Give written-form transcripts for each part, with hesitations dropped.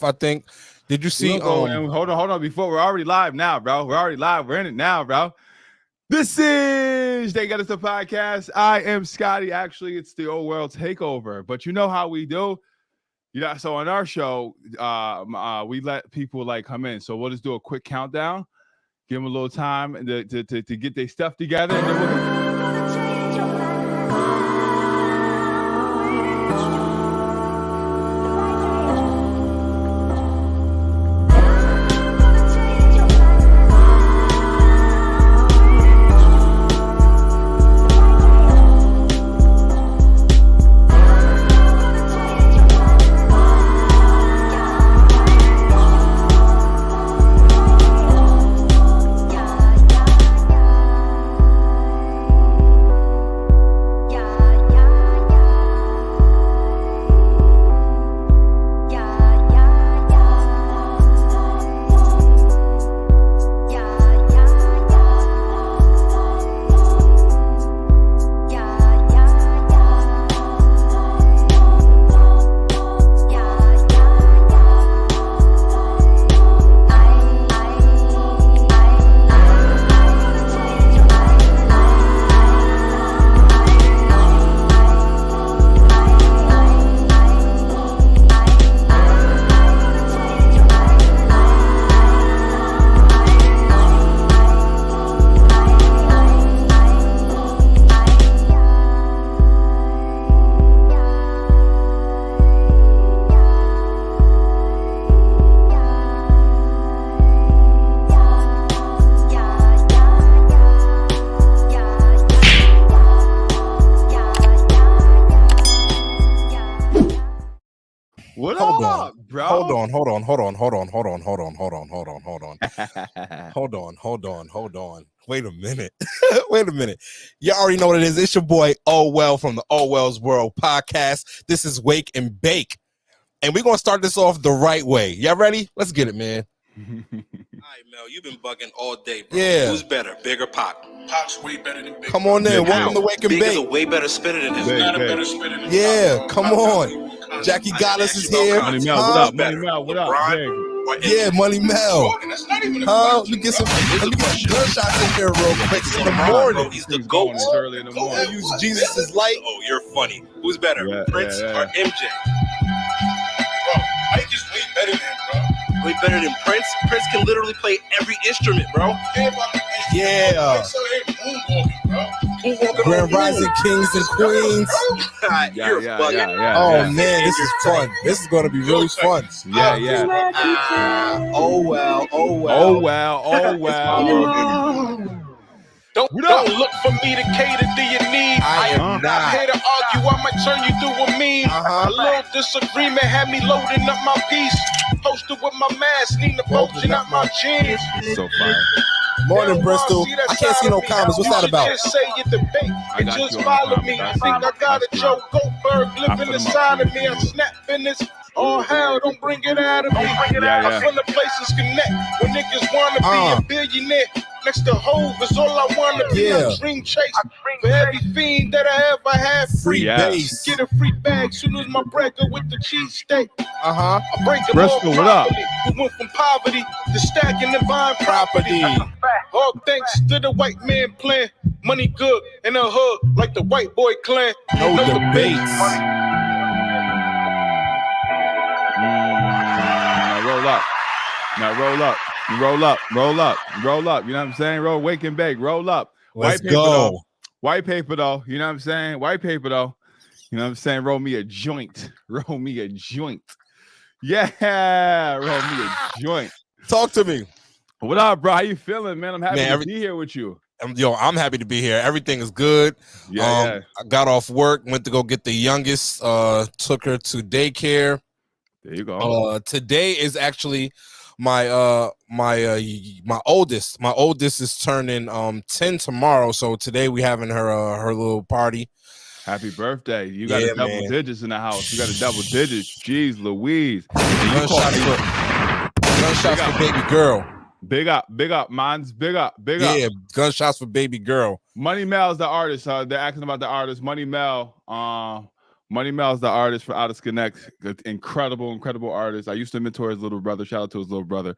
I think. Did you see? Hold on. Before we're already live now, bro. We're already live. We're in it now, bro. This is They Got Us the Podcast. I am Scottie. Actually, it's the Old World Takeover. But you know how we do. Yeah. So on our show, we let people like come in. So we'll just do a quick countdown, give them a little time to get their stuff together, and then we'll. Hold on. Wait a minute. You already know what it is. It's your boy Oh Well from the Oh Well's World podcast. This is Wake and Bake. And we're gonna start this off the right way. Y'all ready? Let's get it, man. All right, Mel, you've been bugging all day, bro. Yeah. Who's better, Big or Pac? Pac's way better than Big. Come on in. Big Welcome to Wake and Big is a Bake. way better spitter than him. Big. Not a better spinner than Yeah, Pac, come bro. on. Jackie Goddess is here. Money Mel, Huh? what up? Money Mel, what up? LeBron? Big. Or Yeah, Money Mel. Jordan, that's not even a Let me get some gunshots in here real quick in the morning. He's the He's going GOAT. early in the morning. Use Jesus' light. Oh, you're funny. Who's better, Yeah, Prince yeah. or MJ? Bro, Mike is way better than him, bro. Way better than Prince? Prince can literally play every instrument, bro. Yeah. So they moonwalking, bro. Grand Rising Kings and Queens. You're bugging. Oh man, this is fun. This is gonna be really fun. Yeah. Oh well. Oh well. Don't look for me to cater to your needs. I am not not. here to argue. I might turn you through a meme. A little disagreement had me loading up my piece. Posted with my mask, need the bulging out my jeans. So fire. Morning, Bristol. I can't see no comments. What's that about? Just say your debate I and got just you on follow the me. I comments. think I got a Joe Goldberg I living put 'em inside up. of me. I'm snapping this. Oh hell, don't bring it out of me. Yeah. I'm from the places connect when niggas wanna be a billionaire. Next to Hove is all I wanna be. Yeah. I dream chase for every fiend that I ever had. Free Yeah. base. Get a free bag soon as my bread go with the cheesesteak. Uh-huh. I break them Bristol, all what up? properly. We went from poverty to stacking and buying property. All thanks to the white man plan. Money good in the hood like the white boy clan. No debates. Now roll up. You know what I'm saying? Wake and bake, roll up. Let's White paper go. though. White paper though, you know what I'm saying? White paper though. You know what I'm saying? Roll me a joint. Yeah, roll me a joint. Talk to me. What up, bro? How you feeling, man? I'm happy Man, to be here with you. I'm happy to be here. Everything is good. Yeah. I got off work, went to go get the youngest, took her to daycare. There you go. Today is actually my oldest. My oldest is turning 10 tomorrow. So today we having her little party. Happy birthday. You got Yeah, a double man. digits in the house. You got a double digits. Jeez Louise. Gunshots for baby girl. Big up. Mine's big up. Yeah, gunshots for baby girl. Money Mel's the artist. They're asking about the artist. Money Mel. Money Mel's the artist for Out of Connect. Incredible artist. I used to mentor his little brother. Shout out to his little brother.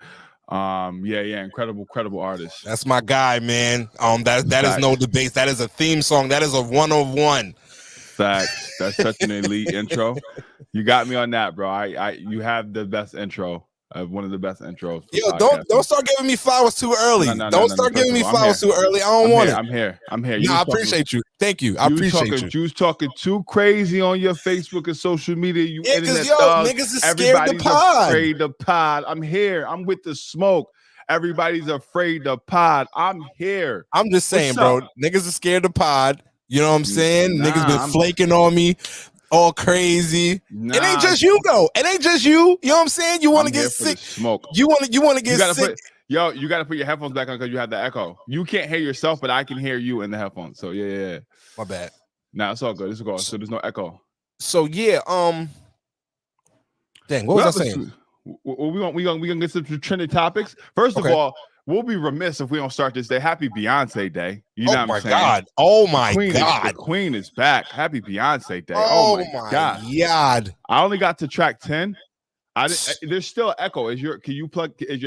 Incredible artist. That's my guy, man. That is no debate. That is a theme song. That is a 101. Facts. That's such an elite intro. You got me on that, bro. You have the best intro. One of the best intros. Yo, don't start giving me flowers too early. Don't start giving me flowers too early. I don't want it. I'm here. No, I appreciate you. Thank you. I appreciate you. You was talking too crazy on your Facebook and social media. You because niggas is scared to pod. Afraid to pod. I'm here. I'm with the smoke. Everybody's afraid to pod. I'm here. I'm just saying, bro. Niggas are scared to pod. You know what I'm saying? Niggas been flaking on me. All crazy. It ain't just you though. It ain't just you. You know what I'm saying? You want to get sick. Smoke. You want to get sick. You got to put your headphones back on because you have the echo. You can't hear yourself, but I can hear you in the headphones. So yeah. My bad. Nah, it's all good. It's all. So there's no echo. So yeah. Dang. What was I saying? We gonna get some trending topics. First of all, we'll be remiss if we don't start this day. Happy Beyonce Day. You know what I'm saying? God. Oh my God. The Queen is back. Happy Beyonce Day. Oh my God. I only got to track 10. There's still an echo. Is your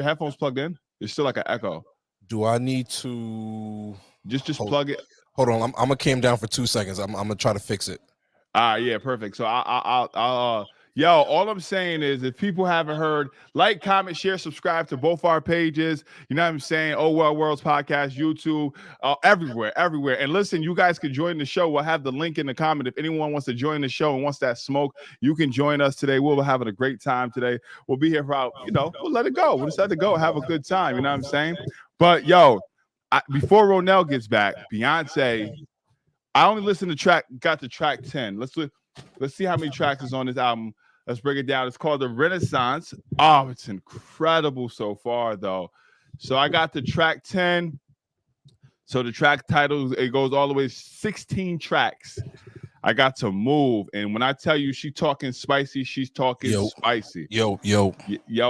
headphones plugged in? There's still like an echo. Do I need to just plug it? Hold on. I'm gonna calm down for 2 seconds. I'm gonna try to fix it. Yeah, perfect. So all I'm saying is if people haven't heard, like, comment, share, subscribe to both our pages. You know what I'm saying? Oh Well Worlds Podcast, YouTube, everywhere. And listen, you guys can join the show. We'll have the link in the comment. If anyone wants to join the show and wants that smoke, you can join us today. We'll be having a great time today. We'll be here for about, we'll let it go. We'll just let it go. Have a good time. You know what I'm saying? But before Ronel gets back, Beyonce, I only got to track 10. Let's see how many tracks is on this album. Let's break it down. It's called The Renaissance. Oh, it's incredible so far, though. So I got to track 10. So the track title, it goes all the way 16 tracks. I got to Move. And when I tell you she talking spicy, she's talking spicy. Yo,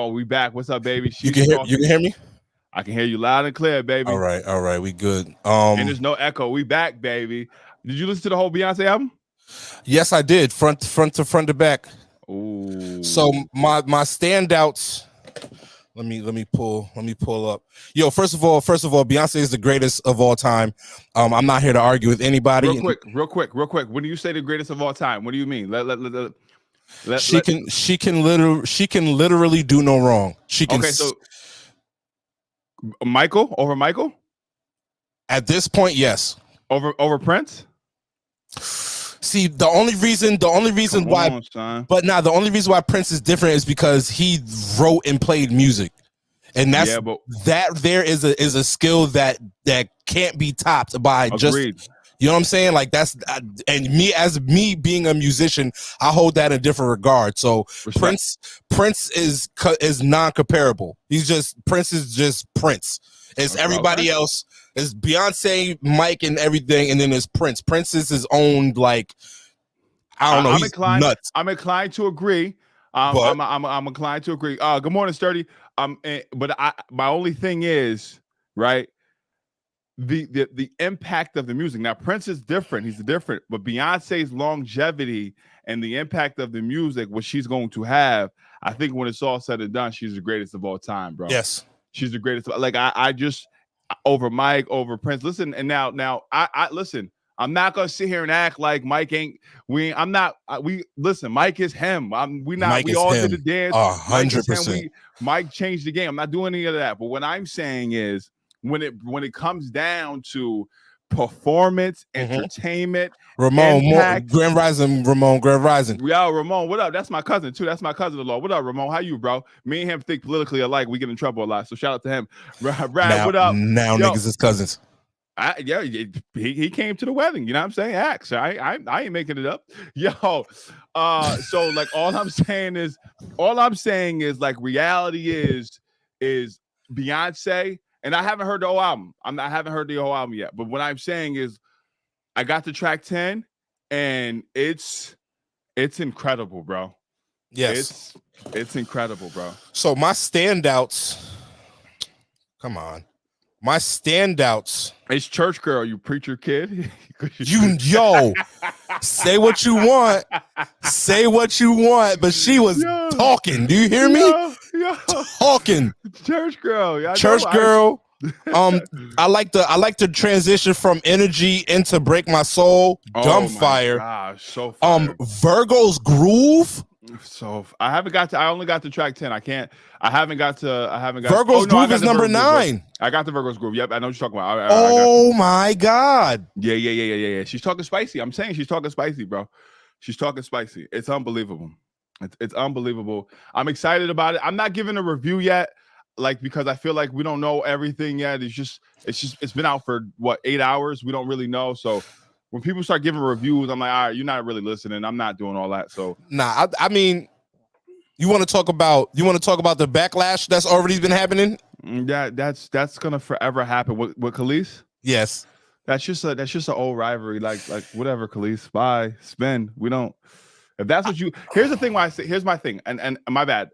we back. What's up, baby? You can hear me? I can hear you loud and clear, baby. All right, we good. And there's no echo. We back, baby. Did you listen to the whole Beyonce album? Yes, I did. Front to back. Ooh. So my standouts. Let me pull up. Yo, first of all, Beyonce is the greatest of all time. I'm not here to argue with anybody. Real quick. When do you say the greatest of all time? What do you mean? She can literally do no wrong. She can. Okay, so Michael over Michael? At this point, yes. Over Prince? See, the only reason why Prince is different is because he wrote and played music, and there is a skill that can't be topped by just. You know what I'm saying? Like that's and me being a musician, I hold that in a different regard. So Respect. Prince is non-comparable. Prince is just Prince. It's everybody else. It's Beyonce, Mike, and everything, and then there's Prince. Prince is his own, like, I don't know. He's nuts. I'm inclined to agree. I'm inclined to agree. Good morning, Sturdy. But my only thing is, right, the impact of the music. Now, Prince is different. He's different. But Beyonce's longevity and the impact of the music, what she's going to have, I think when it's all said and done, she's the greatest of all time, bro. Yes. She's the greatest. Like, I just... over Mike, over Prince. Listen, and now I listen. I'm not gonna sit here and act like Mike ain't. Listen. Mike is him. We all did the dance. 100%. Mike changed the game. I'm not doing any of that. But what I'm saying is, when it comes down to performance, entertainment, Grand Rising. Yo, Ramon, what up? That's my cousin too. That's my cousin-in-law. What up, Ramon? How you, bro? Me and him think politically alike. We get in trouble a lot. So shout out to him. Brad, what up? Now niggas is cousins. He came to the wedding. You know what I'm saying? Axe. I ain't making it up. Yo. So like all I'm saying is like reality is Beyonce. And I haven't heard the whole album. I haven't heard the whole album yet. But what I'm saying is, I got to track 10, and it's incredible, bro. Yes, it's incredible, bro. So my standouts. Come on, my standouts. It's Church Girl, you preacher kid. Say what you want. Say what you want. But she was talking. Do you hear me? Talking. Church girl. Yeah, Church girl. I like the transition from energy into Break My Soul. Dumb fire. Gosh, so fire. Virgo's Groove. So I only got to track 10. Virgo's Groove is number 9. I got the Virgo's Groove. Yep, I know what you're talking about. Oh my God. Yeah. She's talking spicy. I'm saying she's talking spicy, bro. She's talking spicy. It's unbelievable. It's unbelievable. I'm excited about it. I'm not giving a review yet, because I feel like we don't know everything yet. It's been out for 8 hours. We don't really know. So when people start giving reviews, I'm like, all right, you're not really listening. I'm not doing all that. So I mean, you want to talk about the backlash that's already been happening? That's gonna forever happen with Khalees. Yes, that's just an old rivalry. Like whatever, Khalees, bye, spin. We don't. If that's what you. Here's the thing. Why I say. Here's my thing. And my bad.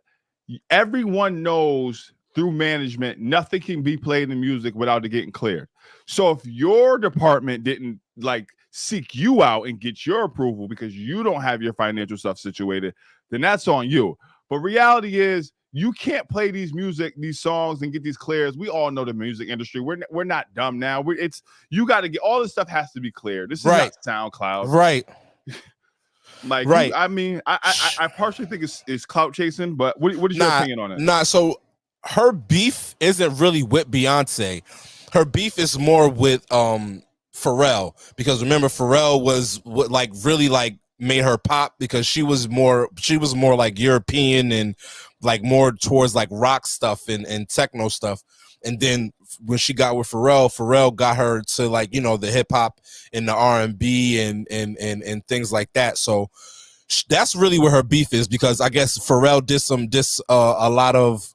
Everyone knows through management, nothing can be played in music without it getting cleared. So if your department didn't seek you out and get your approval because you don't have your financial stuff situated, then that's on you. But reality is you can't play these songs and get these clears. We all know the music industry. We're not dumb now. You got to get all this stuff has to be cleared. This is not SoundCloud. Right. Right. I partially think it's clout chasing, but what is your opinion on it? So her beef isn't really with Beyonce. Her beef is more with Pharrell, because remember Pharrell was what really made her pop, because she was more like European and more towards rock stuff and techno stuff. And then when she got with Pharrell got her to the hip hop and the R&B and things like that. So that's really where her beef is, because I guess Pharrell did a lot of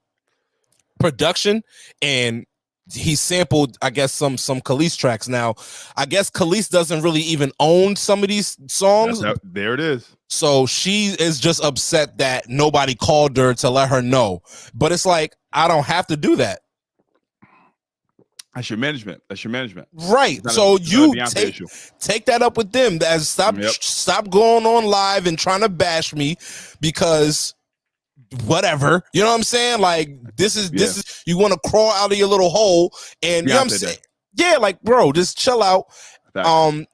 production, and he sampled, I guess, some Khalees tracks. Now, I guess Khalees doesn't really even own some of these songs. There it is. So she is just upset that nobody called her to let her know. But it's I don't have to do that. That's your management. Right. So you take that up with them. Stop going on live and trying to bash me, because whatever, you know what I'm saying? This is you want to crawl out of your little hole, and you know what I'm saying? Yeah, bro, just chill out. And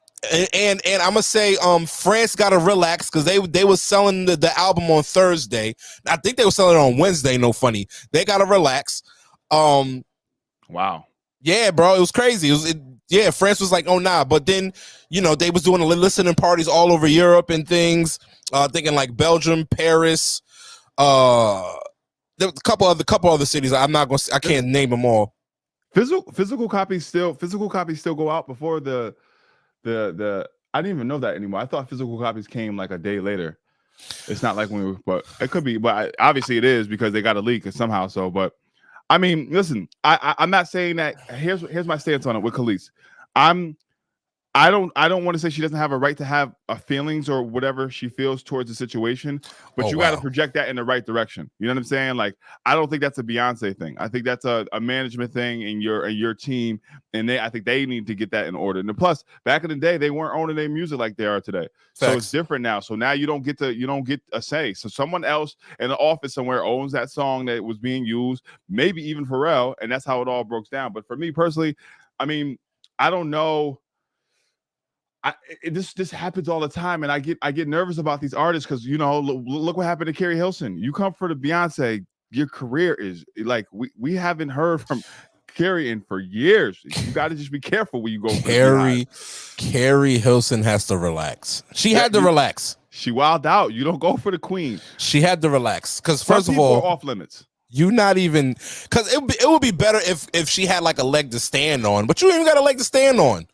I'm gonna say France gotta relax, because they was selling the album on Thursday. I think they were selling it on Wednesday. No funny. They gotta relax. Wow. Yeah, bro, it was crazy. France was oh nah, but then they was doing listening parties all over Europe and things. Thinking Belgium, Paris. There was a couple other cities. I can't name them all. Physical copies still go out before the I didn't even know that anymore. I thought physical copies came a day later. It's not but it could be, but obviously it is, because they got a leak somehow. So, but I mean, listen, I'm not saying that. Here's my stance on it with Khalees. I don't want to say she doesn't have a right to have feelings or whatever she feels towards the situation, but you got to project that in the right direction. You know what I'm saying? I don't think that's a Beyonce thing. I think that's a management thing in your team, and I think they need to get that in order. And plus, back in the day, they weren't owning their music like they are today. Facts. So it's different now. So now you don't get a say. So someone else in the office somewhere owns that song that was being used, maybe even Pharrell, and that's how it all broke down. But for me personally, I mean, I don't know. This happens all the time, and I get nervous about these artists, because look what happened to Carrie Hilson. You come for the Beyonce, your career is we haven't heard from Carrie for years. You got to just be careful when you go. Carrie Hilson has to relax. She had to relax. She wilded out. You don't go for the queen. She had to relax, because first of all, off limits. You not even, because it would be better if she had a leg to stand on, but you ain't even got a leg to stand on.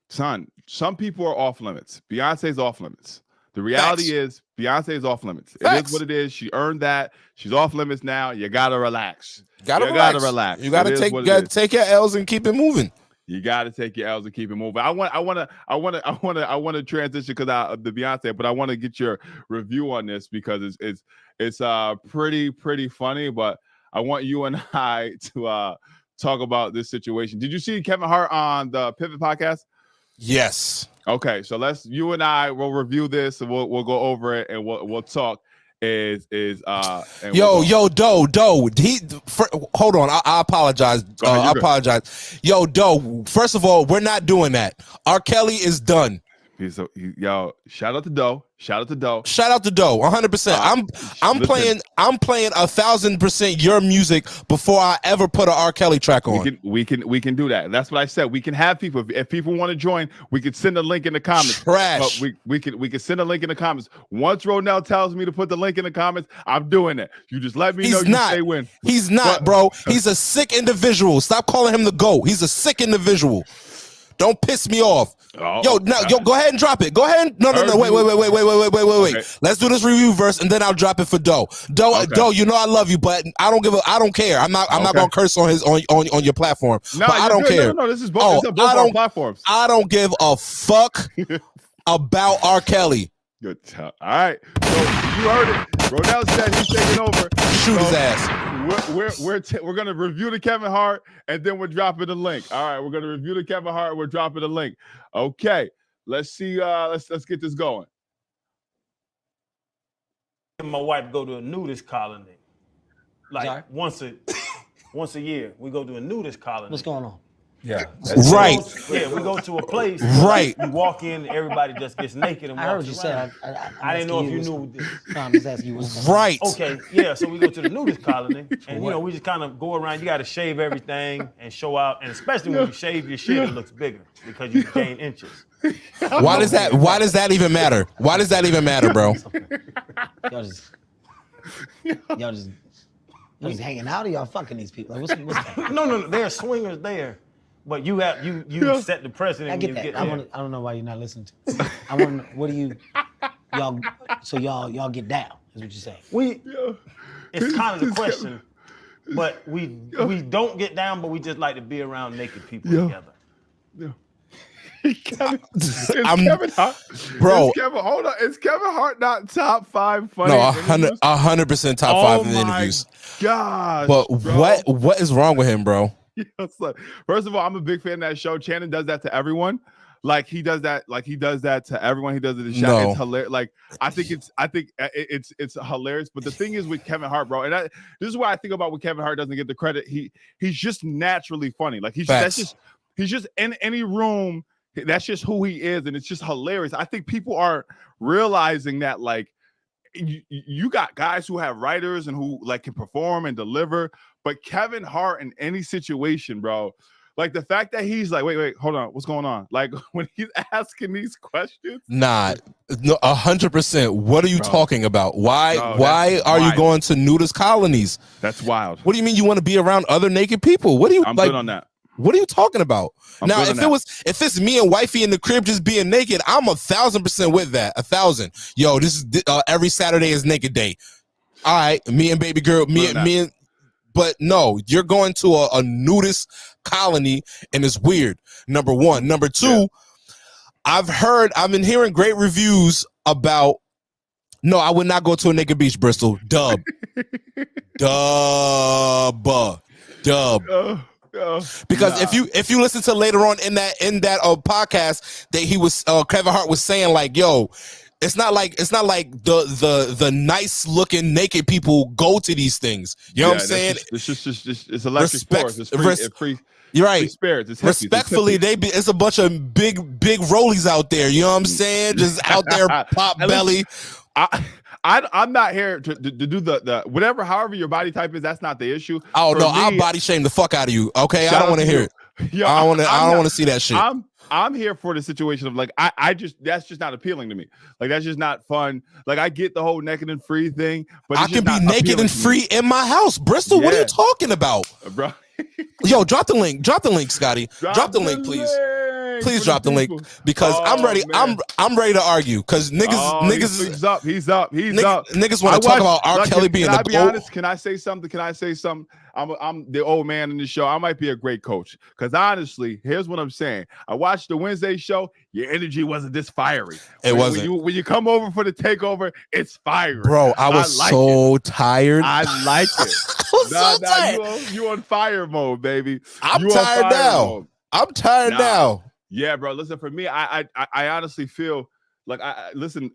Son, some people are off limits. Beyonce's off limits. The reality is Beyonce is off limits. Facts. It is what it is. She earned that. She's off limits now. You gotta relax. You gotta relax. You gotta take your L's and keep it moving. You gotta take your L's and keep it moving. I want to transition because the Beyonce, but I want to get your review on this, because it's pretty funny. But I want you and I to talk about this situation. Did you see Kevin Hart on the Pivot podcast? Yes. Okay, so you and I will review this and we'll go over it and we'll talk. And Yo, Doe. Hold on. I apologize. I apologize. Yo, Doe. First of all, we're not doing that. R. Kelly is done. Yo, shout out to Doe. Shout out to Doe. 100%. I'm playing 1,000% your music before I ever put an R. Kelly track on. We can do that. That's what I said. We can have people. If people want to join, we can send a link in the comments. Trash. We can send a link in the comments. Once Ronel tells me to put the link in the comments, I'm doing it. You just let me know. You say when. He's not, bro. He's a sick individual. Stop calling him the GOAT. He's a sick individual. Don't piss me off. Yo, go ahead and drop it. Go ahead. No. Wait. Okay. Let's do this review verse, and then I'll drop it for Doe. Doe, you know I love you, but I don't care. I'm not gonna curse on on your platform. No, but I don't care. No, this is both. This is both our platforms. I don't give a fuck about R. Kelly. Good. All right. So you heard it. Ronel said he's taking over. Shoot his ass. We're gonna review the Kevin Hart and then we're dropping the link. All right, we're gonna review the Kevin Hart. We're dropping the link. Okay, let's see. Let's get this going. My wife go to a nudist colony, like once a year. We go to a nudist colony. What's going on? Yeah. Right. We go to a place. Right. You walk in, everybody just gets naked and walks I heard you say. I didn't know if you knew this. No, I'm just asking you what's going on. Right. Okay, yeah. So we go to the nudist colony, and we just kind of go around. You got to shave everything and show out, and especially when you shave your shit, it looks bigger because you gain inches. Why does that even matter? Why does that even matter, bro? Y'all just hanging out, or y'all fucking these people? Like, what's that? No. There are swingers there. But you set the precedent. I get that. I don't know why you're not listening to me. I want to. What do y'all get down? Is what you're saying? It's kind of the question, but we don't get down, but we just like to be around naked people together. Yeah. Kevin Hart, bro. Hold on. Is Kevin Hart not top 5 funny? No, 100% top 5 in the interviews. God. But bro, what is wrong with him, bro? First of all, I'm a big fan of that show. Channing does that to everyone. Like he does that to everyone. He does it to Shaq. No. It's hilarious. Like I think it's hilarious. But the thing is with Kevin Hart, bro, and this is why I think about when Kevin Hart doesn't get the credit. He's just naturally funny. Like he's just in any room. That's just who he is, and it's just hilarious. I think people are realizing that like you got guys who have writers and who like can perform and deliver, but Kevin Hart in any situation, bro, like the fact that he's like, wait, hold on, what's going on? Like when he's asking these questions, no, 100%. What are you talking about? Why are you going to nudist colonies? That's wild. What do you mean you want to be around other naked people? What do you? I'm good on that. What are you talking about? Now, if it's me and wifey in the crib just being naked, I'm 1,000% with that. 1,000. Yo, this is every Saturday is naked day. All right, me and baby girl, me and. But no, you're going to a nudist colony and it's weird. Number one. Number two, I've been hearing great reviews about. No, I would not go to a naked beach, Bristol. Dub. Because if you listen to later on in that podcast that Kevin Hart was saying like, yo, it's not like the nice looking naked people go to these things. You know what I'm saying? It's electric force. It's free. You're right. Free spirits. It's respectfully, it's a bunch of big rollies out there. You know what I'm saying? Just out there, pop belly. I'm not here to do the whatever, however your body type is. That's not the issue. Oh no, I'll body shame the fuck out of you. Okay, I don't want to hear it. Yo, I don't want to see that shit. I'm here for the situation of like that's just not appealing to me. Like that's just not fun. Like I get the whole naked and free thing, but I can be naked and free in my house, Bristol. What are you talking about, bro? Yo, drop the link, Scottie. Drop the link, please. Please drop the link because I'm ready. Man. I'm ready to argue because niggas. He's up. Niggas want to talk about R. Kelly being the GOAT. Be honest? Can I say something? I'm the old man in the show. I might be a great coach because honestly, here's what I'm saying. I watched the Wednesday show. Your energy wasn't this fiery. It wasn't. When you come over for the takeover, it's fiery. Bro, I was so tired. I like it. So tired. You on fire mode, baby. I'm tired now. I'm tired now. Yeah, bro. Listen, for me, I honestly feel like listen.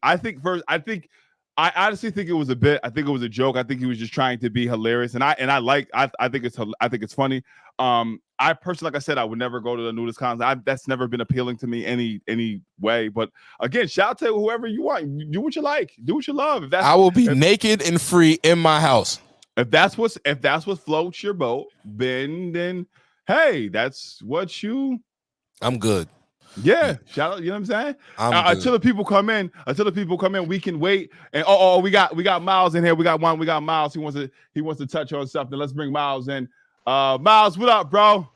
I honestly think it was a bit. I think it was a joke. I think he was just trying to be hilarious, and I think it's funny. I personally, like I said, I would never go to the nudist cons. That's never been appealing to me any way. But again, shout out to whoever you want. Do what you like. Do what you love. I will be naked and free in my house. If that's what floats your boat, then hey, that's what you. I'm good. Yeah, shout out. You know what I'm saying? Until the people come in, we can wait. And we got Miles in here. We got Miles. He wants to touch on something. Let's bring Miles in. Miles, what up, bro?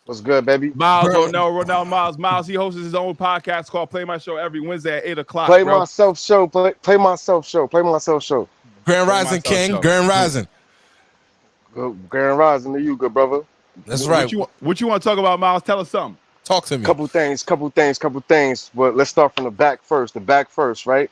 What's good, baby? Miles, Ronel, Miles. He hosts his own podcast called Play My Show every Wednesday at 8:00. Play myself show. Play myself show. Grand Rising, King. Grand Rising. Grand Rising to you, good brother. That's right. What you want to talk about, Miles? Tell us something. Talk to me. Couple things. But let's start from the back first, right?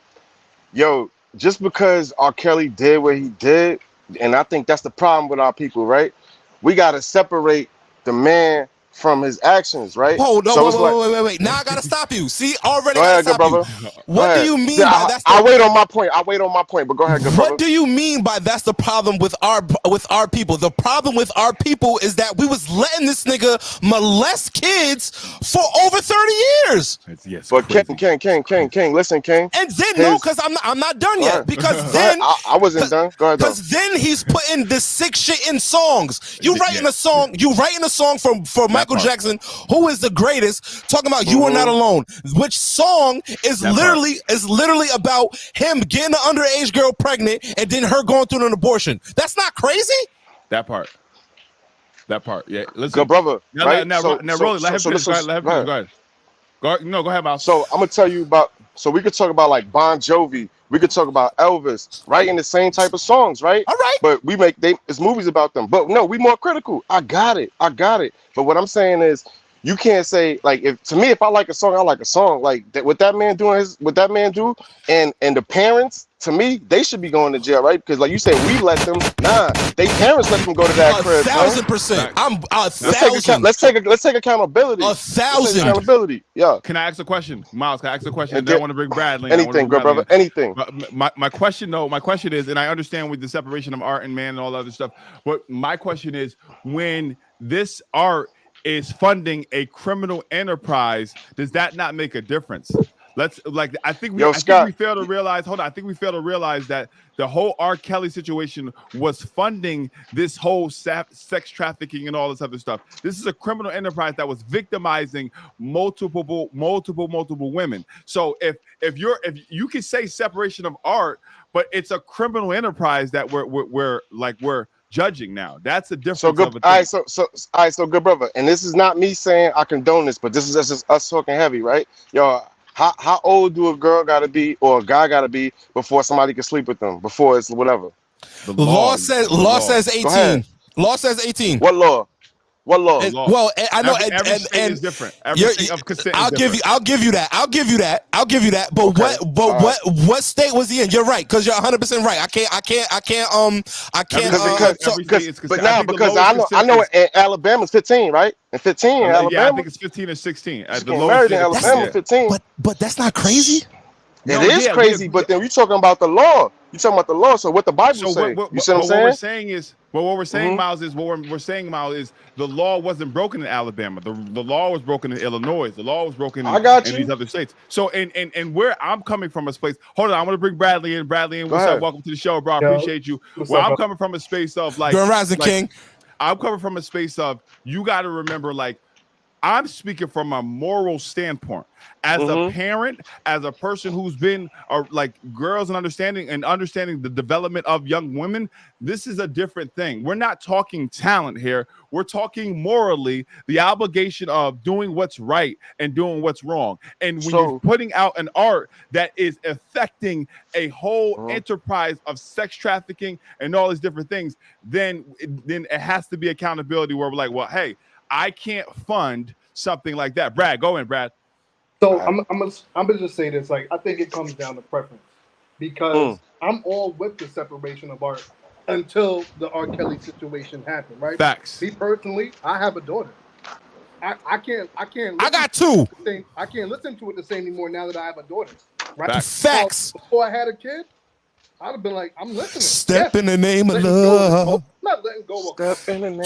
Yo, just because R. Kelly did what he did, and I think that's the problem with our people, right? We got to separate the man from his actions, right? Hold on, wait. Now I gotta stop you. See, already go ahead, gotta good stop brother. you. What do you mean by that's I wait on my point. But go ahead, good brother. What do you mean by that's the problem with our people? The problem with our people is that we was letting this nigga molest kids for over 30 years. Yes, but King, listen, King. And then because I'm not done yet. Because then I wasn't done. Go ahead. Because then he's putting this sick shit in songs. You writing a song for Michael Jackson, who is the greatest, talking about You Are Not Alone, which song is literally about him getting an underage girl pregnant and then her going through an abortion. That's not crazy? That part. Yeah. Listen. Good brother. Now, right? Rolly, let him finish. Go ahead. Go ahead, Miles. So I'm gonna tell you about. So we could talk about like Bon Jovi. We could talk about Elvis, writing the same type of songs, right? All right. But it's movies about them. But no, we more critical. I got it. But what I'm saying is, you can't say like if I like a song, I like a song. Like that, what that man do, and the parents, to me, they should be going to jail, right? Because like you said, we let them. Nah, they parents let them go to that crib. 1,000%. I'm 1,000. Let's take accountability. 1,000. Accountability. Yeah. Can I ask a question, Miles? Can I ask a question? And then I want to bring Bradley. Anything, good brother. Anything. My question is, and I understand with the separation of art and man and all that other stuff. But my question is, when this art is funding a criminal enterprise, does that not make a difference? I think we fail to realize. I think we fail to realize that the whole R. Kelly situation was funding this whole sex trafficking and all this other stuff. This is a criminal enterprise that was victimizing multiple women. So if you can say separation of art, but it's a criminal enterprise that we're judging now. That's a difference. So good. All right, so good brother. And this is not me saying I condone this, but this is just us talking heavy, right? Yo, how old do a girl gotta be or a guy gotta be before somebody can sleep with them? Before it's whatever. The law says 18. Law says 18. What law? Well, I know, every state is different. Everything of consent. I'll give you that. But okay. What state was he in? You're right, because you're 100% right. I can't. Because I know in Alabama's 15, right? In 15, Alabama. Yeah, I think it's 15 or 16. The lowest in Alabama, 15. But that's not crazy. It is crazy, but then you're talking about the law. You're talking about the law. So what the Bible says? You see what I'm saying? What we're saying is, Miles, is the law wasn't broken in Alabama. The law was broken in Illinois. The law was broken in these other states. So and where I'm coming from a place. Hold on, I want to bring Bradley in. What's up? Welcome to the show, bro. I appreciate you. I'm coming from a space of like Grand Rising King. I'm coming from a space of you got to remember, like, I'm speaking from a moral standpoint. As a parent, as a person who's been like girls and understanding the development of young women, this is a different thing. We're not talking talent here. We're talking morally, the obligation of doing what's right and doing what's wrong. And when you're putting out an art that is affecting a whole enterprise of sex trafficking and all these different things, then it has to be accountability where we're like, well, hey, I can't fund something like that. Brad, go in, Brad. So I'm gonna just say this. Like, I think it comes down to preference, because I'm all with the separation of art until the R. Kelly situation happened, right? Facts. Me personally, I have a daughter. I can't. I got two. I can't listen to it the same anymore now that I have a daughter. Right? Facts. Now, before I had a kid, I'd have been like, I'm listening. Step in the name of Letting love. go. I'm not letting go of. Step in the name of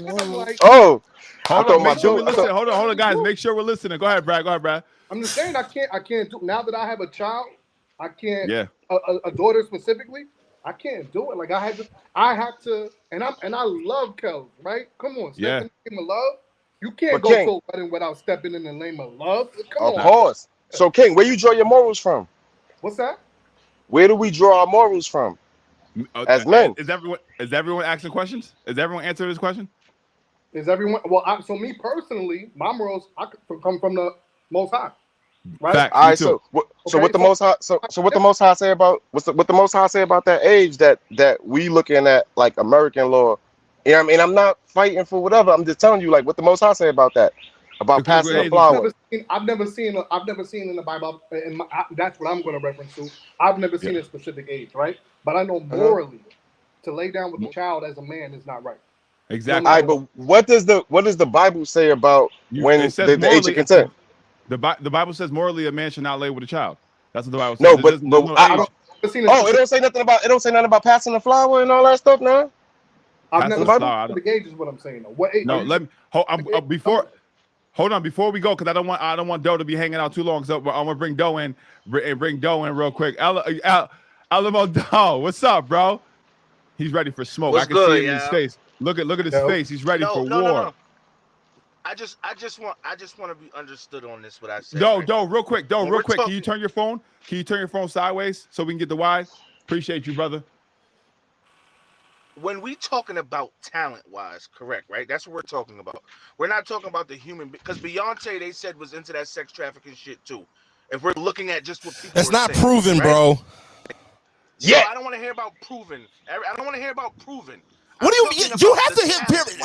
love. Like, Oh, Hold thought on, my make sure we dude- I listen. Hold on, guys. Make sure we're listening. Go ahead, Brad. Go ahead, Brad. I'm just saying, I can't do. Now that I have a child, I can't. Yeah. A daughter specifically, I can't do it. Like I have to, and I love Kel, right? Come on, step in the name of love. You can't go to a wedding without stepping in the name of love. Come on. Of course. So, King, where you draw your morals from? What's that? Where do we draw our morals from? As men. Is everyone asking questions? Is everyone answering this question? Is everyone? Well, so me personally, my morals come from the Most High, right? Facts, All right. So what the Most High? So what the Most High say about what the Most High say about that age that we looking at like American law? You know what I mean? I'm not fighting for whatever. I'm just telling you like what the Most High say about that. About passing the flower. I've never seen in the Bible, and that's what I'm going to reference to. I've never seen a specific age, right? But I know morally, to lay down with a child as a man is not right. Exactly. All right, but what does the Bible say about when the age of consent? The Bible says morally a man should not lay with a child. That's what the Bible says. No, but it don't say nothing about passing the flower and all that stuff. No, I've never seen the age is what I'm saying. What age? No, let me Hold on, before we go, because I don't want Doe to be hanging out too long. So I'm gonna bring Doe in real quick. Alamo Doe, what's up, bro? He's ready for smoke. What's I can good, see it in his face. Look at his face. He's ready for war. No. I just want to be understood on this. What I said. Doe, real quick. Can you turn your phone? Sideways so we can get the wide? Appreciate you, brother. When we talking about talent-wise, correct, right? That's what we're talking about. We're not talking about the human, because Beyonce, they said, was into that sex trafficking shit too. If we're looking at just what people That's not saying, proven, right? bro. Yeah, I don't want to hear about proven. I don't want to hear about proven. What do you have to hear?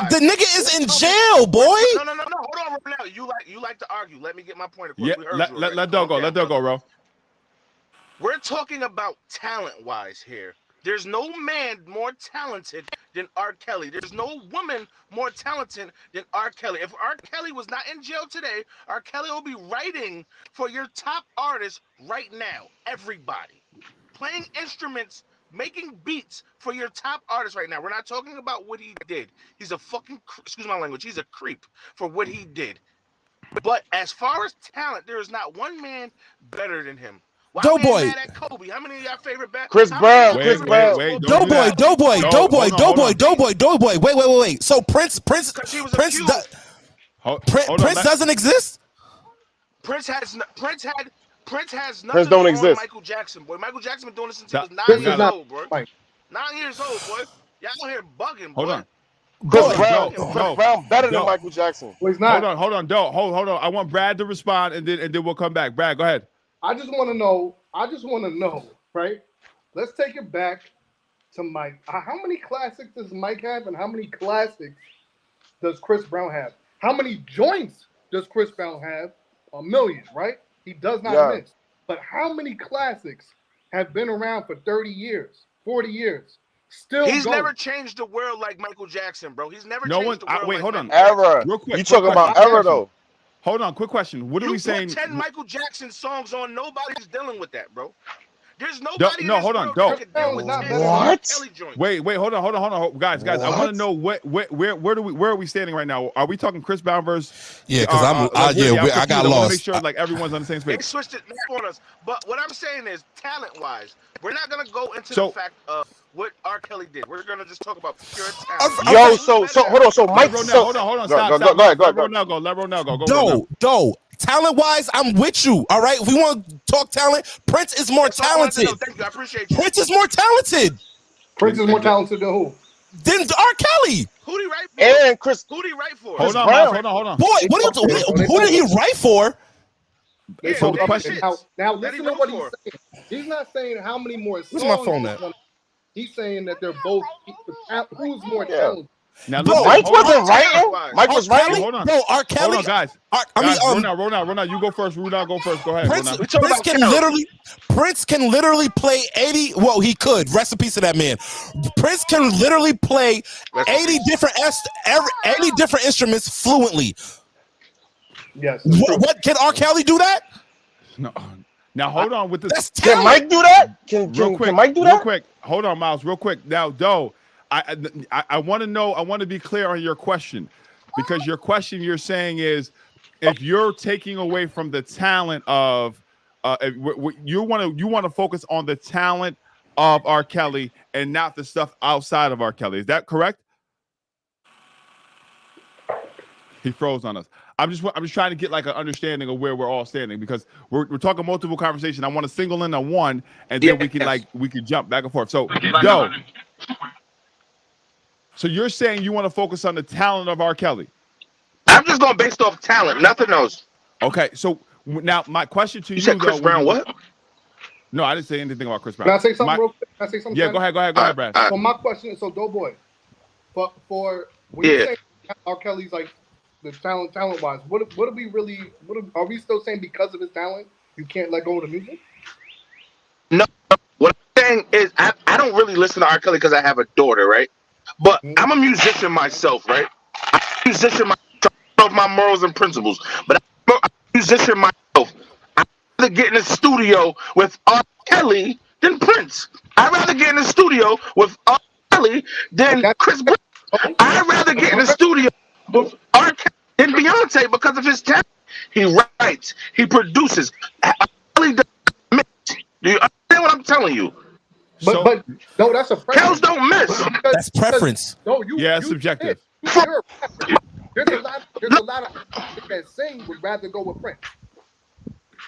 The nigga is in jail, boy. No. Hold on, right now. You like to argue. Let me get my point across. Yeah, let Doe go. Let Doe go, bro. We're talking about talent-wise here. There's no man more talented than R. Kelly. There's no woman more talented than R. Kelly. If R. Kelly was not in jail today, R. Kelly will be writing for your top artists right now. Everybody. Playing instruments, making beats for your top artists right now. We're not talking about what he did. He's a fucking, excuse my language, he's a creep for what he did. But as far as talent, there is not one man better than him. Doughboy. Kobe. How many of y'all favorite band? Chris Brown. Doughboy. Wait. So Prince doesn't exist? Prince has nothing Prince don't exist. Michael Jackson, boy. Michael Jackson been doing this since he was 9 years old, bro. 9 years old, boy. Y'all out here bugging, boy. Hold on. Chris Brown better than Michael Jackson. Well, he's not. Hold on, Doe. Hold on. I want Brad to respond, and then we'll come back. Brad, go ahead. I just want to know, right? Let's take it back to Mike. How many classics does Mike have, and how many classics does Chris Brown have? How many joints does Chris Brown have? 1 million, right? He does not miss. But how many classics have been around for 30 years, 40 years? He's never changed the world like Michael Jackson, bro. He's never changed the world. Wait, hold on. Era. Real quick. You talking about era, though. Hold on, quick question. What are we saying? You put 10 Michael Jackson songs on, nobody's dealing with that, bro. There's nobody hold on, Doe. What? Wait, hold on. Guys, I want to know where are we standing right now? Are we talking Chris Brown versus? Yeah, because I got lost. Make sure like everyone's on the same page. They switched it on us. But what I'm saying is, talent-wise, we're not gonna go into the fact of what R. Kelly did. We're gonna just talk about pure talent. Yo, so hold on. So Mike, hold on. Stop. Go ahead. Let Ronel go. Doe. Talent-wise, I'm with you. All right. If we want to talk talent, Prince is more talented. Thank you. I appreciate you. Prince is more talented. Prince is more talented than who? Than R. Kelly. Who did he write for? And Chris. Who did he write for? Hold on. Boy, who did he write for? Yeah, so the question now listen to what he's saying. He's not saying how many more songs. Where's my phone at? He's saying that they're both. Who's more talented? Now, Bro, Mike hold on. wasn't writing. Mike R. was Kelly, writing. Hold on. bro. R. Kelly, Hold on, guys. Ronald, you go first. Ronald, go first. Go ahead, Prince, Ronald. talking Prince about can Kelly. literally play 80. Well, he could. Rest in peace to that man. Prince can literally play 80 different instruments fluently. Yes. That's true. What can R. Kelly do that? No. Now, hold on with this. That's Can talent. Mike do that? Real quick, Can Mike do real that? quick. Hold on, Miles. Real quick. Now, Doe, I want to know. I want to be clear on your question, because your question you're saying is, if you're taking away from the talent of, you want to focus on the talent of R. Kelly and not the stuff outside of R. Kelly. Is that correct? He froze on us. I'm just trying to get like an understanding of where we're all standing, because we're talking multiple conversations. I want to single in on one, and then we can jump back and forth. So, Doe. So you're saying you want to focus on the talent of R. Kelly? I'm just going based off talent, nothing else. Okay. So now my question to you, You said Chris Brown, what? No, I didn't say anything about Chris Brown. Can I say something real quick? Can I say something? Yeah, go ahead, Brad. So my question is, so Doughboy, for when you say R. Kelly's like the talent wise, what are we really? Are we still saying because of his talent you can't let go of the music? No, what I'm saying is I don't really listen to R. Kelly because I have a daughter, right? But I'm a musician myself, right? I'm a musician myself of my morals and principles, but I'm a musician myself. I'd rather get in the studio with R. Kelly than Prince. I'd rather get in the studio with R. Kelly than Chris Brown. I'd rather get in the studio with R. Kelly than Beyonce because of his talent. He writes, he produces. R. Kelly does mix. Do you understand what I'm telling you? But no, that's a preference. Cows don't miss. That's preference. No, it's subjective. There's a lot of people that sing would rather go with Prince.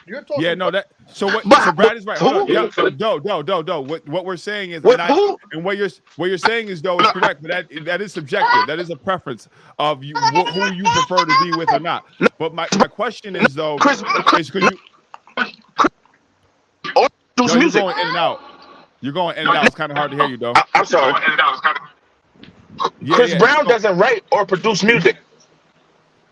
You're talking. Yeah, no, that. So Brad is right. Hold on. Yeah, Doe. What we're saying is, and what you're saying is, Doe, is correct, but that is subjective. That is a preference of you, who you prefer to be with or not. But my question is, though, is could you? Doe, you're going in and out. You're going in and out. It's kind of hard to hear you, though. I'm sorry. Chris Brown doesn't write or produce music.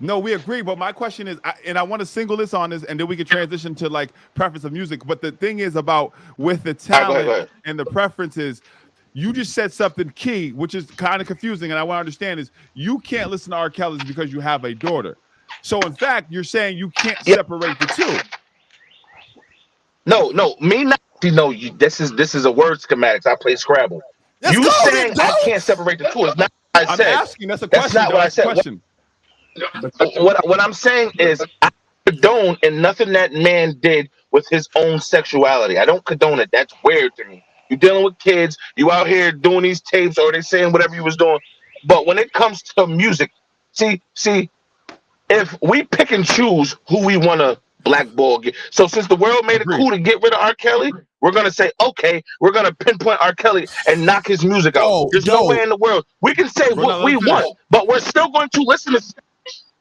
No, we agree. But my question is, I want to single this on this, and then we can transition to like preference of music. But the thing is about with the talent and the preferences, you just said something key, which is kind of confusing. And I want to understand is you can't listen to R. Kelly because you have a daughter. So in fact, you're saying you can't separate the two. No, me not. This is a word schematics. I play Scrabble. You saying I can't separate the two is not what I said. I'm asking. That's a question. That's not what I said. What I'm saying is I condone and nothing that man did with his own sexuality. I don't condone it. That's weird to me. You're dealing with kids. You out here doing these tapes, or they saying whatever you was doing. But when it comes to music, see, if we pick and choose who we want to blackball, so since the world made it cool to get rid of R. Kelly, we're gonna say, okay, we're gonna pinpoint R. Kelly and knock his music out. There's no way in the world we can say what we want, but we're still going to listen to.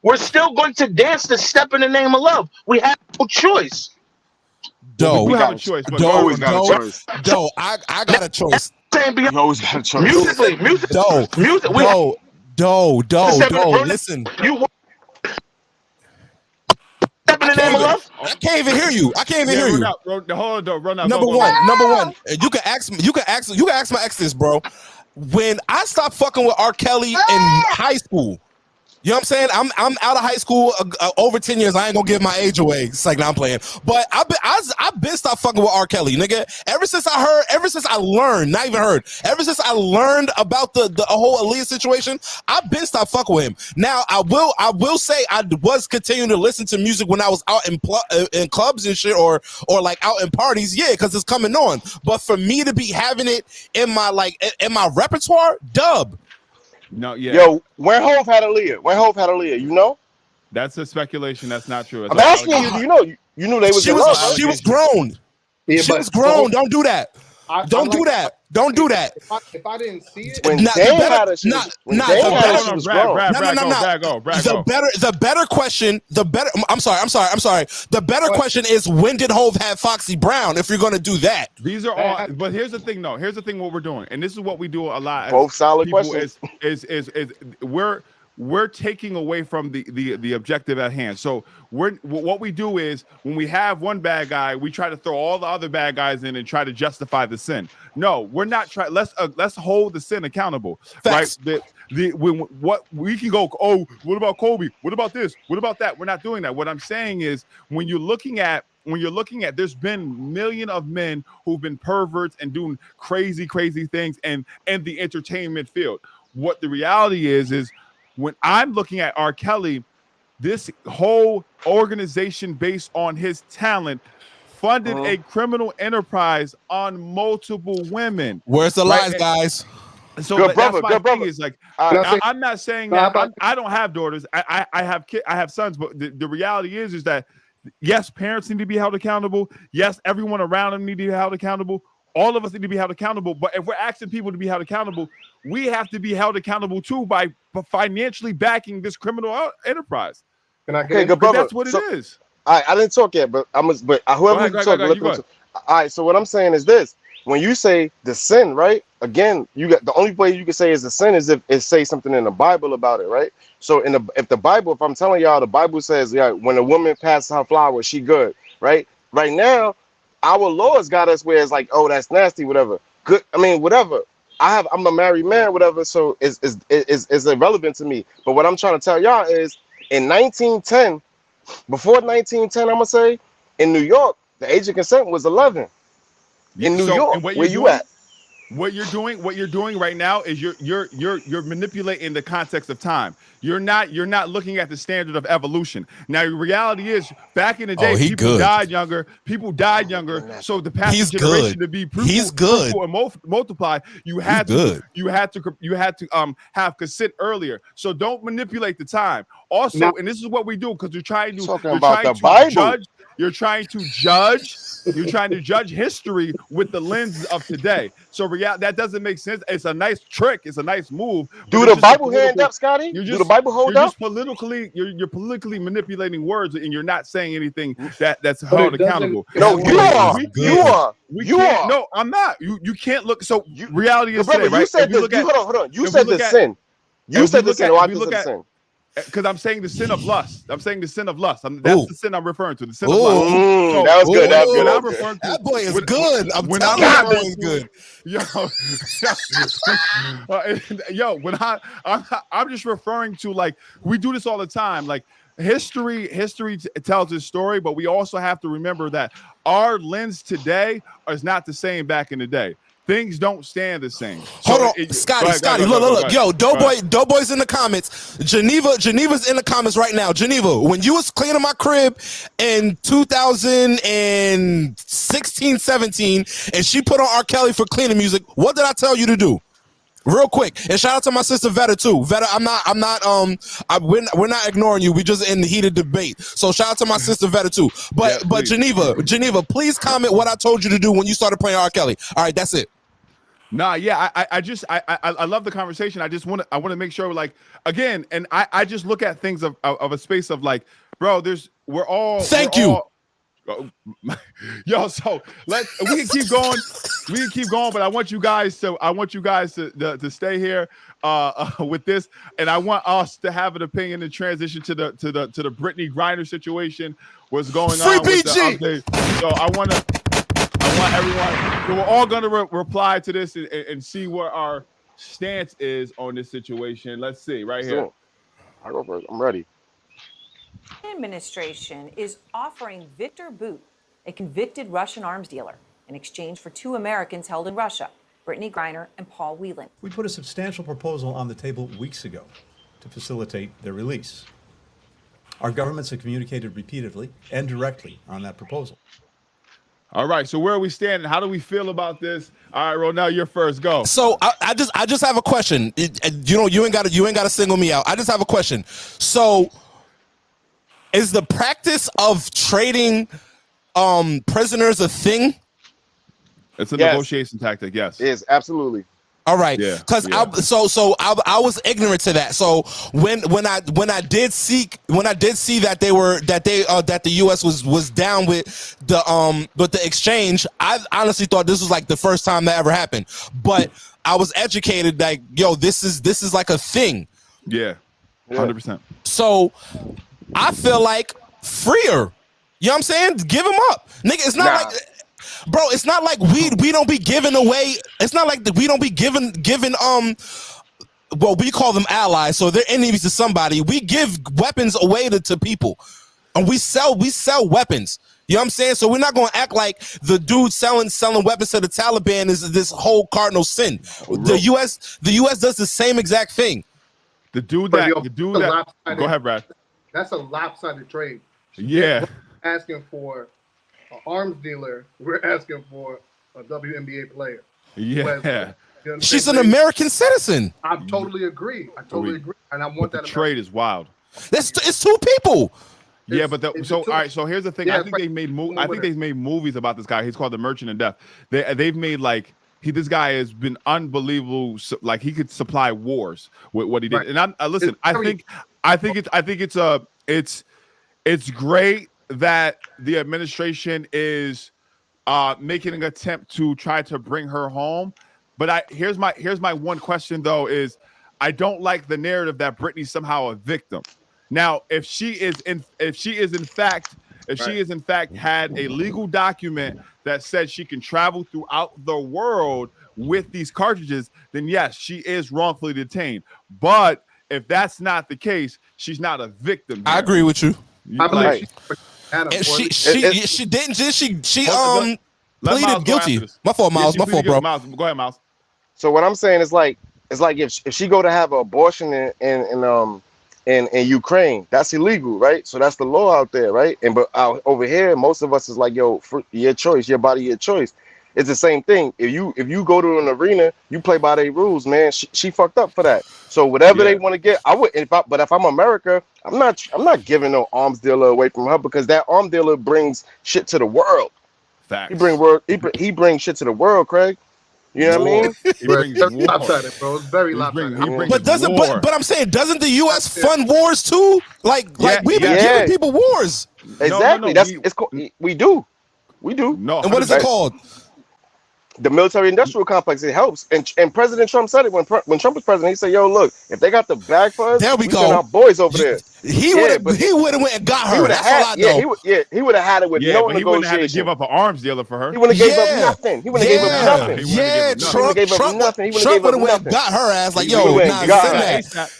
We're still going to dance the Step in the Name of Love. We have no choice. Doe, we have a choice. But always got a choice. Doe, I got a choice. You always got a choice. Musically. Doe. Listen. You Step in the Name of Love? I can't even hear you. Run out. Number one. You can ask my ex this, bro. When I stopped fucking with R. Kelly in high school, you know what I'm saying? I'm out of high school over 10 years. I ain't gonna give my age away. It's like, now I'm playing. But I've been stopped fucking with R. Kelly, nigga. Ever since I learned about the whole Aaliyah situation, I've been stopped fucking with him. Now I will say I was continuing to listen to music when I was out in clubs and shit, or like out in parties, because it's coming on. But for me to be having it in my repertoire, dub. No, yeah. Yo, where Hov had Aaliyah, you know? That's a speculation. That's not true. I'm asking you, do you know? You knew they was in love. She was grown. Yeah, she was grown. Don't do that. Don't do that. Don't do that. If I didn't see it, When Dame had it, she was grown. The better question. I'm sorry. The better question is, when did Hove have Foxy Brown? If you're going to do that, these are all. But here's the thing, though. Here's the thing. What we're doing, and this is what we do a lot. Both solid questions. Is we're taking away from the objective at hand. So what we do is, when we have one bad guy, we try to throw all the other bad guys in and try to justify the sin. No, we're not trying. Let's hold the sin accountable. Facts. Right? What we can go, oh, what about Kobe? What about this? What about that? We're not doing that. What I'm saying is, when you're looking at, there's been millions of men who've been perverts and doing crazy things and the entertainment field. What the reality is when I'm looking at R. Kelly, this whole organization based on his talent funded a criminal enterprise on multiple women. Where's the lies, guys? So that's my thing is, like, I'm not saying that I don't have daughters. I have sons, but the reality is that yes, parents need to be held accountable. Yes, everyone around them need to be held accountable. All of us need to be held accountable. But if we're asking people to be held accountable, we have to be held accountable too by financially backing this criminal enterprise. Can I get Okay, good brother. That's what it is. I didn't talk yet, but whoever you talk. All right. So what I'm saying is this: when you say the sin, right? Again, you got the only way you can say is the sin is if it say something in the Bible about it, right? So if the Bible, if I'm telling y'all, the Bible says, yeah, when a woman passes her flower, she good, right? Right now, our Lord's got us where it's like, oh, that's nasty, whatever. Good, I mean, whatever. I'm a married man, whatever. So it's irrelevant to me. But what I'm trying to tell y'all is, in 1910, before 1910, I'm gonna say, in New York, the age of consent was 11. In New York, where you at? What you're doing right now is you're manipulating the context of time. You're not looking at the standard of evolution. Now, the reality is, back in the day, people died younger. So the past generation to be fruitful and multiply, you had to have consent earlier. So don't manipulate the time. Also, and this is what we do, because you're trying to judge history with the lens of today. So that doesn't make sense. It's a nice trick. It's a nice move. Do the Bible hand up, Scotty? Do the Bible hold up? You're politically manipulating words, and you're not saying anything that's held accountable. No, you are. No, I'm not. You can't look. So reality is today, right? You said this. Hold on. You said the sin. You said the sin. Or I just said the sin. Because I'm saying the sin of lust. That's the sin I'm referring to. The sin of lust. So, that was good. That boy is good. When I'm just referring to, like, we do this all the time. Like, history tells this story, but we also have to remember that our lens today is not the same back in the day. Things don't stand the same. Hold on, Scotty, look. Yo, Doughboy's in the comments. Geneva's in the comments right now. Geneva, when you was cleaning my crib in 2016, 17, and she put on R. Kelly for cleaning music, what did I tell you to do? Real quick, and shout out to my sister Veta too. Veta, we're not ignoring you. We just in the heated debate. So shout out to my sister Veta too. But Geneva, please comment what I told you to do when you started playing R. Kelly. All right, that's it. Nah, yeah, I love the conversation. I want to make sure, like, again, and I just look at things of a space of, like, bro, we're all. Thank you. Yo, so we can keep going. But I want you guys to stay here with this, and I want us to have an opinion and transition to the Brittany Griner situation. What's going on with the update? So I want everyone. So we're all going to reply to this and see where our stance is on this situation. Let's see right here. I go first. I'm ready. Administration is offering Victor Bout, a convicted Russian arms dealer, in exchange for 2 Americans held in Russia, Brittany Griner and Paul Whelan. We put a substantial proposal on the table weeks ago to facilitate their release. Our governments have communicated repeatedly and directly on that proposal. All right, so where are we standing? How do we feel about this? All right, Ronel, you're first. Go. So I just have a question. You ain't got to single me out. I just have a question. So, is the practice of trading prisoners a thing? It's a Yes. negotiation tactic. Yes. Yes, absolutely. All right, Yeah, because yeah. I was ignorant to that. So when I did see that the U.S. was down with the exchange, I honestly thought this was like the first time that ever happened. But I was educated like, yo, this is like a thing. Yeah, 100%. So I feel like freer. You know what I'm saying? Give him up, nigga. It's not like. Bro, it's not like we don't be giving away. It's not like we don't be giving well, we call them allies, so they're enemies to somebody. We give weapons away to people, and we sell weapons. You know what I'm saying? So we're not gonna act like the dude selling weapons to the Taliban is this whole cardinal sin. The U.S. does the same exact thing. The dude But that yo, the dude that's a that lopsided- go ahead, Brad. That's a lopsided trade. Yeah. We're asking for an arms dealer. We're asking for a WNBA player. Yeah. She's an American citizen. I totally agree. And I want The that. trade is wild. It's two people. Yeah, but all right. So here's the thing. Yeah, I think they made movies about this guy. He's called The Merchant of Death. They've made like this guy has been unbelievable. Like he could supply wars with what he did. Right. And listen. I think it's great that the administration is making an attempt to try to bring her home. But here's my one question though is I don't like the narrative that Britney's somehow a victim. Now, if she is in fact had a legal document that said she can travel throughout the world with these cartridges, then yes, she is wrongfully detained. But if that's not the case, she's not a victim here. I agree with you. I believe She pleaded guilty. My fault, Miles. My fault, bro. Go ahead, Miles. So what I'm saying is like if she go to have an abortion in Ukraine, that's illegal, right? So that's the law out there, right? And but over here, most of us is like, yo, your choice, your body, your choice. It's the same thing. If you go to an arena, you play by their rules, man. She fucked up for that. So whatever they want to get, I would. But if I'm America, I'm not giving no arms dealer away from her because that arm dealer brings shit to the world. Facts. He brings shit to the world, Craig. You know what I mean? He brings lopsided, bro. It's very lopsided. But I'm saying, doesn't the U.S. fund wars too? Like we've been giving people wars. Exactly. We do. No. And what is it called? The military-industrial complex. It helps. And President Trump said it when Trump was president. He said, "Yo, look, if they got the bag for us, there we go. Send our boys over there." He would have went and got her. That's all I know. He would have had it with no but he wouldn't have negotiation. had to give up an arms dealer for her. He wouldn't have gave up nothing. He wouldn't have gave up nothing. Trump would have went and got her ass. Like, yo, send that.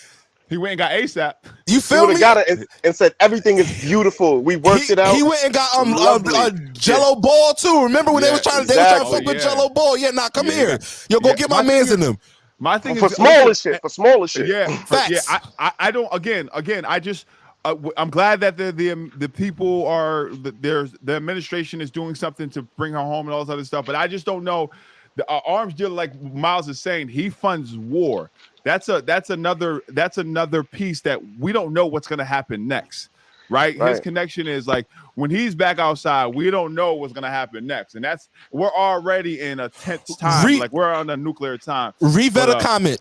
He went and got ASAP. He You feel me? got it and said everything is beautiful. We worked it out. He went and got a Jello ball too. Remember when they were trying to fuck with Jello ball? Yeah, come here. Yo, go get my mans in them. My thing for is smaller shit. For smaller shit. Yeah, facts. I don't. Again. I just. I'm glad that the people are the administration is doing something to bring her home and all this other stuff. But I just don't know. The arms dealer, like Miles is saying, he funds war. That's another piece that we don't know what's going to happen next, right? His connection is like when he's back outside, we don't know what's going to happen next, and we're already in a tense time, like we're on a nuclear time. Revet a comment.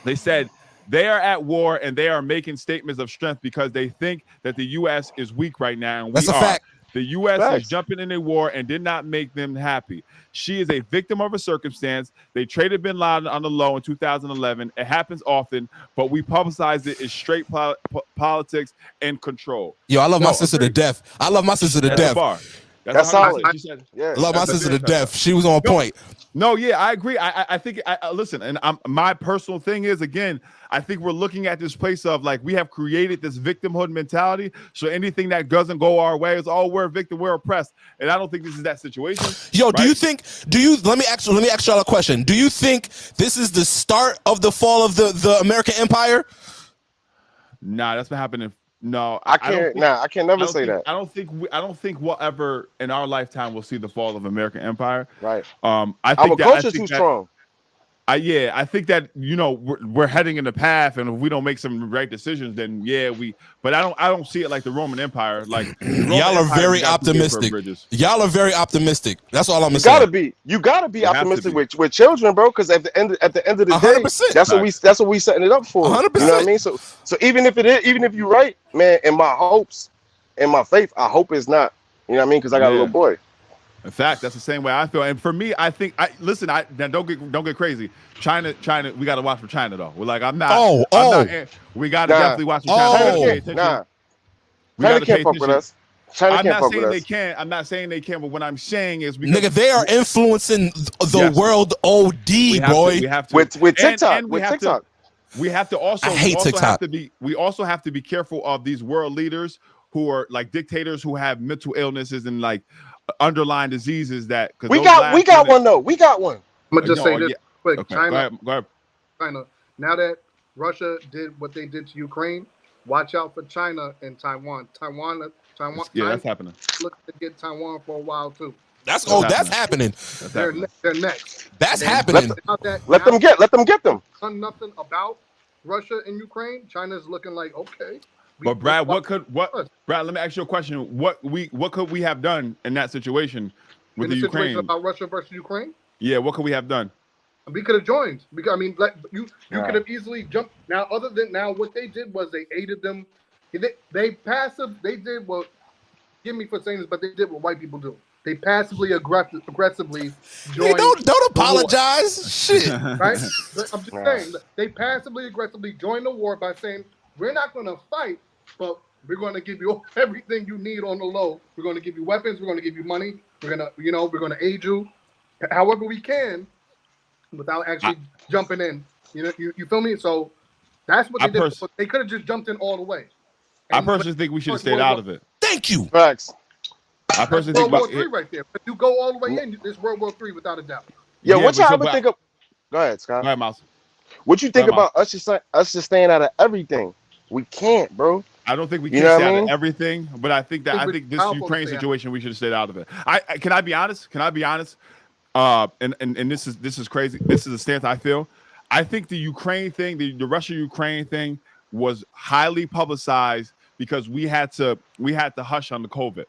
They said they are at war and they are making statements of strength because they think that the U.S. is weak right now, and that's a fact. The U.S. is jumping in a war and did not make them happy. She is a victim of a circumstance. They traded bin Laden on the low in 2011. It happens often, but we publicized it as straight politics and control. Yo, I love my sister to death. I love my sister to death. That's solid. I love my sister to death. She was on point. No, yeah, I agree. I think listen, and my personal thing is, again, I think we're looking at this place of like we have created this victimhood mentality. So anything that doesn't go our way is, oh, we're a victim, we're oppressed, and I don't think this is that situation. Yo, right? Let me ask y'all a question. Do you think this is the start of the fall of the American empire? Nah, that's been happening. No, I can't never say that. I don't think we'll ever in our lifetime will see the fall of American empire. Right. I think our culture's too strong. I think that we're heading in the path, and if we don't make some right decisions, then But I don't see it like the Roman Empire. Like y'all are very optimistic. Y'all are very optimistic. That's all I'm gonna say. You gotta be optimistic with children, bro. Because at the end of the day, 100%. that's what we setting it up for. 100%. You know what I mean? So even if you're right, man, in my hopes, in my faith, I hope it's not. You know what I mean? Because I got a little boy. In fact, that's the same way I feel. And for me, I think don't get crazy. China, we got to watch for China though. We're like, I'm not. We got to definitely watch for China. China can't fuck with us. I'm not saying they can't. I'm not saying they can. But what I'm saying is, nigga, they are influencing the world. OD, boy. We have to with TikTok. And with TikTok. We have to also. I hate TikTok. We also have to be careful of these world leaders who are like dictators who have mental illnesses and like underlying diseases that we got one though. We got one. I'm gonna just say this quick. Okay, China, go ahead. China. Now that Russia did what they did to Ukraine, watch out for China and Taiwan. Yeah, that's happening. Look to get Taiwan for a while too. That's happening. They're next. That's happening. Let them get them. Nothing about Russia and Ukraine. China's looking like okay. But Brad, Brad, let me ask you a question. What could we have done in that situation with the Ukraine? Situation about Russia versus Ukraine? Yeah, what could we have done? We could have joined. Because I mean, like you could have easily jumped. Now, other than what they did was they aided them. They did what. Give me for saying this, but they did what white people do. They passively aggressively joined. Don't apologize. Shit. Right? But I'm just saying they passively aggressively joined the war by saying we're not going to fight, but we're going to give you everything you need on the low. We're going to give you weapons. We're going to give you money. We're going to aid you however we can without actually jumping in. You feel me? So that's what they did. They could have just jumped in all the way. I personally think we should have stayed out of it. Thank you. Facts. I personally think World War III right there. But you go all the way in, this World War III without a doubt. Yo, what y'all ever think of? Go ahead, Scott. Go ahead, Mouse. What you think about us just staying out of everything? We can't, bro. I don't think we can stay out of everything, but I think this Ukraine situation we should have stayed out of it. Can I be honest? And this is crazy. This is a stance I feel. I think the Ukraine thing, the Russia-Ukraine thing, was highly publicized because we had to hush on the COVID.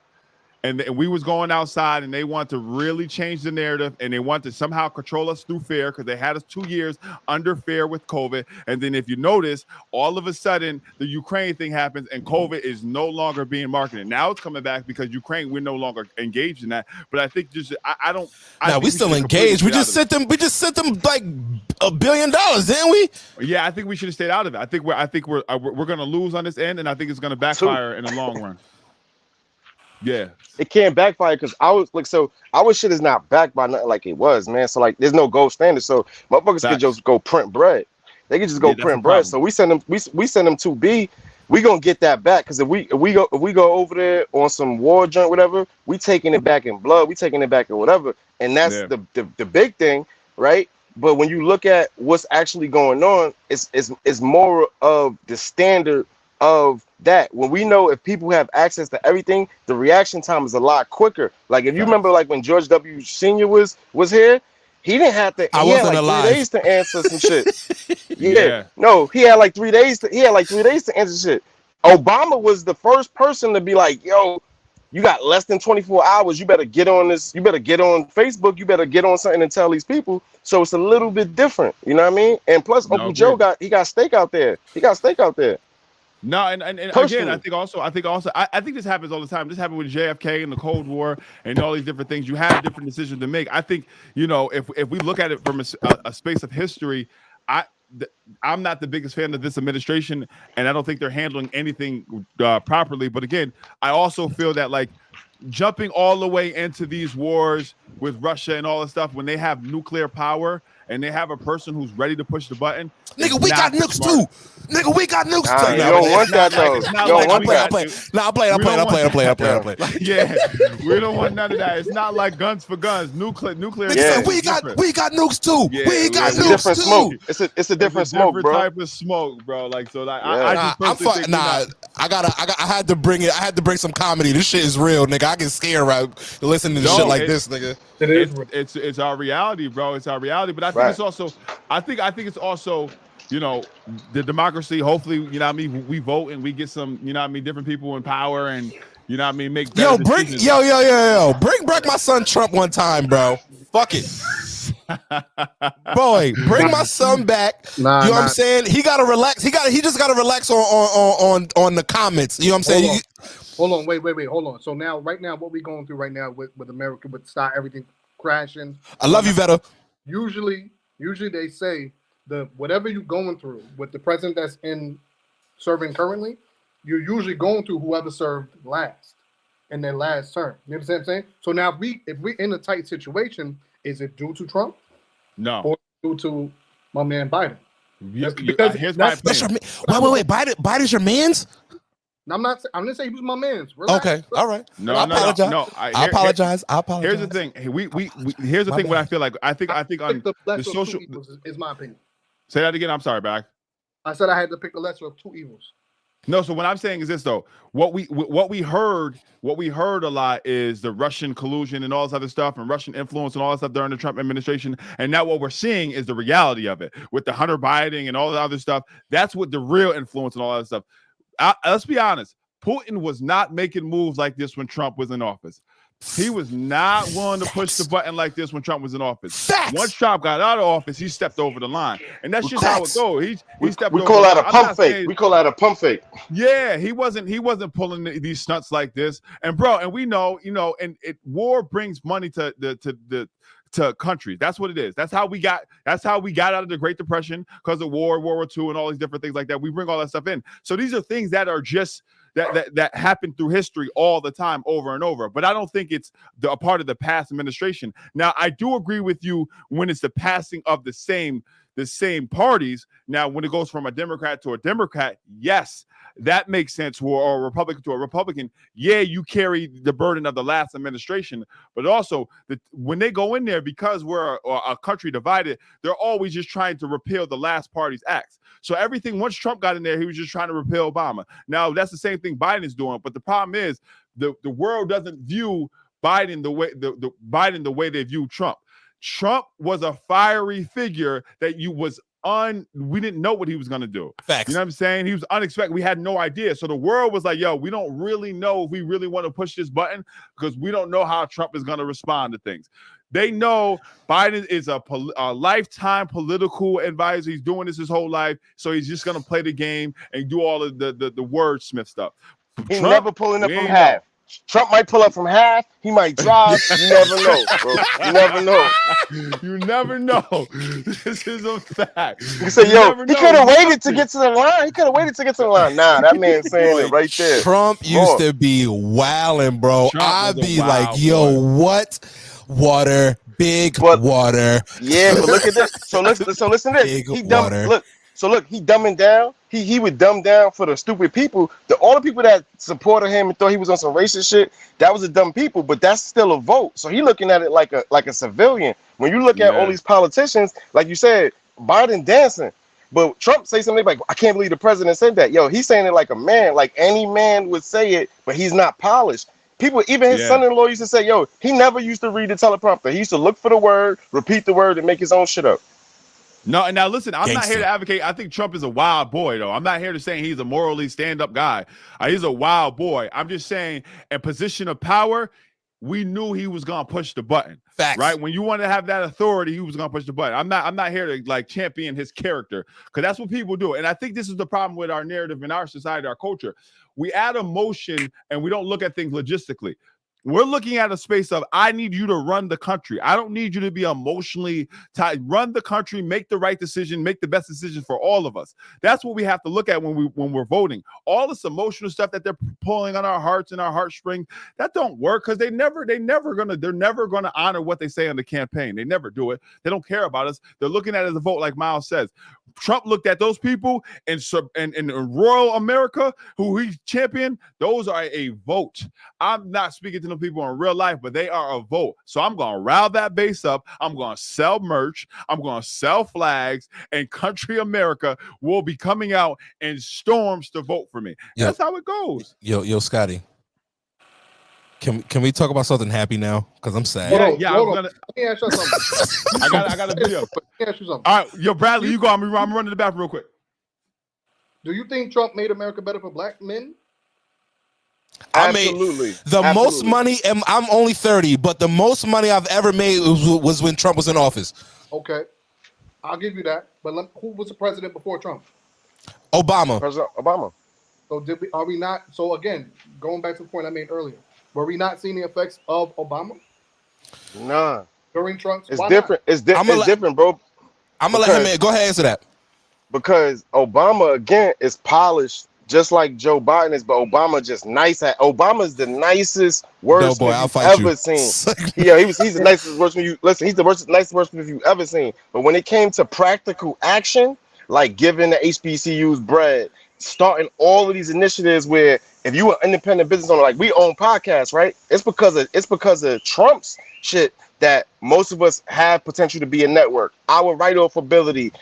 And we was going outside, and they want to really change the narrative, and they want to somehow control us through fear because they had us 2 years under fear with COVID. And then if you notice, all of a sudden, the Ukraine thing happens, and COVID is no longer being marketed. Now it's coming back because Ukraine, we're no longer engaged in that. But I think I don't. No, we still engaged. We just sent them like $1 billion, didn't we? Yeah, I think we should have stayed out of it. I think we're going to lose on this end, and I think it's going to backfire in the long run. Yeah, it can't backfire because our shit is not backed by nothing like it was, man. So like, there's no gold standard. So motherfuckers could just go print bread. They could just go print bread. So we send them to B. We gonna get that back because if we go over there on some war joint, whatever, we taking it back in blood. We taking it back in whatever, and that's the big thing, right? But when you look at what's actually going on, it's more of the standard of that. When we know if people have access to everything, the reaction time is a lot quicker. Like if you remember, like when George W. Sr. was here, he didn't have to. He had like 3 days to answer some shit. Yeah, no, he had like 3 days. He had like 3 days to answer shit. Obama was the first person to be like, "Yo, you got less than 24 hours. You better get on this. You better get on Facebook. You better get on something and tell these people." So it's a little bit different. You know what I mean? And plus, Uncle Joe got steak out there. He got steak out there. No, and again, I think this happens all the time. This happened with JFK and the Cold War and all these different things. You have different decisions to make. I think, if we look at it from a space of history, I'm not the biggest fan of this administration, and I don't think they're handling anything properly. But again, I also feel that like jumping all the way into these wars with Russia and all this stuff when they have nuclear power and they have a person who's ready to push the button. Nigga, we got nukes too. Nigga, we got nukes too. You don't want that though. I'm playing. Yeah, we don't want none of that. It's not like guns for guns. Nuclear. Yeah. We got nukes too. Yeah, we got nukes nukes too. Smoke. It's a different smoke, bro. Type of smoke, bro. Like so, like yeah. I had to bring it. I had to bring some comedy. This shit is real, nigga. I get scared listening to shit like this, nigga. It's our reality, bro. It's our reality. But I think it's also, I think it's also, you know, the democracy. Hopefully, you know what I mean, we vote and we get some, you know what I mean, different people in power and, you know what I mean, make better decisions. Bring back my son Trump one time, bro. Fuck it. Boy, bring my son back. You know what I'm saying? He gotta relax. He just gotta relax on the comments. You know what I'm saying? Hold on, wait. Hold on. So now, right now, what we going through right now with America, with everything crashing. I love you, Vetta. Usually they say whatever you're going through with the president that's in serving currently, you're usually going through whoever served last in their last term. You understand what I'm saying? So now, if we're in a tight situation, is it due to Trump? No. Or due to my man Biden? Because here's my opinion. Wait. Biden's your man's? I'm not. I'm gonna say he was my man's. Okay, all right. No, I apologize. No. I apologize. Here's the thing. Here's the thing. What I feel like. I think on the social. Is my opinion. Say that again. I'm sorry, back. I said I had to pick the lesser of two evils. No, so what I'm saying is this though. What we heard a lot is the Russian collusion and all this other stuff and Russian influence and all that stuff during the Trump administration. And now what we're seeing is the reality of it with the Hunter Biden and all the other stuff. That's what the real influence and all that stuff. Let's be honest. Putin was not making moves like this when Trump was in office. He was not willing to push the button like this when Trump was in office. Once Trump got out of office, he stepped over the line, and that's just how it goes. He stepped. We call that a pump fake. We call that a pump fake. Yeah, he wasn't pulling these stunts like this. And bro, and we know, and war brings money to countries. That's what it is. That's how we got out of the Great Depression because of World War II and all these different things like that. We bring all that stuff in. So these are things that are just that happen through history all the time, over and over. But I don't think it's a part of the past administration. Now, I do agree with you when it's the passing of the same parties. Now, when it goes from a Democrat to a Democrat, yes, that makes sense. Or a Republican to a Republican, yeah, you carry the burden of the last administration. But also, when they go in there, because we're a country divided, they're always just trying to repeal the last party's acts. So everything, once Trump got in there, he was just trying to repeal Obama. Now, that's the same thing Biden is doing. But the problem is the world doesn't view Biden the way they view Trump. Trump was a fiery figure that we didn't know what he was going to do. Facts. You know what I'm saying? He was unexpected. We had no idea. So the world was like, yo, we don't really know if we really want to push this button because we don't know how Trump is going to respond to things. They know Biden is a lifetime political advisor. He's doing this his whole life. So he's just going to play the game and do all of the wordsmith stuff. He's never pulling up from half. Trump might pull up from half. He might drive. You never know, bro. You never know. You never know. This is a fact. You say, yo, he could have waited to get to the line. Nah, that man's saying it right there. Trump used to be wilding, bro. I'd be like, yo, what? Water, big water. Yeah, but look at this. So listen to this. He dumbing down. He would dumb down for the stupid people. All the people that supported him and thought he was on some racist shit, that was the dumb people, but that's still a vote. So he looking at it like a civilian. When you look at all these politicians, like you said, Biden dancing. But Trump say something like, I can't believe the president said that. Yo, he's saying it like a man, like any man would say it, but he's not polished. People, even his son-in-law used to say, yo, he never used to read the teleprompter. He used to look for the word, repeat the word, and make his own shit up. No, now listen, I'm not here to advocate. I think Trump is a wild boy, though. I'm not here to say he's a morally stand-up guy. He's a wild boy. I'm just saying, in position of power, we knew he was gonna push the button. Facts. Right? When you want to have that authority, he was gonna push the button. I'm not here to like champion his character, because that's what people do. And I think this is the problem with our narrative in our society, our culture. We add emotion and we don't look at things logistically. We're looking at a space of, I need you to run the country. I don't need you to be emotionally tied. Run the country, make the right decision, make the best decision for all of us. That's what we have to look at when we're voting. All this emotional stuff that they're pulling on our hearts and our heartstrings, that don't work, because they're never gonna honor what they say on the campaign. They never do it. They don't care about us. They're looking at it as a vote, like Miles says. Trump looked at those people in rural America who he championed. Those are a vote. I'm not speaking to them people in real life, but they are a vote. So I'm going to rile that base up. I'm going to sell merch. I'm going to sell flags, and country America will be coming out in storms to vote for me. That's how it goes. Yo, Scottie. Can we talk about something happy now? Because I'm sad. Hold on. Let me ask you something. I got a video. Let me ask you something. All right, yo, Bradley, you go. I'm running to the bathroom real quick. Do you think Trump made America better for black men? Absolutely. Most money, and I'm only 30, but the most money I've ever made was when Trump was in office. Okay, I'll give you that. But who was the president before Trump? Obama. President Obama. So are we not? So again, going back to the point I made earlier, were we not seeing the effects of Obama? Nah. During Trump's? It's different. It's different, bro. I'm gonna let him go ahead and answer that. Because Obama again is polished, just like Joe Biden is, but Obama just nice. Obama's the nicest wordsmith you've ever seen. Yeah, he's the nicest wordsmith you listen. He's the nicest wordsmith you've ever seen. But when it came to practical action, like giving the HBCUs bread, starting all of these initiatives where if you were an independent business owner, like we own podcasts, right? It's because of Trump's shit that most of us have potential to be a network. Our write-off ability,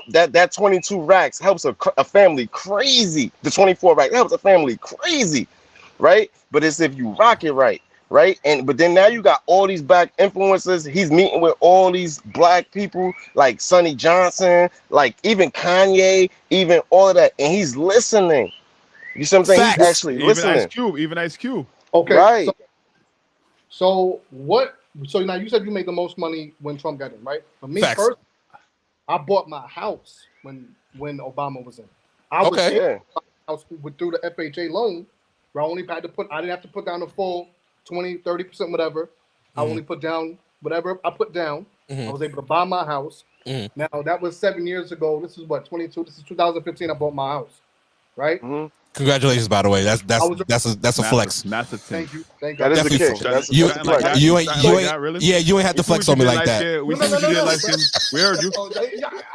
that 22 racks helps a family crazy. The 24 racks helps a family crazy, right? But it's if you rock it right, but then now you got all these black influencers. He's meeting with all these black people like Sonny Johnson, like even Kanye, even all of that, and he's listening. You see what I'm saying? Facts. He's actually listening. Even Ice Cube. Okay, right. So what? So now you said you made the most money when Trump got in, right? For me Facts. first, I bought my house when Obama was in. I was able to buy a house through the FHA loan, where I didn't have to put down the full 20, 30%, whatever. I only put down whatever I put down. I was able to buy my house. Now that was 7 years ago. This is what, 22. This is 2015. I bought my house, right? Congratulations, by the way. That's a flex. Massive thing. Thank you. Thank That God. is the case. You ain't had to flex on me like that. We see what you did, light skin. We heard you.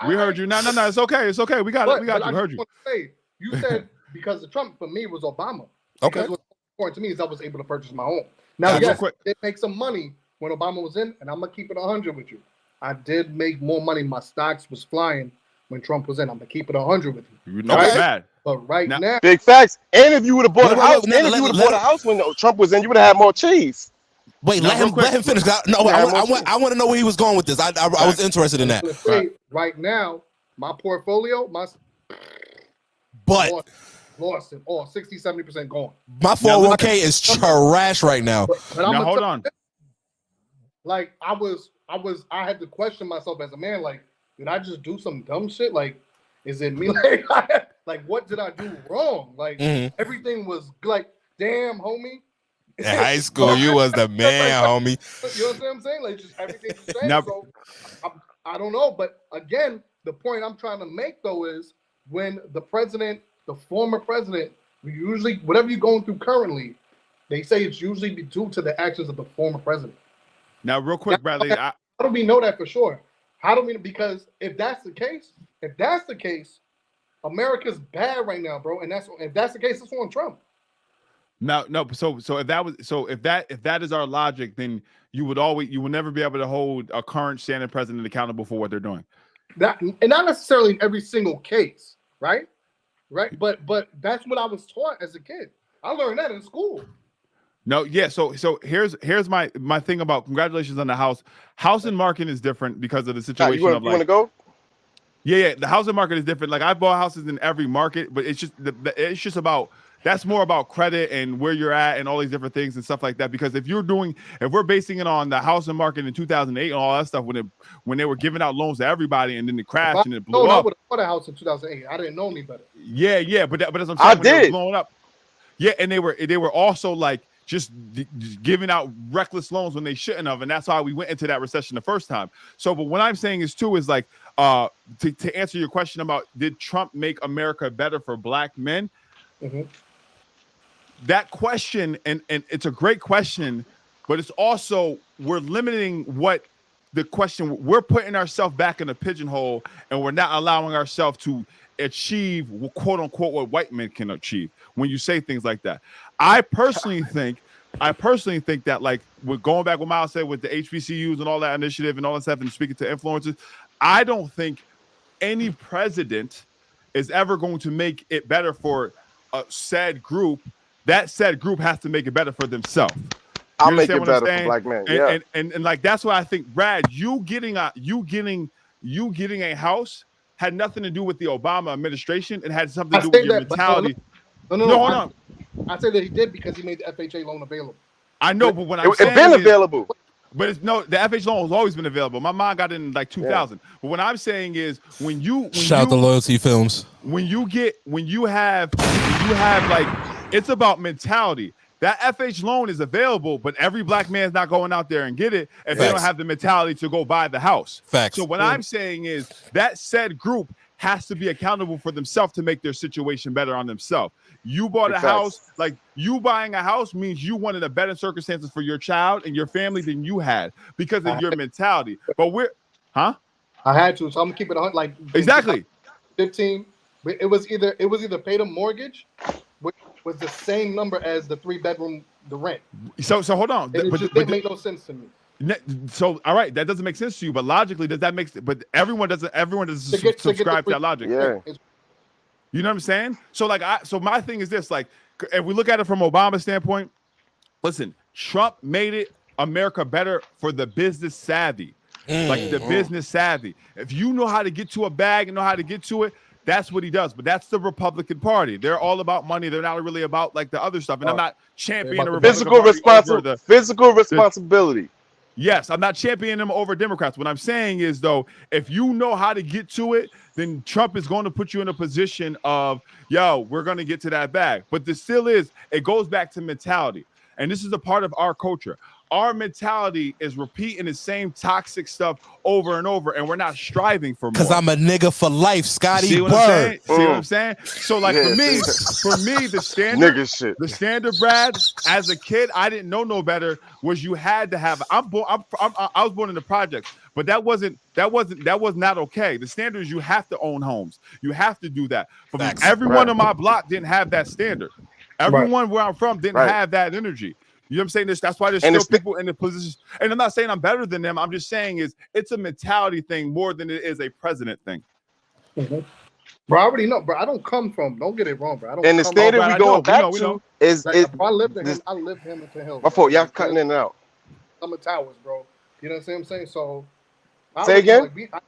We heard you. No. It's okay. It's okay. We got it. We got you. We heard you. You said because of Trump, for me, was Obama. Okay. Because what's important to me is I was able to purchase my home. Now, yes, it makes some money when Obama was in, and I'm gonna keep it 100 with you. I did make more money. My stocks was flying when Trump was in. I'm gonna keep it 100 with you. You're not bad. But right now, big facts. And if you would have bought a house, when Trump was in, you would have had more cheese. Wait, let him finish. I want to know where he was going with this. I was interested in that. Right now, my portfolio, lost it all, 60-70% gone. My 401k is trash right now. But now hold on. Like I had to question myself as a man. Like, did I just do some dumb shit? Like, is it me? Like, what did I do wrong? Like, everything was like, damn, homie. In high school, you was the man, homie. You know what I'm saying? Like, just everything the same. So, I don't know. But again, the point I'm trying to make, though, is when the former president, usually, whatever you're going through currently, they say it's usually due to the actions of the former president. Now, real quick, Bradley. How do we know that for sure? Because if that's the case, America's bad right now, bro. And if that's the case, it's on Trump. No. So if that is our logic, then you will never be able to hold a current standing president accountable for what they're doing. And not necessarily in every single case, right? Right. But that's what I was taught as a kid. I learned that in school. No, yeah. So here's my thing about congratulations on the house. Housing market is different because of the situation. You want to go? Yeah. The housing market is different. Like I bought houses in every market, but it's just about that's more about credit and where you're at and all these different things and stuff like that. Because if we're basing it on the housing market in 2008 and all that stuff when they were giving out loans to everybody and then it crashed and it blew up. I would have bought a house in 2008. I didn't know any better. Yeah. But as I'm saying, I did blowing up. Yeah, and they were also like just giving out reckless loans when they shouldn't have, and that's how we went into that recession the first time. So, but what I'm saying is too is like to answer your question about did Trump make America better for black men? That question, and it's a great question, but it's also we're limiting what the question. We're putting ourselves back in a pigeonhole, and we're not allowing ourselves to achieve quote unquote what white men can achieve when you say things like that. I personally think that like we're going back what Miles said with the HBCUs and all that initiative and all that stuff and speaking to influencers. I don't think any president is ever going to make it better for a said group. That said group has to make it better for themselves. I'll You make understand it what I'm better for saying? black men. And, Yeah. and like that's why I think, Brad, you getting a house had nothing to do with the Obama administration. It had something I to do with say your that, but mentality. no. Hold on. I say that he did because he made the FHA loan available. I know, but what I'm It's saying been is, available. but it's no, the FH loan has always been available. My mom got it in like 2000. Yeah. But what I'm saying is, shout out to Loyalty Films. When you have like, it's about mentality. That FH loan is available, but every black man's not going out there and get it if they don't have the mentality to go buy the house. Facts. So what I'm saying is that said group has to be accountable for themselves to make their situation better on themselves. You bought a house, like you buying a house means you wanted a better circumstances for your child and your family than you had because of your mentality. But I had to, so I'm gonna keep it on like exactly 15. It was either pay the mortgage, which was the same number as the 3-bedroom, the rent. So hold on, and it just didn't make no sense to me. So all right, that doesn't make sense to you, but logically, does that make? But everyone doesn't subscribe to that logic. Yeah. You know what I'm saying? So like, so my thing is this: like, if we look at it from Obama's standpoint, listen, Trump made it America better for the business savvy, like the business savvy. If you know how to get to a bag and know how to get to it, that's what he does. But that's the Republican Party. They're all about money. They're not really about like the other stuff. And I'm not championing the Republican physical responsibility. Yes, I'm not championing them over Democrats. What I'm saying is, though, if you know how to get to it, then Trump is going to put you in a position of, yo, we're going to get to that bag. But this still is, it goes back to mentality. And this is a part of our culture. Our mentality is repeating the same toxic stuff over and over, and we're not striving for more. Because I'm a nigga for life, Scotty. See what I'm saying? See what I'm saying? So, like, for me, the standard, Brad, as a kid, I didn't know no better. Was you had to have. I was born in the projects, but that was not okay. The standard is you have to own homes. You have to do that. But everyone on my block didn't have that standard. Everyone where I'm from didn't have that energy. You know what I'm saying? That's why there's still people in the positions. And I'm not saying I'm better than them. I'm just saying it's a mentality thing more than it is a president thing. Mm-hmm. Bro, I already know, bro. I don't come from. Don't get it wrong, bro. I don't. And the standard we going back to is I live in him. I live Hamilton Hills. My fault. Y'all cutting in and out. Summer Towers, bro. You know what I'm saying? So say again. I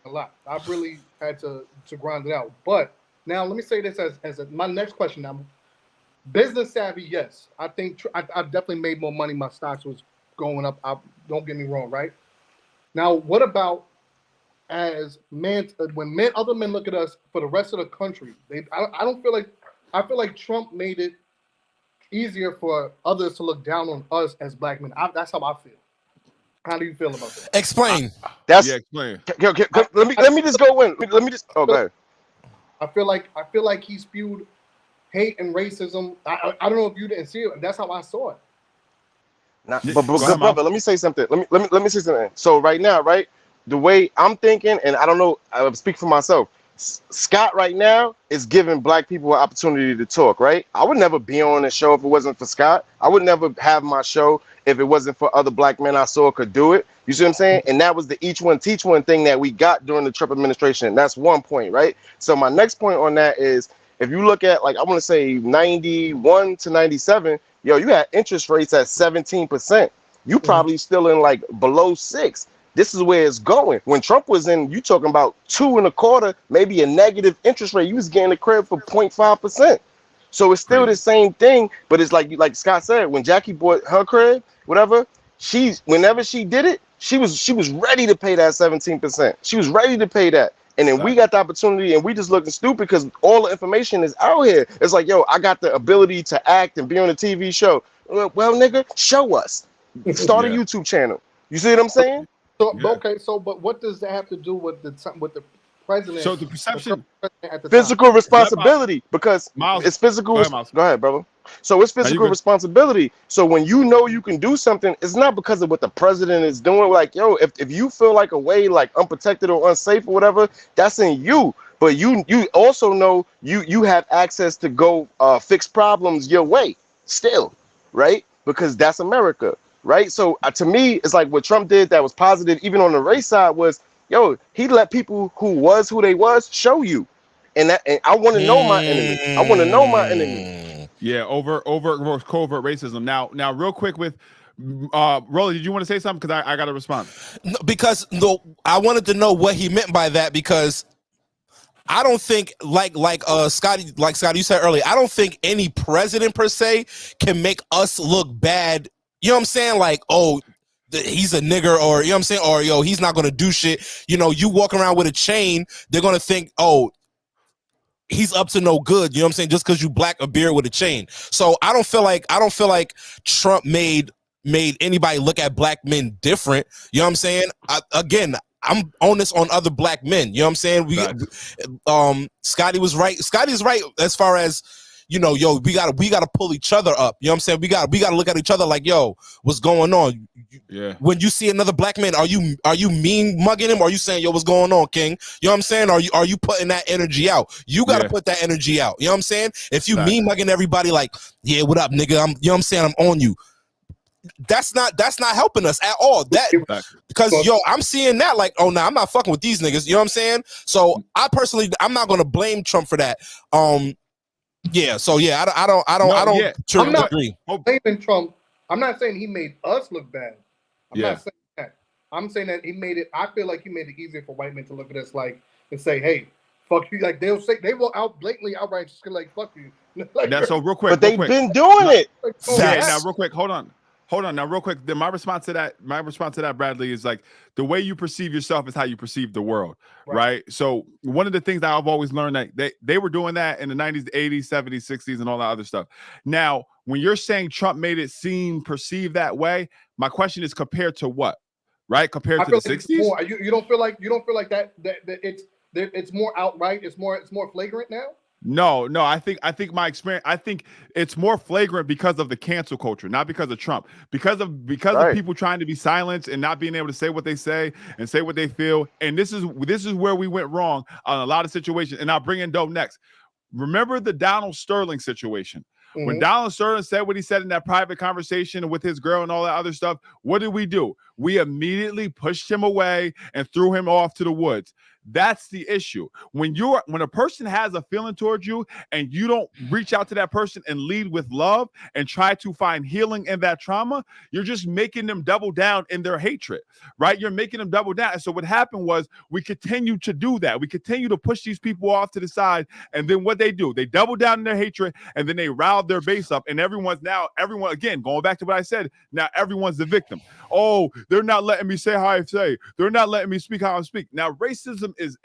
a lot. I really had to grind it out. But now let me say this as my next question. Now, business savvy, yes. I think I've definitely made more money. My stocks was going up. Don't get me wrong, right? Now, what about as men? When other men look at us for the rest of the country, I don't feel like. I feel like Trump made it easier for others to look down on us as black men. That's how I feel. How do you feel about that? Explain. Explain. Let me just go in. Let me just. Oh, go ahead. I feel like he spewed hate and racism. I don't know if you didn't see it. That's how I saw it. But brother, let me say something. Let me say something. So right now, right, the way I'm thinking, and I don't know, I speak for myself. Scott right now is giving black people an opportunity to talk, right? I would never be on the show if it wasn't for Scott. I would never have my show if it wasn't for other black men I saw could do it. You see what I'm saying? And that was the each one teach one thing that we got during the Trump administration. That's one point, right? So my next point on that is, if you look at, like, I want to say 91 to 97, yo, you had interest rates at 17%. You probably still in like below 6. This is where it's going. When Trump was in, you talking about 2.25, maybe a negative interest rate. You was getting a crib for 0.5%. So it's still the same thing, but it's like Scott said, when Jackie bought her crib, whatever, whenever she did it, she was ready to pay that 17%. She was ready to pay that. And then we got the opportunity and we just looking stupid because all the information is out here. It's like, yo, I got the ability to act and be on a TV show. Well, nigga, show us. Start a YouTube channel. You see what I'm saying? So, okay, but what does that have to do with the president? So the perception, physical responsibility, because it's physical. Go ahead, brother. So it's physical responsibility. So when you know you can do something, it's not because of what the president is doing. Like, yo, if you feel like a way, like unprotected or unsafe or whatever, that's in you. But you also know you have access to go fix problems your way still, right? Because that's America. Right. So to me, it's like what Trump did that was positive, even on the race side, was, yo, he let people who they was show you. And I want to know my enemy. I want to know my enemy. Yeah, over covert racism. Now, real quick with Rolly, did you want to say something? Because I got to respond. No, because I wanted to know what he meant by that, because I don't think like Scotty, you said earlier, I don't think any president per se can make us look bad. You know what I'm saying? Like, oh, he's a nigger, or you know what I'm saying, or yo, he's not gonna do shit. You know, you walk around with a chain, they're gonna think, oh, he's up to no good. You know what I'm saying? Just because you black a beard with a chain. So I don't feel like Trump made anybody look at black men different. You know what I'm saying? I'm on this on other black men. You know what I'm saying? Scotty was right. Scotty's right as far as, you know, yo, we gotta pull each other up. You know what I'm saying? We gotta look at each other like, yo, what's going on? Yeah. When you see another black man, are you mean mugging him? Or are you saying, yo, what's going on, King? You know what I'm saying? Are you putting that energy out? You gotta put that energy out. You know what I'm saying? If you mean mugging everybody like, yeah, what up, nigga? You know what I'm saying? I'm on you. That's not helping us at all. Because yo, I'm seeing that like, oh no, I'm not fucking with these niggas. You know what I'm saying? So I'm not gonna blame Trump for that. Yeah. So yeah, I don't agree. Blaming Trump. I'm not saying he made us look bad. I'm not saying that. I'm saying that he made it. I feel like he made it easier for white men to look at us like and say, hey, fuck you. Like they will blatantly outright just like fuck you. Like, that's so real quick. But they've been doing it. Now real quick, hold on now real quick. My response to that, Bradley, is like the way you perceive yourself is how you perceive the world, right? So one of the things that I've always learned, that they were doing that in the 90s, 80s, 70s, 60s, and all that other stuff. Now, when you're saying Trump made it perceived that way, my question is compared to what, right? Compared to the 60s? You don't feel like that it's more outright, it's more flagrant now? No, I think my experience, I think it's more flagrant because of the cancel culture, not because of Trump, because of people trying to be silenced and not being able to say what they say and say what they feel. And this is where we went wrong on a lot of situations. And I'll bring in Doe next. Remember the Donald Sterling situation. Mm-hmm. When Donald Sterling said what he said in that private conversation with his girl and all that other stuff, what did we do? We immediately pushed him away and threw him off to the woods. That's the issue. When a person has a feeling towards you and you don't reach out to that person and lead with love and try to find healing in that trauma, you're just making them double down in their hatred, right? You're making them double down. And so what happened was we continue to do that. We continue to push these people off to the side. And then what they do, they double down in their hatred and then they rile their base up. And everyone, again, going back to what I said, now everyone's the victim. Oh, they're not letting me say how I say. They're not letting me speak how I speak. Now, racism is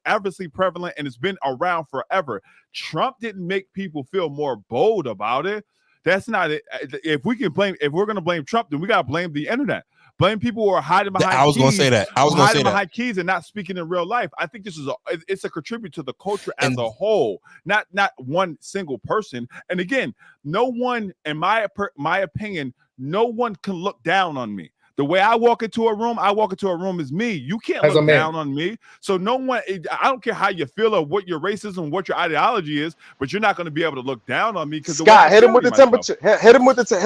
obviously prevalent and it's been around forever. Trump didn't make people feel more bold about it. That's not it. If we're going to blame Trump, then we got to blame the internet. Blame people who are hiding behind keys. I was going to say that. Hiding behind keys and not speaking in real life. I think it's a contribute to the culture as a whole, not one single person. And again, no one, in my opinion, no one can look down on me. The way I walk into a room is me. You can't look down on me. So no one, I don't care how you feel or what your racism, what your ideology is, but you're not going to be able to look down on me because Scott, hit him with the temperature. Hit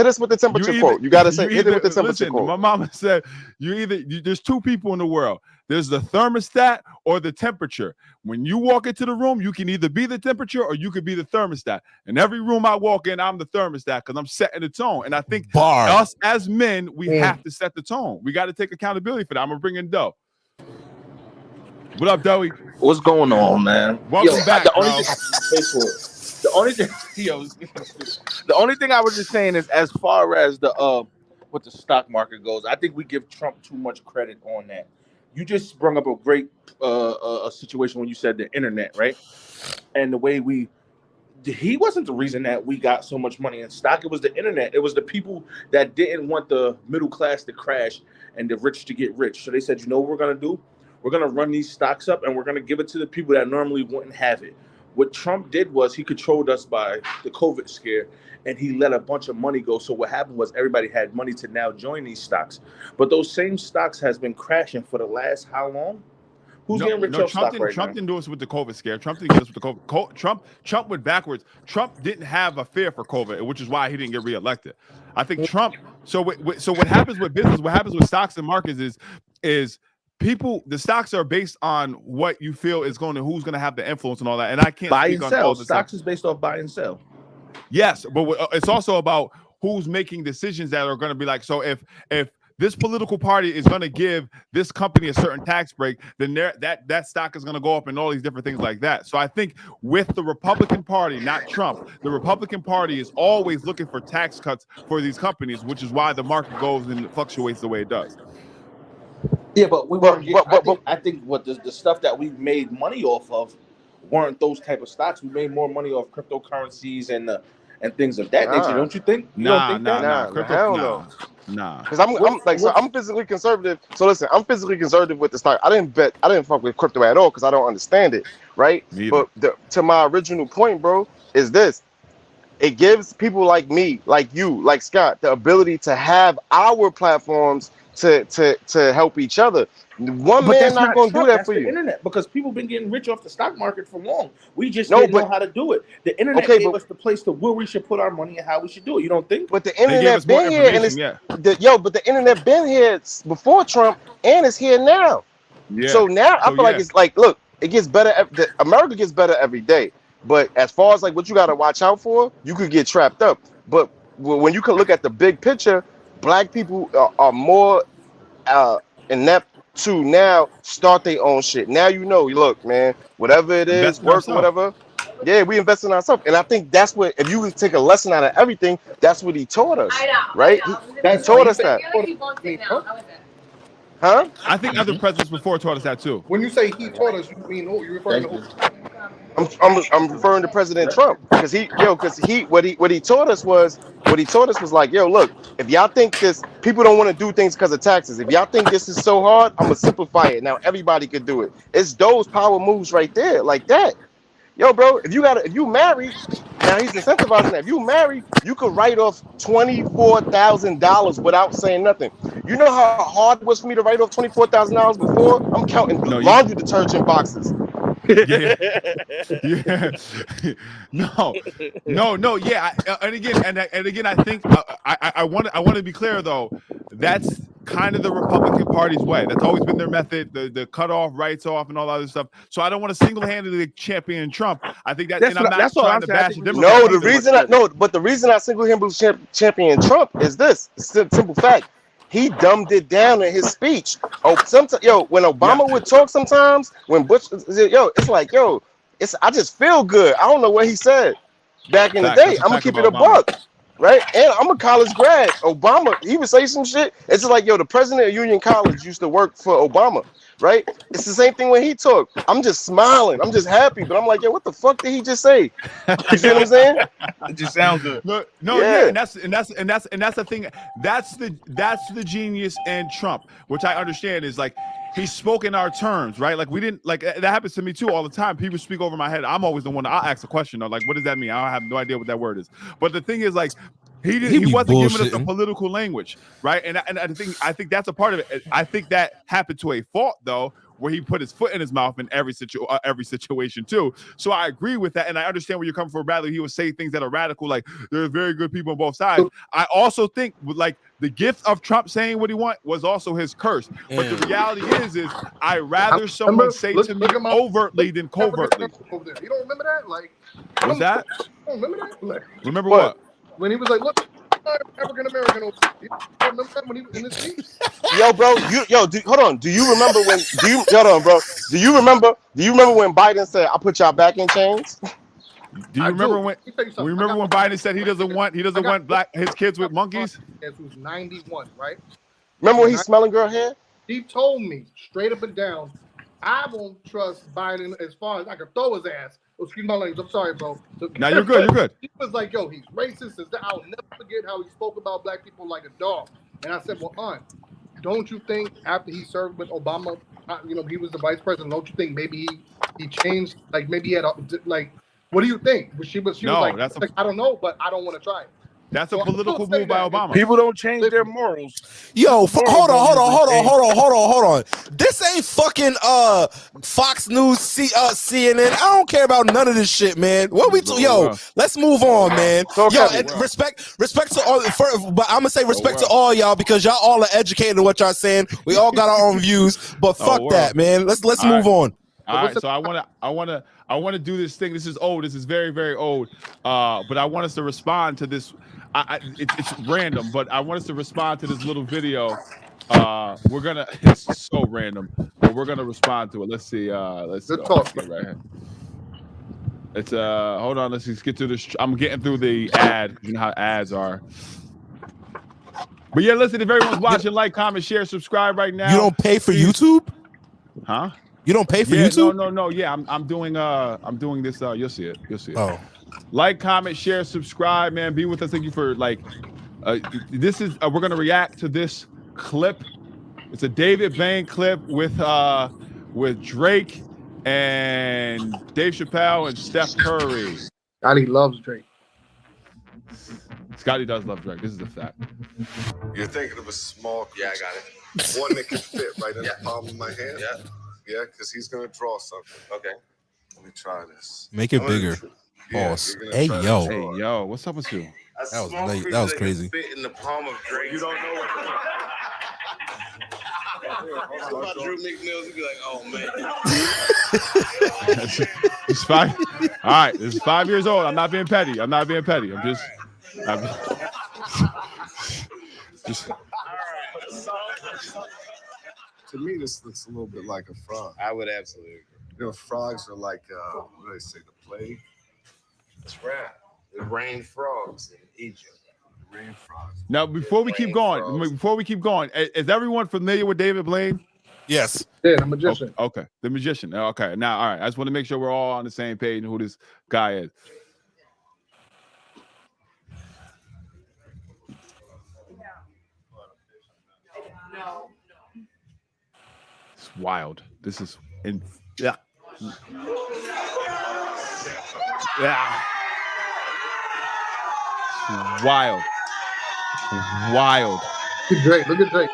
us with the temperature quote. You got to say hit him with the temperature quote. My mama said there's two people in the world. There's the thermostat or the temperature. When you walk into the room, you can either be the temperature or you could be the thermostat. In every room I walk in, I'm the thermostat because I'm setting the tone. And I think us as men, we have to set the tone. We got to take accountability for that. I'm going to bring in Doe. What up, Doe? What's going on, man? Welcome back, the only thing I was just saying is, as far as what the stock market goes, I think we give Trump too much credit on that. You just brought up a great a situation when you said the internet, right? And the way he wasn't the reason that we got so much money in stock. It was the internet. It was the people that didn't want the middle class to crash and the rich to get rich. So they said, you know what we're going to do? We're going to run these stocks up and we're going to give it to the people that normally wouldn't have it. What Trump did was he controlled us by the COVID scare and he let a bunch of money go. So what happened was everybody had money to now join these stocks. But those same stocks has been crashing for the last how long? Who's getting rich off stock right now? Trump didn't do us with the COVID scare. Trump didn't get us with the COVID. Trump went backwards. Trump didn't have a fear for COVID, which is why he didn't get reelected. I think Trump. So what happens with business? What happens with stocks and markets is people. The stocks are based on what you feel is going to who's going to have the influence and all that. And I can't buy speak and on sell. all the Stocks is based off buy and sell. Yes, but it's also about who's making decisions that are going to be like, so if this political party is going to give this company a certain tax break, then that stock is going to go up and all these different things like that. So I think with the Republican Party, not Trump, the Republican Party is always looking for tax cuts for these companies, which is why the market goes and fluctuates the way it does. Yeah, but we weren't. I think what the stuff that we made money off of weren't those type of stocks. We made more money off cryptocurrencies and things of that nature. Don't you think? Nah. Because I'm physically conservative. So listen, I'm physically conservative with the stock. I didn't fuck with crypto at all because I don't understand it, right? But to my original point, bro, is this: it gives people like me, like you, like Scott, the ability to have our platforms to help each other. One man not going to do that for you. Internet, because people been getting rich off the stock market for long. We just didn't know how to do it. The internet gave us the place to where we should put our money and how we should do it. You don't think? But the internet been here, and but the internet been here before Trump, and it's here now. Yeah. So now I feel like it's like, look, it gets better. America gets better every day. But as far as like what you got to watch out for, you could get trapped up. But when you can look at the big picture, black people are more inept to now start their own shit. Now look, man, whatever it is, work or whatever. Yeah, we invest in ourselves. And I think that's what, if you take a lesson out of everything, that's what he taught us. Right? He taught us that. Huh? I think other presidents before taught us that too. When you say he taught us, you mean who? You referring to who? I'm referring to President Trump because what he taught us was like, yo, look, if y'all think this, people don't want to do things because of taxes. If y'all think this is so hard, I'm gonna simplify it. Now everybody could do it. It's those power moves right there, like that. Yo, bro, if you married, now he's incentivizing that. If you married, you could write off $24,000 without saying nothing. You know how hard it was for me to write off $24,000 before? I'm counting laundry detergent boxes. Yeah. No. Yeah. And again, I think I want to be clear though. That's kind of the Republican Party's way. That's always been their method. The cut off, writes off, and all that other stuff. So I don't want to single-handedly champion Trump. I think that's I'm not trying to bash the Democrats. The reason I single-handedly champion Trump is this simple fact. He dumbed it down in his speech. When Obama would talk sometimes, when Bush, it's like, I just feel good. I don't know what he said back in the day. I'm gonna keep it a buck, right? And I'm a college grad. Obama, he would say some shit. It's just like, the president of Union College used to work for Obama, right? It's the same thing when he talked. I'm just smiling. I'm just happy, but I'm like, what the fuck did he just say? You see what I'm saying? It just sounds good. And that's the thing. That's the genius in Trump, which I understand is like he spoke in our terms, right? Like we didn't like that happens to me too all the time. People speak over my head. I'm always the one I'll ask a question though, like, what does that mean? I have no idea what that word is. But the thing is, like, he wasn't giving us a political language, right? And I think that's a part of it. I think that happened to a fault though, where he put his foot in his mouth in every situation too. So I agree with that, and I understand where you're coming from. Bradley, he would say things that are radical, like there are very good people on both sides. I also think like the gift of Trump saying what he wants was also his curse. But the reality is I rather someone say to me overtly than covertly. You don't remember that? Like, what's that? You don't remember that? Like, remember what? When he was like, look, African American. You remember that when he was in his speech? Yo, bro, hold on. Do you remember when? Hold on, bro. Do you remember when Biden said, "I put y'all back in chains"? Do you remember when Biden said he doesn't want his kids with monkeys? It was 91, right? Remember when he's smelling girl hair? He told me straight up and down, I won't trust Biden as far as I can throw his ass. Excuse my language. I'm sorry, bro. No, you're good. You're good. He was like, he's racist. I'll never forget how he spoke about black people like a dog. And I said, well, Aunt, don't you think after he served with Obama, he was the vice president, don't you think maybe he changed, like maybe he had, what do you think? She was like, I don't know, but I don't want to try it. That's a political move by Obama. People don't change their morals. Yo, hold on. This ain't fucking Fox News, CNN. I don't care about none of this shit, man. What we do? Let's move on, man. Respect to all. But I'm gonna say respect to all y'all because y'all all are educated in what y'all saying. We all got our own views, but fuck that, man. Let's move on. All right, so I want I want to do this thing. This is old. This is very, very old. But I want us to respond to this. It's random, but I want us to respond to this little video. We're gonna. It's so random, but we're gonna respond to it. Let's see. Let's Good go. talk. Let's get right here. It's hold on. Let's just get through this. I'm getting through the ad. You know how ads are. But yeah, listen. If everyone's watching, like, comment, share, subscribe right now. You don't pay for YouTube? Huh? You don't pay for Yeah, YouTube? no. Yeah, I'm doing this. You'll see it. You'll see it. Oh. Like, comment, share, subscribe, man. Be with us. Thank you for this is we're gonna react to this clip. It's a David Blaine clip with Drake and Dave Chappelle and Steph Curry. Scottie loves Drake. Scottie does love Drake. This is a fact. You're thinking of a small creature. Yeah, I got it. One that can fit right in Yeah. the palm of my hand. Yeah. Yeah, because he's gonna draw something. Okay. Let me try this. Make it I'm gonna bigger. tr- yeah, Pause. you're gonna Hey, try to yo. draw Hey, it. yo, what's up with you? A That was small late. creature That was can crazy. Fit in the palm of Drake. You don't know what. Talk about Drew McNeil, you'd be like, oh man. It's 5. All right, this is 5 years old. I'm not being petty. I'm just. Just. To me, this looks a little bit like a frog. I would absolutely agree. You know, frogs are like what do they say? The plague. That's right. It rained frogs in Egypt. Rain frogs. Now, before we keep going, is everyone familiar with David Blaine? Yes. Yeah, the magician. Okay, the magician. Okay, now, all right. I just want to make sure we're all on the same page and who this guy is. It's wild. This is yeah. It's wild. Wild. Look at Drake. Look at Drake.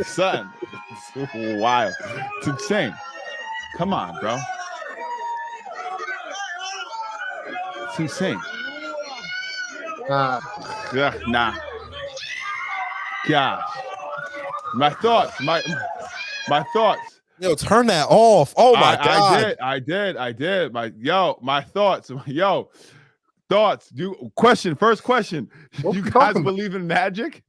Son, it's wild. It's insane. Come on, bro. It's insane. Yeah, nah. Gosh. My thoughts. My thoughts. Yo, turn that off. Oh my God. I did. My thoughts. Yo, thoughts. First question. You guys believe in magic?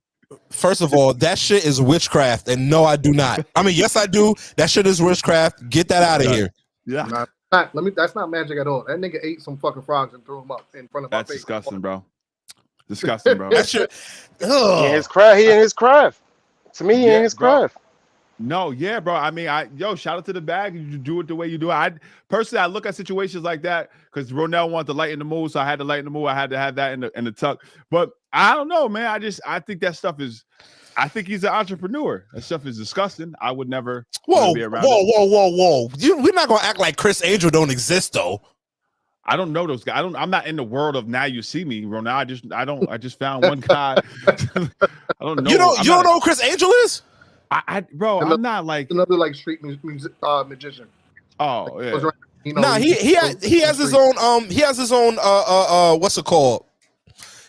First of all, that shit is witchcraft, and no, I do not. I mean, yes, I do. That shit is witchcraft. Get that out of here. Yeah. That's not magic at all. That nigga ate some fucking frogs and threw them up in front of my face. That's disgusting, bro. Disgusting, bro. That shit. He in his craft. He in his craft. To me, he in his craft. No, yeah, bro. I mean, shout out to the bag. You do it the way you do it. I personally, I look at situations like that because Ronel wanted to lighten the mood, so I had to lighten the mood. I had to have that in the tuck. But I don't know, man. I think that stuff is. I think he's an entrepreneur. That stuff is disgusting. I would never. Whoa, be around whoa. We're not gonna act like Chris Angel don't exist, though. I don't know those guys. I'm not in the world of Now You See Me, Ronel. I just found one guy. I don't know. You don't know who Chris Angel is? Bro, I'm not like another like street magician. Oh yeah. Nah, he has his own what's it called?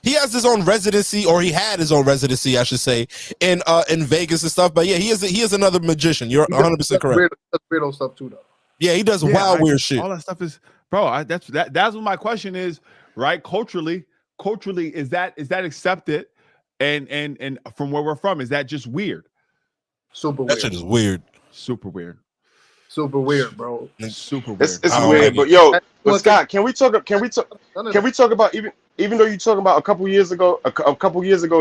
He has his own residency, or he had his own residency, I should say, in Vegas and stuff. But yeah, he is another magician. You're 100% correct. Weirdo stuff too, though. Yeah, he does weird shit. All that stuff is, bro. That's what my question is, right? Culturally, is that accepted? And from where we're from, is that just weird? Super weird. That shit is weird. Super weird. Super weird, bro. Super weird. It's weird, but yo, but Scott, can we talk about even though you talking about a couple years ago,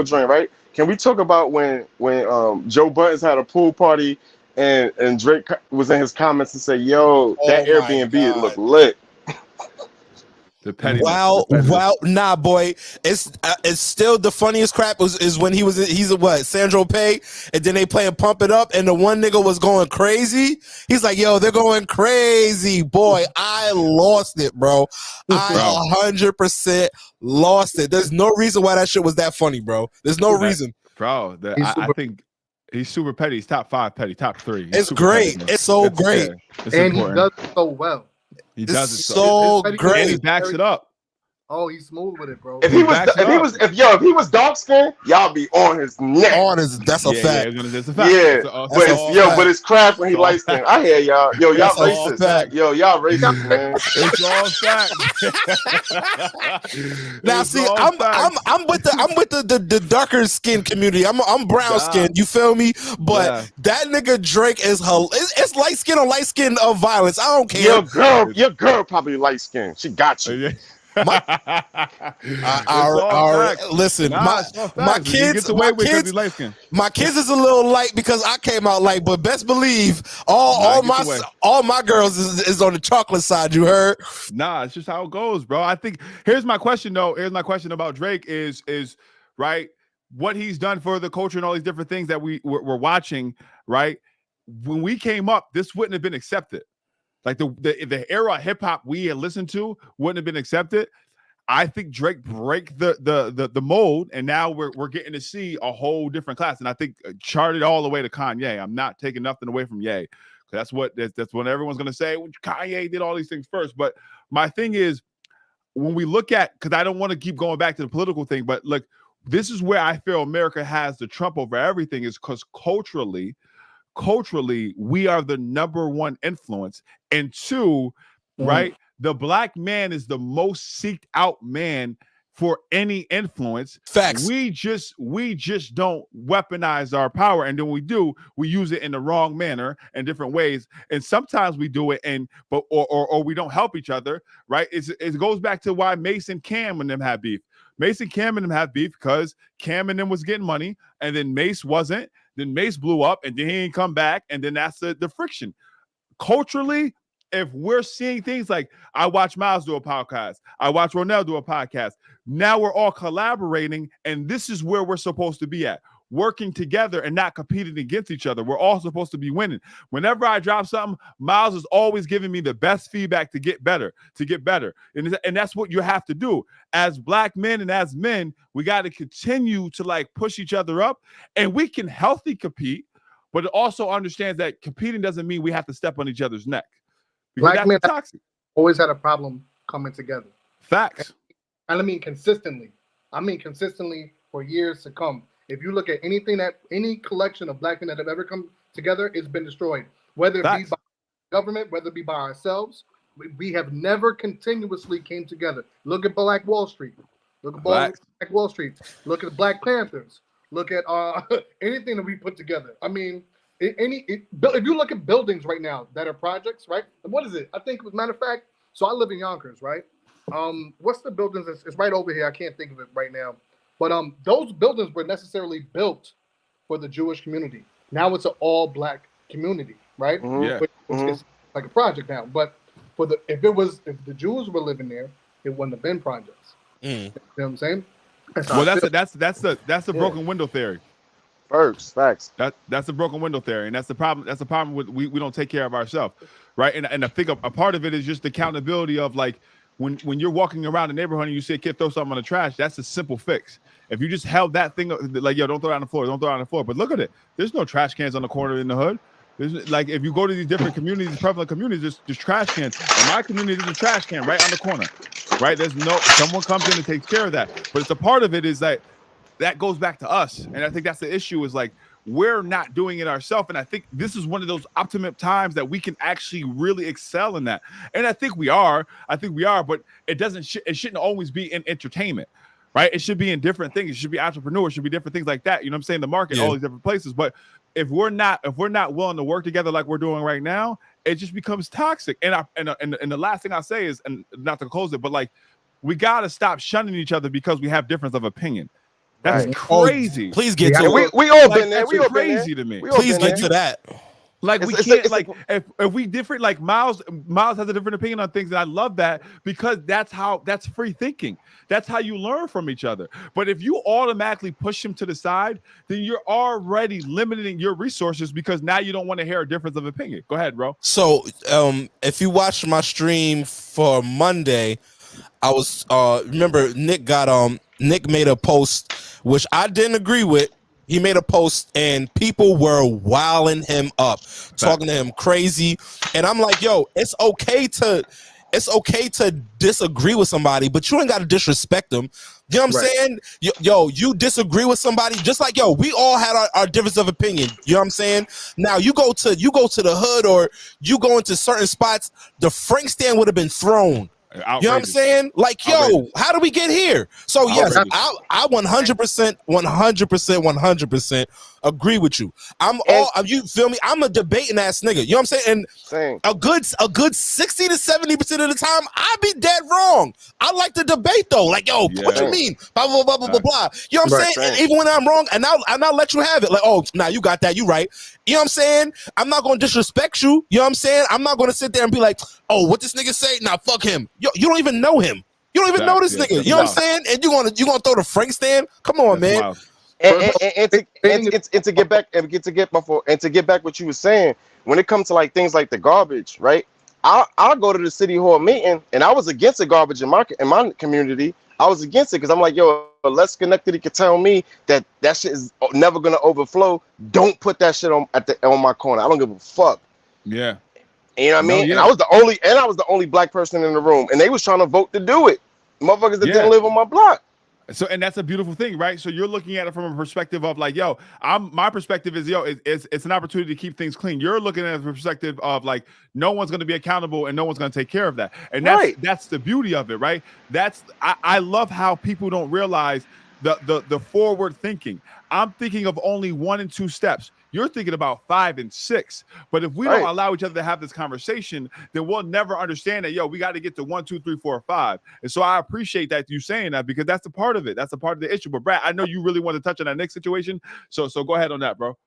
joint, right? Can we talk about when Joe Buttons had a pool party and Drake was in his comments and say, "Yo, that Airbnb look lit." Wow, nah, boy. It's still the funniest crap is when he's a Sandro Pay, and then they playing Pump It Up, and the one nigga was going crazy. He's like, yo, they're going crazy, boy. I lost it, bro. I 100% lost it. There's no reason why that shit was that funny, bro. There's no reason, bro. I think he's super petty. He's top 5 petty, top 3. It's great. It's so great, it's and important. he does it so well. He does it so great. And he backs it up. Oh, he's smooth with it, bro. If he was dark skinned, y'all be on his neck. That's a fact. That's a fact. Yeah, That's but it's craft when he light skinned. I hear y'all. Yo, y'all That's all racist. fact. Yo, y'all racist, man. It's all fact. Now, see, I'm with the darker skin community. I'm brown skin. You feel me? But that nigga Drake is it's light skin on light skin of violence. I don't care. Your girl probably light skinned. She got you. Listen, my kids is a little light because I came out light, but best believe all my girls is on the chocolate side. You heard? Nah, it's just how it goes, bro. I think here's my question though. Here's my question about Drake is right what he's done for the culture and all these different things that we're watching. Right, when we came up, this wouldn't have been accepted. Like the era of hip hop we had listened to wouldn't have been accepted. I think Drake break the mold, and now we're getting to see a whole different class. And I think charted all the way to Kanye. I'm not taking nothing away from Ye. That's what everyone's gonna say. Kanye did all these things first. But my thing is, when we look at, because I don't want to keep going back to the political thing, but look, this is where I feel America has the trump over everything, is because culturally, we are the number one influence. And two, right, the black man is the most seeked out man for any influence. Facts. We just don't weaponize our power, and then we do, we use it in the wrong manner in different ways. And sometimes we do it or we don't help each other, right? It goes back to why Mason, Cam, and them have beef. Mason, Cam, and them have beef because Cam and them was getting money, and then Mace wasn't. Then Mace blew up, and then he ain't come back, and then that's the friction. Culturally, if we're seeing things like, I watch Miles do a podcast, I watch Ronel do a podcast, now we're all collaborating, and this is where we're supposed to be at. Working together and not competing against each other. We're all supposed to be winning. Whenever I drop something, Miles is always giving me the best feedback to get better. And that's what you have to do. As black men and as men, we got to continue to like push each other up, and we can healthy compete, but it also understands that competing doesn't mean we have to step on each other's neck. Black men toxic. Always had a problem coming together. Facts. And I mean consistently for years to come. If you look at any collection of black men that have ever come together, it's been destroyed. Whether it be by government, whether it be by ourselves, we have never continuously came together. Look at Black Wall Street. Look at Black Wall Street. Look at the Black Panthers. Look at anything that we put together. I mean, if you look at buildings right now that are projects, right? What is it? I think, as a matter of fact, so I live in Yonkers, right? What's the buildings? It's right over here. I can't think of it right now. But those buildings were necessarily built for the Jewish community. Now it's an all-black community, right? Yeah. It's like a project now. But if the Jews were living there, it wouldn't have been projects. You know what I'm saying? That's the broken window theory. Facts. That's the broken window theory, and that's the problem. That's the problem with we don't take care of ourselves, right? And I think a part of it is just the accountability of like when you're walking around the neighborhood and you see a kid throw something on the trash. That's a simple fix. If you just held that thing like, yo, don't throw it on the floor, don't throw it on the floor. But look at it. There's no trash cans on the corner in the hood. There's like if you go to these different communities, prevalent communities, there's trash cans. In my community, there's a trash can right on the corner, right? Someone comes in and takes care of that. But it's a part of it is that goes back to us. And I think that's the issue is like, we're not doing it ourselves. And I think this is one of those optimum times that we can actually really excel in that. And I think we are, but it shouldn't always be in entertainment, right? It should be in different things. It should be entrepreneurs, it should be different things like that. You know what I'm saying? The market, all these different places. But if we're not willing to work together like we're doing right now, it just becomes toxic. And the last thing I say is, and not to close it, but like, we got to stop shunning each other because we have difference of opinion. That's crazy. Please get to it. We all been there. That's crazy to me. Please get to that. Like we can't like if we different, like Miles has a different opinion on things, and I love that because that's free thinking. That's how you learn from each other. But if you automatically push him to the side, then you're already limiting your resources because now you don't want to hear a difference of opinion. Go ahead, bro. So if you watch my stream for Monday, I was remember Nick made a post which I didn't agree with. He made a post and people were wilding him up, talking to him crazy. And I'm like, yo, it's okay it's okay to disagree with somebody, but you ain't got to disrespect them. You know what I'm saying? You disagree with somebody, just like we all had our difference of opinion. You know what I'm saying? Now you go to the hood, or you go into certain spots, the Frank stand would have been thrown. Outrageous. You know what I'm saying? Like, how do we get here? So yes, I 100% agree with you. You feel me? I'm a debating ass nigga. You know what I'm saying? And a good 60 to 70% of the time, I be dead wrong. I like to debate though. Like, what you mean? Blah blah blah blah blah blah. You know what I'm saying? And even when I'm wrong, and I'll let you have it. Like, nah, you got that. You right. You know what I'm saying? I'm not gonna disrespect you. You know what I'm saying? I'm not gonna sit there and be like, what this nigga say? Nah, fuck him. You don't even know him. You don't even know this nigga. You know what I'm saying? And you gonna throw the Frank stand? Come on, man. And to get back what you were saying, when it comes to like things like the garbage, right? I'll go to the city hall meeting, and I was against the garbage in my community. I was against it because I'm like, Les Schenectady could tell me that shit is never gonna overflow. Don't put that shit on my corner. I don't give a fuck. Yeah. You know what I mean? And I was the only black person in the room, and they was trying to vote to do it. Motherfuckers that didn't live on my block. So, and that's a beautiful thing, right? So you're looking at it from a perspective of like, my perspective is, it's an opportunity to keep things clean. You're looking at it from a perspective of like, no one's going to be accountable and no one's going to take care of that. And that's the beauty of it, right? I love how people don't realize the forward thinking. I'm thinking of only 1 and 2 steps. You're thinking about 5 and 6. But if we don't allow each other to have this conversation, then we'll never understand that, we got to get to 1, 2, 3, 4, 5. And so I appreciate that you saying that, because that's a part of it. That's a part of the issue. But Brad, I know you really want to touch on that next situation. So go ahead on that, bro.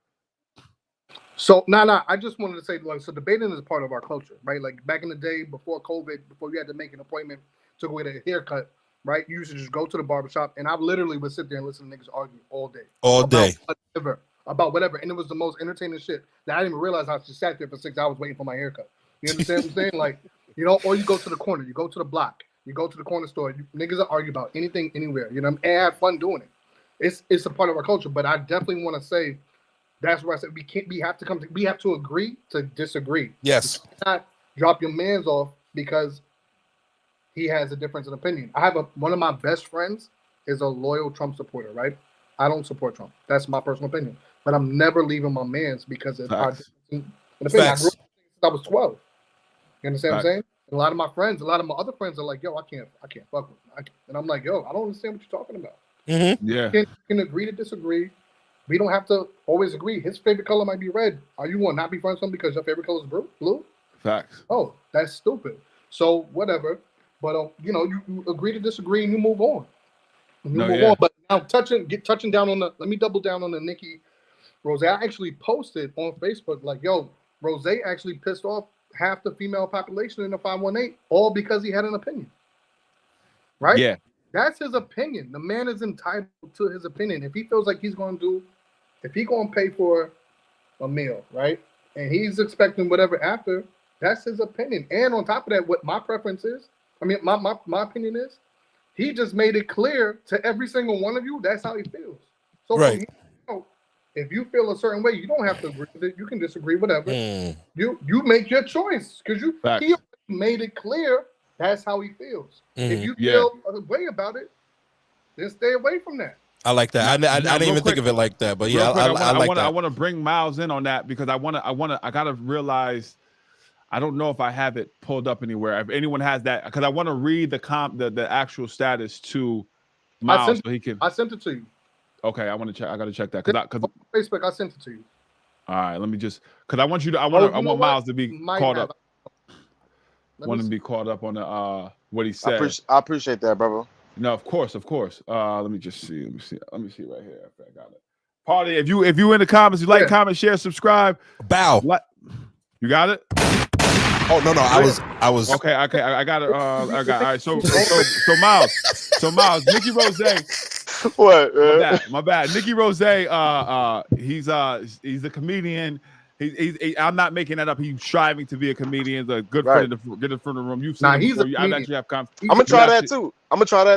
So I just wanted to say, like, so debating is part of our culture, right? Like back in the day before COVID, before you had to make an appointment to go get a haircut, right? You used to just go to the barbershop, and I literally would sit there and listen to niggas argue all day. About whatever. And it was the most entertaining shit that I didn't even realize I just sat there for 6 hours waiting for my haircut. You understand what I'm saying? Like, or you go to the corner, you go to the block, you go to the corner store, niggas will argue about anything, anywhere, and have fun doing it. It's a part of our culture, but I definitely want to say that's where I said we have to agree to disagree. Yes. You cannot drop your mans off because he has a difference in opinion. I have one of my best friends is a loyal Trump supporter, right? I don't support Trump. That's my personal opinion. But I'm never leaving my mans because of our difference in opinion. I grew up since I was 12. You understand what I'm saying? And a lot of my other friends are like, I can't fuck with him. And I'm like, I don't understand what you're talking about. Mm-hmm. Yeah. You can agree to disagree. We don't have to always agree. His favorite color might be red. Are you going to not be friends with him because your favorite color is blue? Facts. Oh, that's stupid. So whatever. But you agree to disagree and you move on. But now touching down on let me double down on the Nikki Rose. I actually posted on Facebook like, Rose actually pissed off half the female population in the 518, all because he had an opinion. Right? Yeah. That's his opinion. The man is entitled to his opinion. If he feels like he's going to pay for a meal, right? And he's expecting whatever after, that's his opinion. And on top of that, what my preference is, my opinion is, he just made it clear to every single one of you that's how he feels. So right. If you feel a certain way, you don't have to agree with it. You can disagree, whatever. You make your choice because he made it clear that's how he feels. If you feel a way about it, then stay away from that. I like that. I didn't even think of it like that, but yeah, I like that. I want to bring Miles in on that because I gotta realize. I don't know if I have it pulled up anywhere. If anyone has that, because I want to read the actual status to Miles so he can. I sent it to you. Okay, I want to check. I got to check that because Facebook. I sent it to you. All right, let me just because I want you to. I want Miles to be caught up. Want him to be caught up on the what he said. I appreciate that, brother. No, of course. Let me just see. Let me see right here. I got it. Party. If you in the comments, you like, comment, share, subscribe. Bow. You got it. Oh no, I was okay. I got it. I got all right. So Miles, Nikki Rose. What? My bad. Nikki Rose. He's a comedian. I'm not making that up. He's striving to be a comedian. He's a good friend get in front of the room. You've seen him before. I actually have I'm gonna try that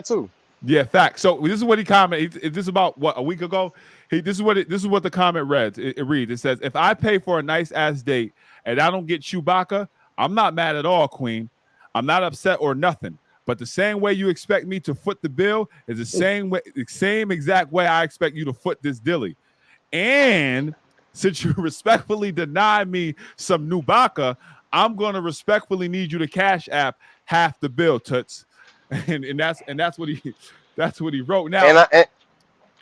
too. Yeah, fact. So this is what he commented. This is about a week ago. This is what the comment reads. It reads. It says, "If I pay for a nice ass date and I don't get Chewbacca, I'm not mad at all, Queen. I'm not upset or nothing. But the same way you expect me to foot the bill is the same exact way I expect you to foot this dilly. And since you respectfully deny me some new baka, I'm going to respectfully need you to cash app half the bill, Toots. And that's what he wrote. Now,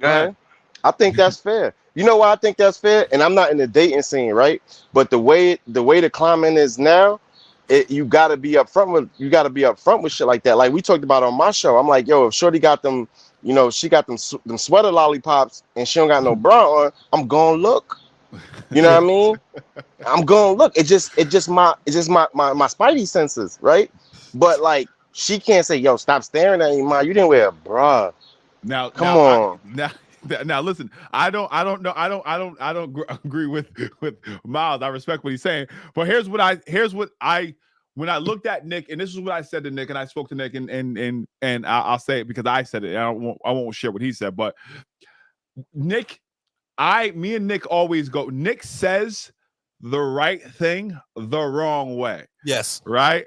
I think that's fair. You know why I think that's fair? And I'm not in the dating scene, right? But the way the climate is now, you gotta be upfront with shit like that. Like we talked about on my show. I'm like, yo, if Shorty got them, you know, she got them sweater lollipops and she don't got no bra on, I'm gonna look. You know what I mean? I'm gonna look. It's just my spidey senses, right? But like she can't say, yo, stop staring at me, man. You didn't wear a bra. Come on. Now listen, I don't agree with Miles. I respect what he's saying, but here's what I when I looked at Nick, and this is what I said to Nick, and I spoke to Nick, and I'll say it because I said it. I won't share what he said, but Nick, me and Nick always go. Nick says the right thing the wrong way. Yes. Right.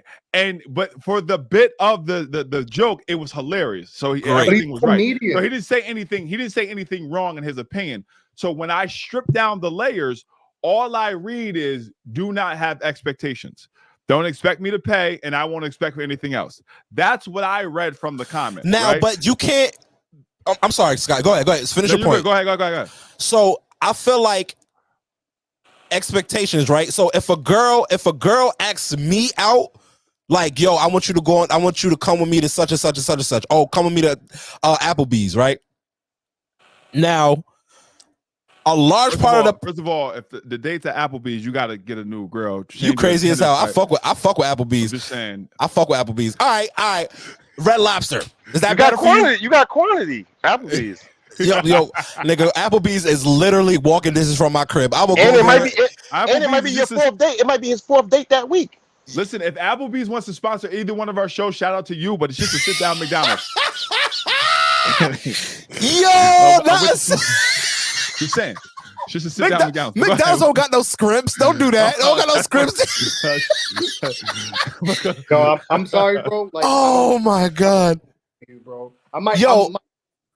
But for the bit of the joke, it was hilarious. So everything was right. So he didn't say anything. He didn't say anything wrong in his opinion. So when I strip down the layers, all I read is do not have expectations. Don't expect me to pay, and I won't expect for anything else. That's what I read from the comment. Now, right? but you can't. I'm sorry, Scott. Go ahead. Finish your point. Go ahead. So I feel like expectations, right? So if a girl asks me out, like, yo, I want you to come with me to such and such and such and such. Oh, come with me to Applebee's, right? Now, a large part of first of all, if the date's at Applebee's, you got to get a new girl. You crazy as hell. I fuck with Applebee's. I'm just saying. I fuck with Applebee's. All right. Red Lobster. Is that you better got for quantity? You got quantity. Applebee's. yo, nigga, Applebee's is literally walking distance from my crib. I will and go it might be your fourth date. It might be his fourth date that week. Listen, if Applebee's wants to sponsor either one of our shows, shout out to you, but it's just a sit down McDonald's. Yo, that's just saying. It's just a sit down McDonald's. McDonald's don't got no scripts. Don't do that. Don't got no scripts. No, I'm sorry, bro. Like, oh my god, bro. I might for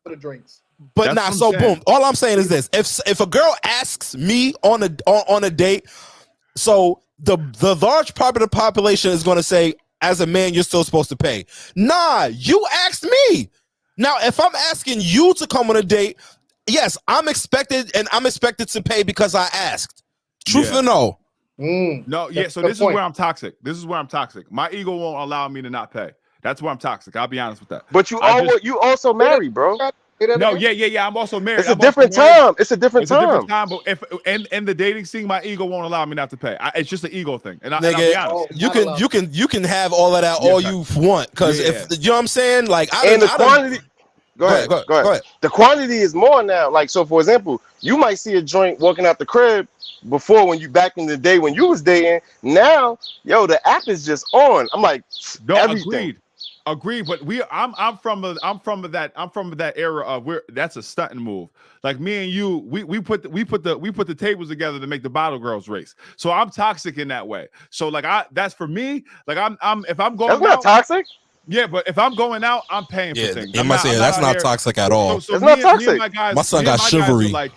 the drinks. But nah, so boom. All I'm saying is this: if a girl asks me on a date, so the large part of the population is going to say, as a man, you're still supposed to pay. Nah, you asked me. Now, if I'm asking you to come on a date, yes, I'm expected to pay because I asked. Truth or no? No, yeah. So this is where I'm toxic. My ego won't allow me to not pay. That's where I'm toxic. I'll be honest with that. But you also married, bro. No, yeah. I'm also married. It's a different time. It's a different time. But if in the dating scene, my ego won't allow me not to pay. It's just an ego thing. And I'll Nigga, be honest. you can have all of that all you want, because if you know what I'm saying, like quantity. Go ahead. The quantity is more now. Like, so for example, you might see a joint walking out the crib before, when you back in the day when you was dating. Now, yo, the app is just on. I'm like, everything. Agreed, but I'm from that era of that's a stunting move. Like me and you, we put the tables together to make the bottle girls race. So I'm toxic in that way. So like that's for me. Like I'm if I'm going, that's not toxic. Yeah, but if I'm going out, I'm paying for things. I'm not saying that's not toxic at all. So it's not toxic. My son got chivalry. Like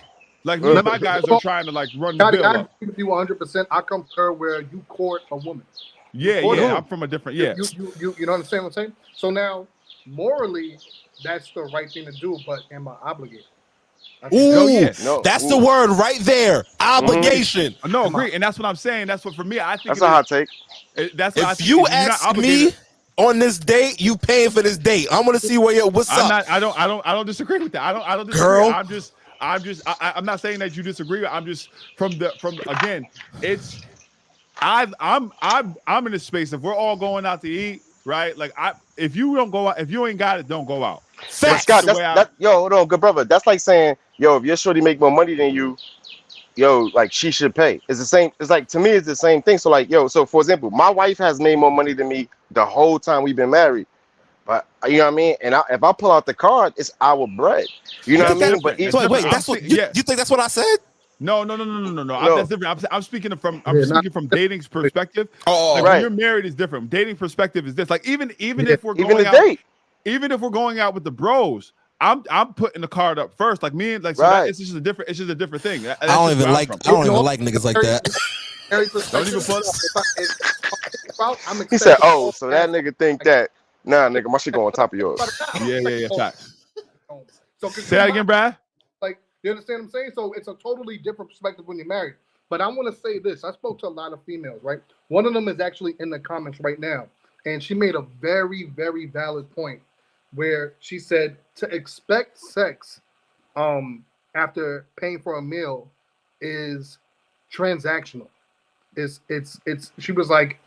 me and my guys are trying to like run the bill. I agree with you 100%. I concur where you court a woman. Yeah, I'm from a different. Yeah, you know what I'm saying? So now, morally, that's the right thing to do. But am I obligated? That's the word right there. Obligation. No, agree, and that's what I'm saying. That's what for me. I think that's a hot take. That's if you ask me on this date, you paying for this date. I'm gonna see what's up. I don't disagree with that. I don't disagree. Girl, I'm not saying that you disagree. I'm just from again. It's I'm in a space. If we're all going out to eat, right? Like if you don't go out, if you ain't got it, don't go out. Scott, hold on, good brother. That's like saying, yo, if your shorty make more money than you, yo, like she should pay. It's the same. It's like, to me, it's the same thing. So like, yo, so for example, my wife has made more money than me the whole time we've been married. But you know what I mean? And if I pull out the card, it's our bread. You know what I mean? But wait, that's what you think? That's what I said? No. No. That's different. I'm speaking from dating's perspective. Oh, like right. when you're married is different. Dating perspective is this. Like even if we're Even going the out, date. even if we're going out with the bros, I'm putting the card up first. Like me and like so Right. it's just a different thing. I don't even like niggas like that. Don't even pull it up. He said, "Oh, so that nigga think that? Nah, nigga, my shit go on top of yours." Yeah. Facts. So Say that again, Brad. Like, you understand what I'm saying? So it's a totally different perspective when you're married. But I want to say this. I spoke to a lot of females, right? One of them is actually in the comments right now. And she made a very, very valid point where she said to expect sex after paying for a meal is transactional. She was like,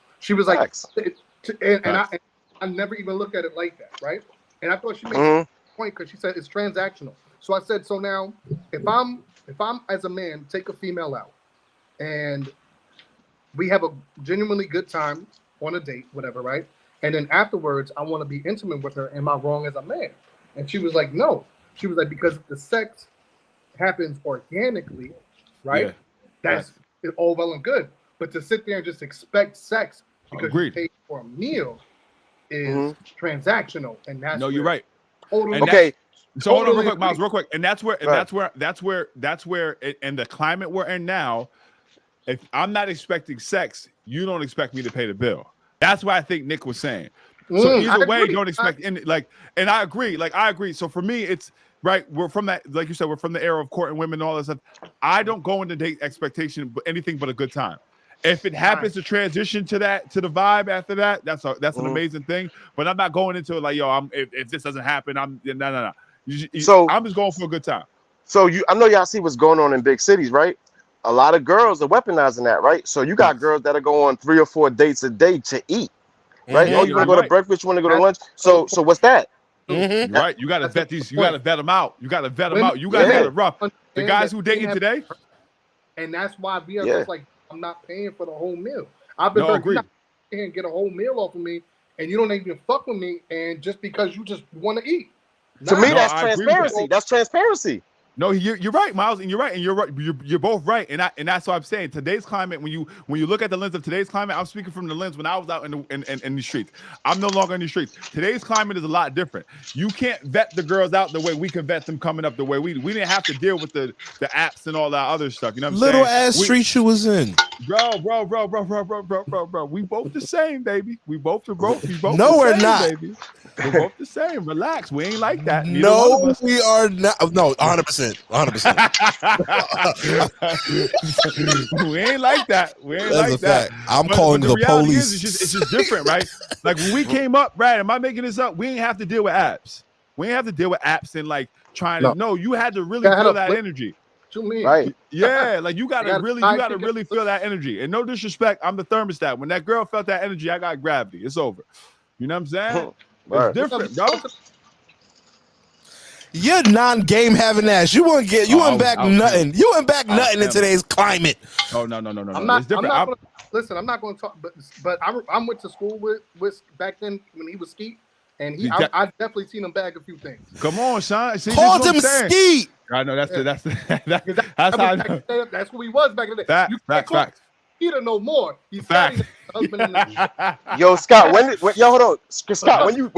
I never even look at it like that, right? And I thought she made a point because she said it's transactional. So I said, so now if I'm as a man take a female out and we have a genuinely good time on a date, whatever, right? And then afterwards I want to be intimate with her. Am I wrong as a man? And she was like, no. She was like, because if the sex happens organically, right? Yeah. That's all well and good. But to sit there and just expect sex because you paid for a meal is transactional, and that's you're right. Totally. Okay. So hold on real quick, Miles, real quick. And that's where in the climate we're in now, if I'm not expecting sex, you don't expect me to pay the bill. That's what I think Nick was saying. So either way, don't expect any and I agree. So for me, it's right. We're from that, like you said, we're from the era of courting women and all that stuff. I don't go into date expectation but anything but a good time. If it happens to transition to the vibe after that, that's an amazing thing. But I'm not going into it like, yo, if this doesn't happen, no. So I'm just going for a good time. So I know y'all see what's going on in big cities, right? A lot of girls are weaponizing that, right? So you got girls that are going 3 or 4 dates a day to eat, right? Yeah, Oh, you want to go to breakfast? You want to go to lunch? So what's that? Right, you got to vet these. You got to vet them out. You guys got it rough. The guys who dating today, and that's why we are just like, I'm not paying for the whole meal. I've been and get a whole meal off of me, and you don't even fuck with me, and just because you just want to eat. To me, that's transparency. That's transparency. No, you're right, Miles, and you're right, and you're right. You're both right, and that's what I'm saying. Today's climate, when you look at the lens of today's climate, I'm speaking from the lens when I was out in the streets. I'm no longer in the streets. Today's climate is a lot different. You can't vet the girls out the way we can vet them coming up the way we didn't have to deal with the apps and all that other stuff. You know what I'm saying? Little ass street you was in. Bro. We both the same, baby. We both. No, we're not. Baby. We're both the same. Relax. We ain't like that. No, we are not. No, 100%. 100%. We ain't like that. We ain't That's like a that. fact. I'm calling the police. It's just different, right? Like when we came up, Brad, am I making this up? We ain't have to deal with apps. We ain't have to deal with apps and like trying to. No, you had to really feel that energy. Right. Yeah, like you gotta really feel that energy. And no disrespect, I'm the thermostat. When that girl felt that energy, I got gravity. It's over. You know what I'm saying? It's different, bro. You're non-game having ass. You wouldn't back nothing. You wouldn't back nothing in today's climate. No. It's different. Listen, I'm not going to talk, but I went to school with back then when he was Skeet, and I definitely seen him bag a few things. Come on, Sean. Called him Skeet. I know that's how I know. That's what he was back in the day. Facts. He don't know more. He's husband. Yo, Scott, hold on, Scott, when you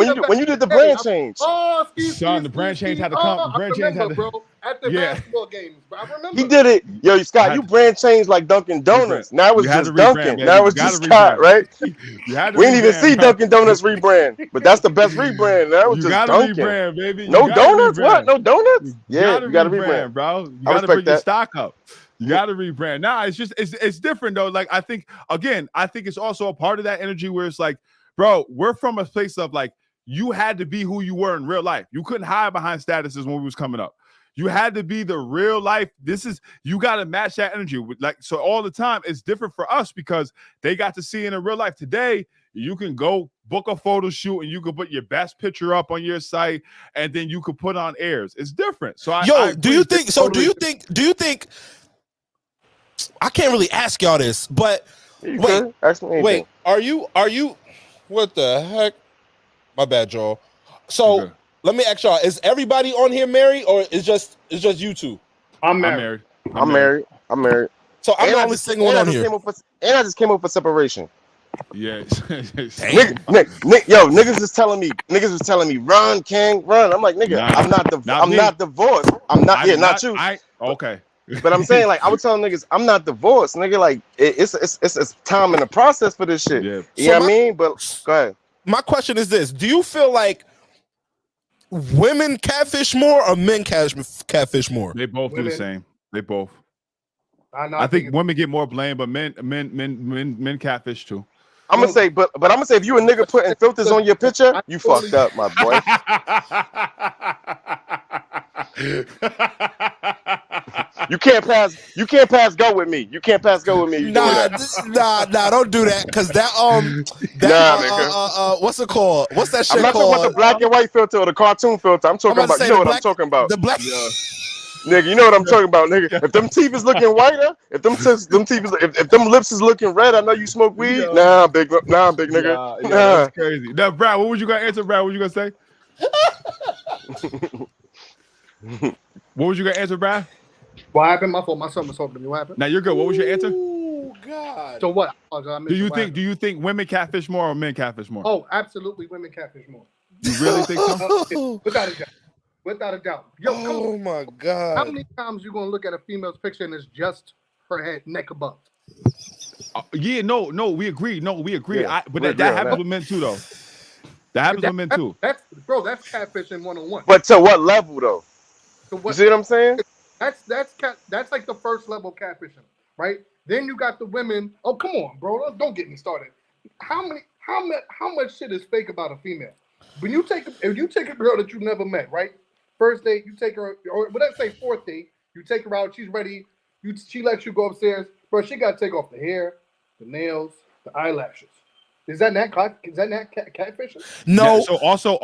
did the brand change? Oh, Sean, the brand change had to come. The brand change had to, bro. At the basketball games, bro. I remember. He did it. Yo, Scott, you brand changed like Dunkin' Donuts. Now it was just Dunkin'. Now it's just Scott, right? We didn't even see Dunkin' Donuts rebrand, but that's the best rebrand. That was just Dunkin'. Rebrand, baby. No donuts? What? No donuts? Yeah, you gotta rebrand, bro. You gotta bring your stock up. You got to rebrand. Nah, it's different though. Like I think it's also a part of that energy where it's like, bro, we're from a place of like you had to be who you were in real life. You couldn't hide behind statuses when we was coming up. You had to be the real life. You got to match that energy. Like so, all the time it's different for us because they got to see it in real life. Today, you can go book a photo shoot and you can put your best picture up on your site, and then you could put on airs. It's different. So do you think? I can't really ask y'all this, but wait, are you what the heck? My bad, Joel. So let me ask y'all, is everybody on here married or is just you two? I'm married. I'm married. I'm married. So I'm And the I only just- single and one I on just here. came up for- And I just came up for separation. Yeah. Niggas was telling me, run, King, run. I'm like, nigga, Nah, I'm not me. not divorced. I'm not. I Yeah, did not you. Okay. But I'm saying, like, I was telling niggas, I'm not divorced, nigga. Like, it's time in the process for this shit. Yeah. You know what I mean? But go ahead. My question is this: do you feel like women catfish more or men catfish more? They both do the same. They both. I think women get more blame, but men catfish too. I'm gonna say, but I'm gonna say, if you a nigga putting filters on your picture, you fucked up, my boy. You can't pass go with me. You can't pass go with me. You doing that. Nah, don't do that. Cause that what's it called? What's that shit I'm not called? talking about the black and white filter or the cartoon filter. I'm talking about, you know what I'm talking about. The black. Nigga, you know what I'm talking about, nigga. If them teeth is looking whiter, if them lips is looking red, I know you smoke weed. Nah, big nigga. Yeah, that's crazy. Now, Brad, what was you gonna answer? Brad, what was you gonna say? What was you gonna answer, Brad? What happened? My fault. My son was talking to me. What happened? Now you're good. What was your answer? Oh God. So what? Do you think women catfish more or men catfish more? Oh, absolutely, women catfish more. You really think so? Without a doubt. Without a doubt. Yo, oh my God. How many times you gonna look at a female's picture and it's just her head, neck above? Yeah, no, we agree. No, we agree. Yeah, But we that agree on happens that. with men too, though. That happens with men too. That's catfishing 101. But to what level though? You see what I'm saying? That's like the first level catfishing, right? Then you got the women. Oh, come on, bro. Don't get me started. How much shit is fake about a female? If you take a girl that you never met, right? First date, you take her, or let's say fourth date, you take her out, she's ready, she lets you go upstairs, bro. She got to take off the hair, the nails, the eyelashes. Is that not catfishing? No. Yeah, so also,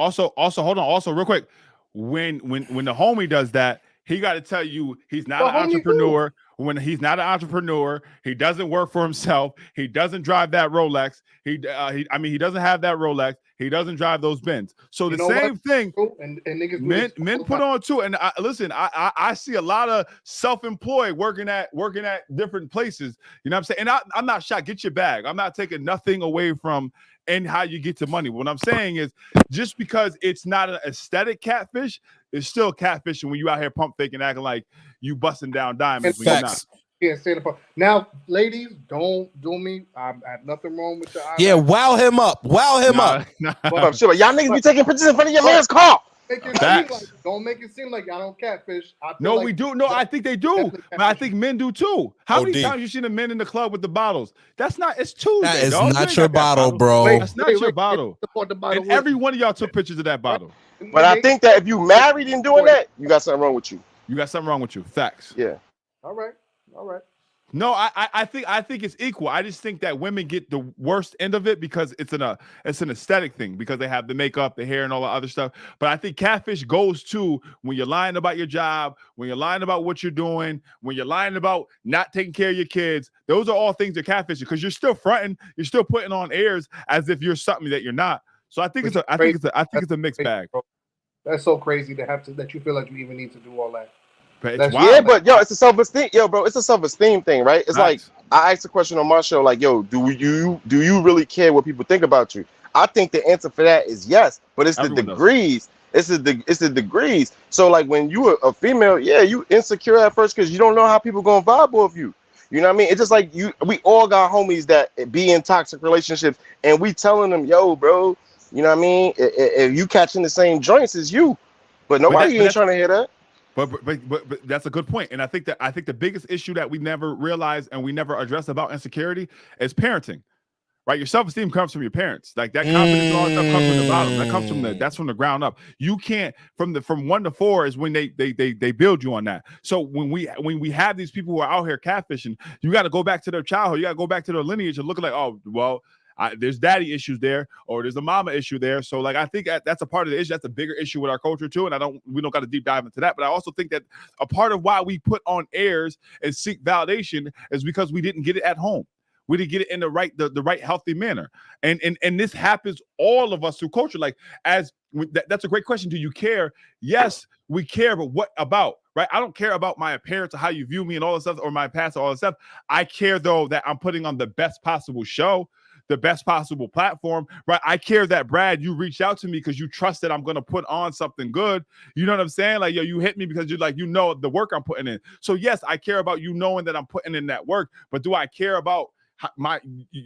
hold on. Also, real quick, when the homie does that, he got to tell you he's not an entrepreneur. When he's not an entrepreneur, he doesn't work for himself. He doesn't drive that Rolex. He doesn't have that Rolex. He doesn't drive those Benz. So the same thing, and niggas men put on too. And I see a lot of self-employed working at different places. You know what I'm saying? And I'm not shocked. Get your bag. I'm not taking nothing away from and how you get to money. What I'm saying is, just because it's not an aesthetic catfish, it's still catfishing when you out here pump faking, acting like you busting down diamonds when you're not. Yeah, stand up. Now, ladies, don't do me. I have nothing wrong with your eyes. Yeah, wow him up. Wow him up. But y'all niggas be taking pictures in front of your man's car. Don't make it seem like y'all don't catfish. No, we do. No, I think they do. But I think men do too. How many times you seen the men in the club with the bottles? That's not. It's Tuesday. That is dog. not your bottle, bro. That's not your bottle. And every one of y'all took pictures of that bottle. But I think that if you married and doing that, you got something wrong with you. You got something wrong with you. Facts. Yeah. All right. No, I think it's equal. I just think that women get the worst end of it because it's an aesthetic thing, because they have the makeup, the hair, and all the other stuff. But I think catfish goes to when you're lying about your job, when you're lying about what you're doing, when you're lying about not taking care of your kids. Those are all things that catfishing, because you're still fronting, you're still putting on airs as if you're something that you're not. So I think it's a mixed bag. That's so crazy that you feel like you even need to do all that. But yo, it's a self-esteem, bro. It's a self-esteem thing, right? It's like I asked a question on my show, like, yo, do you really care what people think about you? I think the answer for that is yes, but it's Everyone the degrees. It's the degrees. So like when you are a female, you insecure at first because you don't know how people gonna vibe off you. You know what I mean? It's just like we all got homies that be in toxic relationships, and we telling them, yo, bro, you know what I mean? If you catching the same joints as you, but nobody ain't trying to hear that. But that's a good point. And I think the biggest issue that we never realize and we never address about insecurity is parenting. Right? Your self-esteem comes from your parents. Like that confidence and all that stuff comes from the bottom. That comes that's from the ground up. You can't from 1 to 4 is when they build you on that. So when we have these people who are out here catfishing, you got to go back to their childhood. You got to go back to their lineage and look like, oh, well, there's daddy issues there, or there's a mama issue there. So like I think that's a part of the issue. That's a bigger issue with our culture too. And we don't got to deep dive into that. But I also think that a part of why we put on airs and seek validation is because we didn't get it at home. We didn't get it in the right healthy manner. And this happens all of us through culture. Like that's a great question. Do you care? Yes, we care, but what about? Right? I don't care about my appearance or how you view me and all this stuff, or my past, or all this stuff. I care though that I'm putting on the best possible show, the best possible platform, right? I care that Brad, you reached out to me because you trust that I'm going to put on something good. You know what I'm saying? Like, yo, you hit me because you're like, you know, the work I'm putting in. So yes, I care about you knowing that I'm putting in that work, but do I care about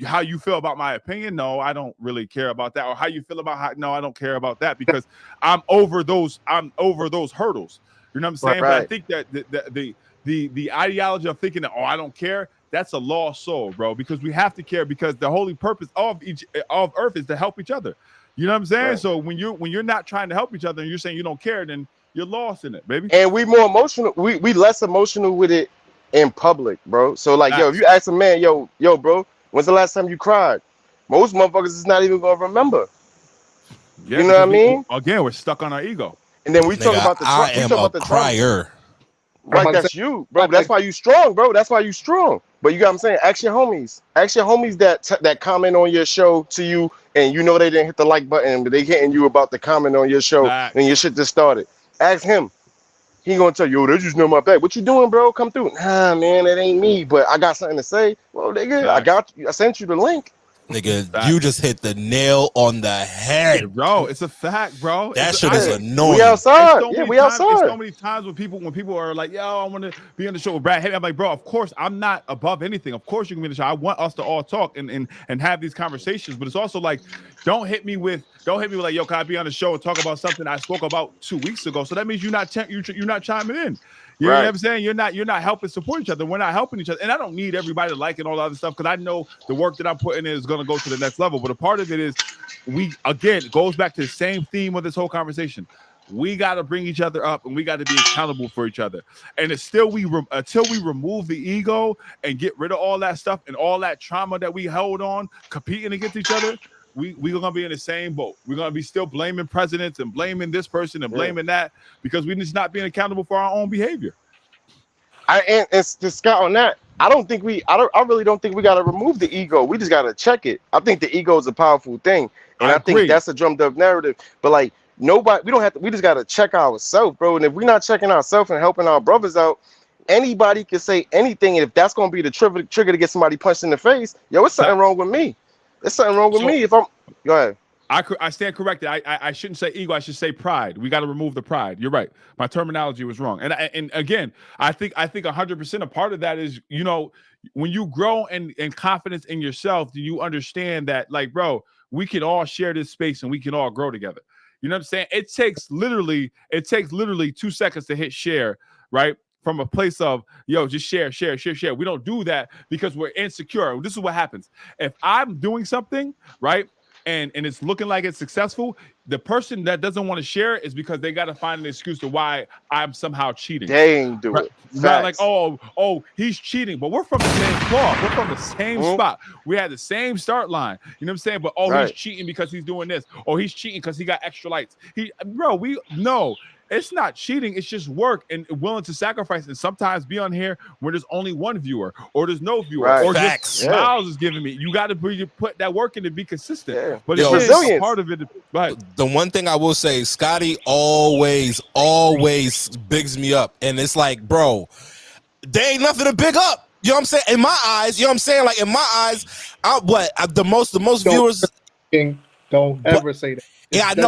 how you feel about my opinion? No, I don't really care about that. Or how you feel about no, I don't care about that, because I'm over those hurdles. You know what I'm saying? Right. But I think that the ideology of thinking that, oh, I don't care, that's a lost soul, bro, because we have to care, because the holy purpose of Earth is to help each other. You know what I'm saying? Right. So when you're not trying to help each other and you're saying you don't care, then you're lost in it, baby. And we more emotional. We less emotional with it in public, bro. So like, yo, if you ask a man, yo, bro, when's the last time you cried? Most motherfuckers is not even gonna remember. Yeah, you know what I mean? Again, we're stuck on our ego. And then we talk about the I am a crier. Right, that's you, bro. That's why you strong, bro. That's why you strong. But you got what I'm saying? Ask your homies. Ask your homies that comment on your show to you, and you know they didn't hit the like button, but they hitting you about the comment on your show, and your shit just started. Ask him. He gonna tell you, yo, they just know my back. What you doing, bro? Come through. Nah, man, it ain't me, but I got something to say. Well, nigga, I got you. I sent you the link. Nigga, you just hit the nail on the head, bro. It's a fact, bro. That shit is annoying. We outside. We outside. So many times when people are like, yo, I want to be on the show with Brad. Hey, I'm like, bro, of course I'm not above anything. Of course you can be on the show. I want us to all talk and have these conversations. But it's also like, don't hit me with like, yo, can I be on the show and talk about something I spoke about 2 weeks ago? So that means you're not chiming in. You know what I'm saying? You're not helping support each other. We're not helping each other. And I don't need everybody to like and all the other stuff, because I know the work that I'm putting in is going to go to the next level. But a part of it is, it goes back to the same theme of this whole conversation. We got to bring each other up, and we got to be accountable for each other. And it's still until we remove the ego and get rid of all that stuff and all that trauma that we hold on, competing against each other, we're gonna be in the same boat. We're gonna be still blaming presidents and blaming this person and blaming that, because we're just not being accountable for our own behavior. And to Scott on that, I really don't think we gotta remove the ego. We just gotta check it. I think the ego is a powerful thing, and I think that's a drummed up narrative. But like, we just gotta check ourselves, bro. And if we're not checking ourselves and helping our brothers out, anybody can say anything. And if that's gonna be the trigger to get somebody punched in the face, yo, it's something wrong with me. There's something wrong with me. If I'm go ahead. I stand corrected. I shouldn't say ego. I should say pride. We got to remove the pride. You're right. My terminology was wrong. And again, I think 100% a part of that is, you know, when you grow in confidence in yourself, do you understand that, like, bro, we can all share this space and we can all grow together. You know what I'm saying? It takes literally 2 seconds to hit share, right? From a place of, yo, just share. We don't do that because we're insecure. This is what happens. If I'm doing something, right, and it's looking like it's successful, the person that doesn't want to share it is because they got to find an excuse to why I'm somehow cheating. They ain't do it. Right? Like, oh, he's cheating. But we're from the same cloth. We're from the same spot. We had the same start line. You know what I'm saying? But, he's cheating because he's doing this. Oh, he's cheating because he got extra lights. It's not cheating. It's just work and willing to sacrifice and sometimes be on here where there's only one viewer or there's no viewer or just Miles is giving me. You got to put that work in to be consistent. Yeah. But it's part of it. Right. The one thing I will say, Scottie always bigs me up. And it's like, bro, there ain't nothing to big up. You know what I'm saying? In my eyes, you know what I'm saying? Like, in my eyes, the most viewers. Don't ever say that. Yeah, I know.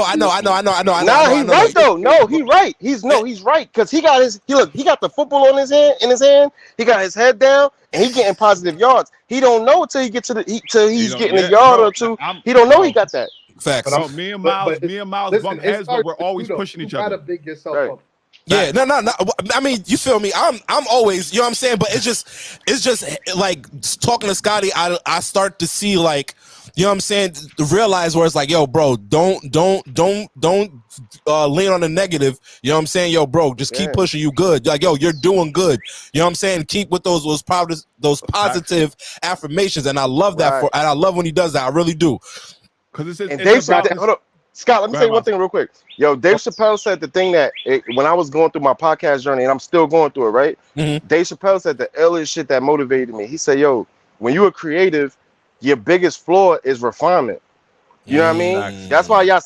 Nah, he's right though. No, he's right. He's right, because he got the football in his hand. He got his head down, and he getting positive yards. He don't know till he gets he's getting a yard or two. He don't know he got that. Facts. So me and Miles bump heads, but we're always pushing each other. You gotta big yourself up. Yeah, no. I mean, you feel me? I'm always, you know what I'm saying? But it's just like talking to Scottie, I start to see, like, you know what I'm saying, realize where it's like, yo, bro, don't lean on the negative. You know what I'm saying? Yo, bro, just keep pushing. You good. Like, yo, you're doing good. You know what I'm saying? Keep with those positive affirmations. And I love that and I love when he does that. I really do. Because hold up. Scott, let me say one thing real quick. Yo, Dave Chappelle said the thing that when I was going through my podcast journey, and I'm still going through it, right? Mm-hmm. Dave Chappelle said the illest shit that motivated me. He said, yo, when you're a creative, your biggest flaw is refinement. You know what I mean? That's why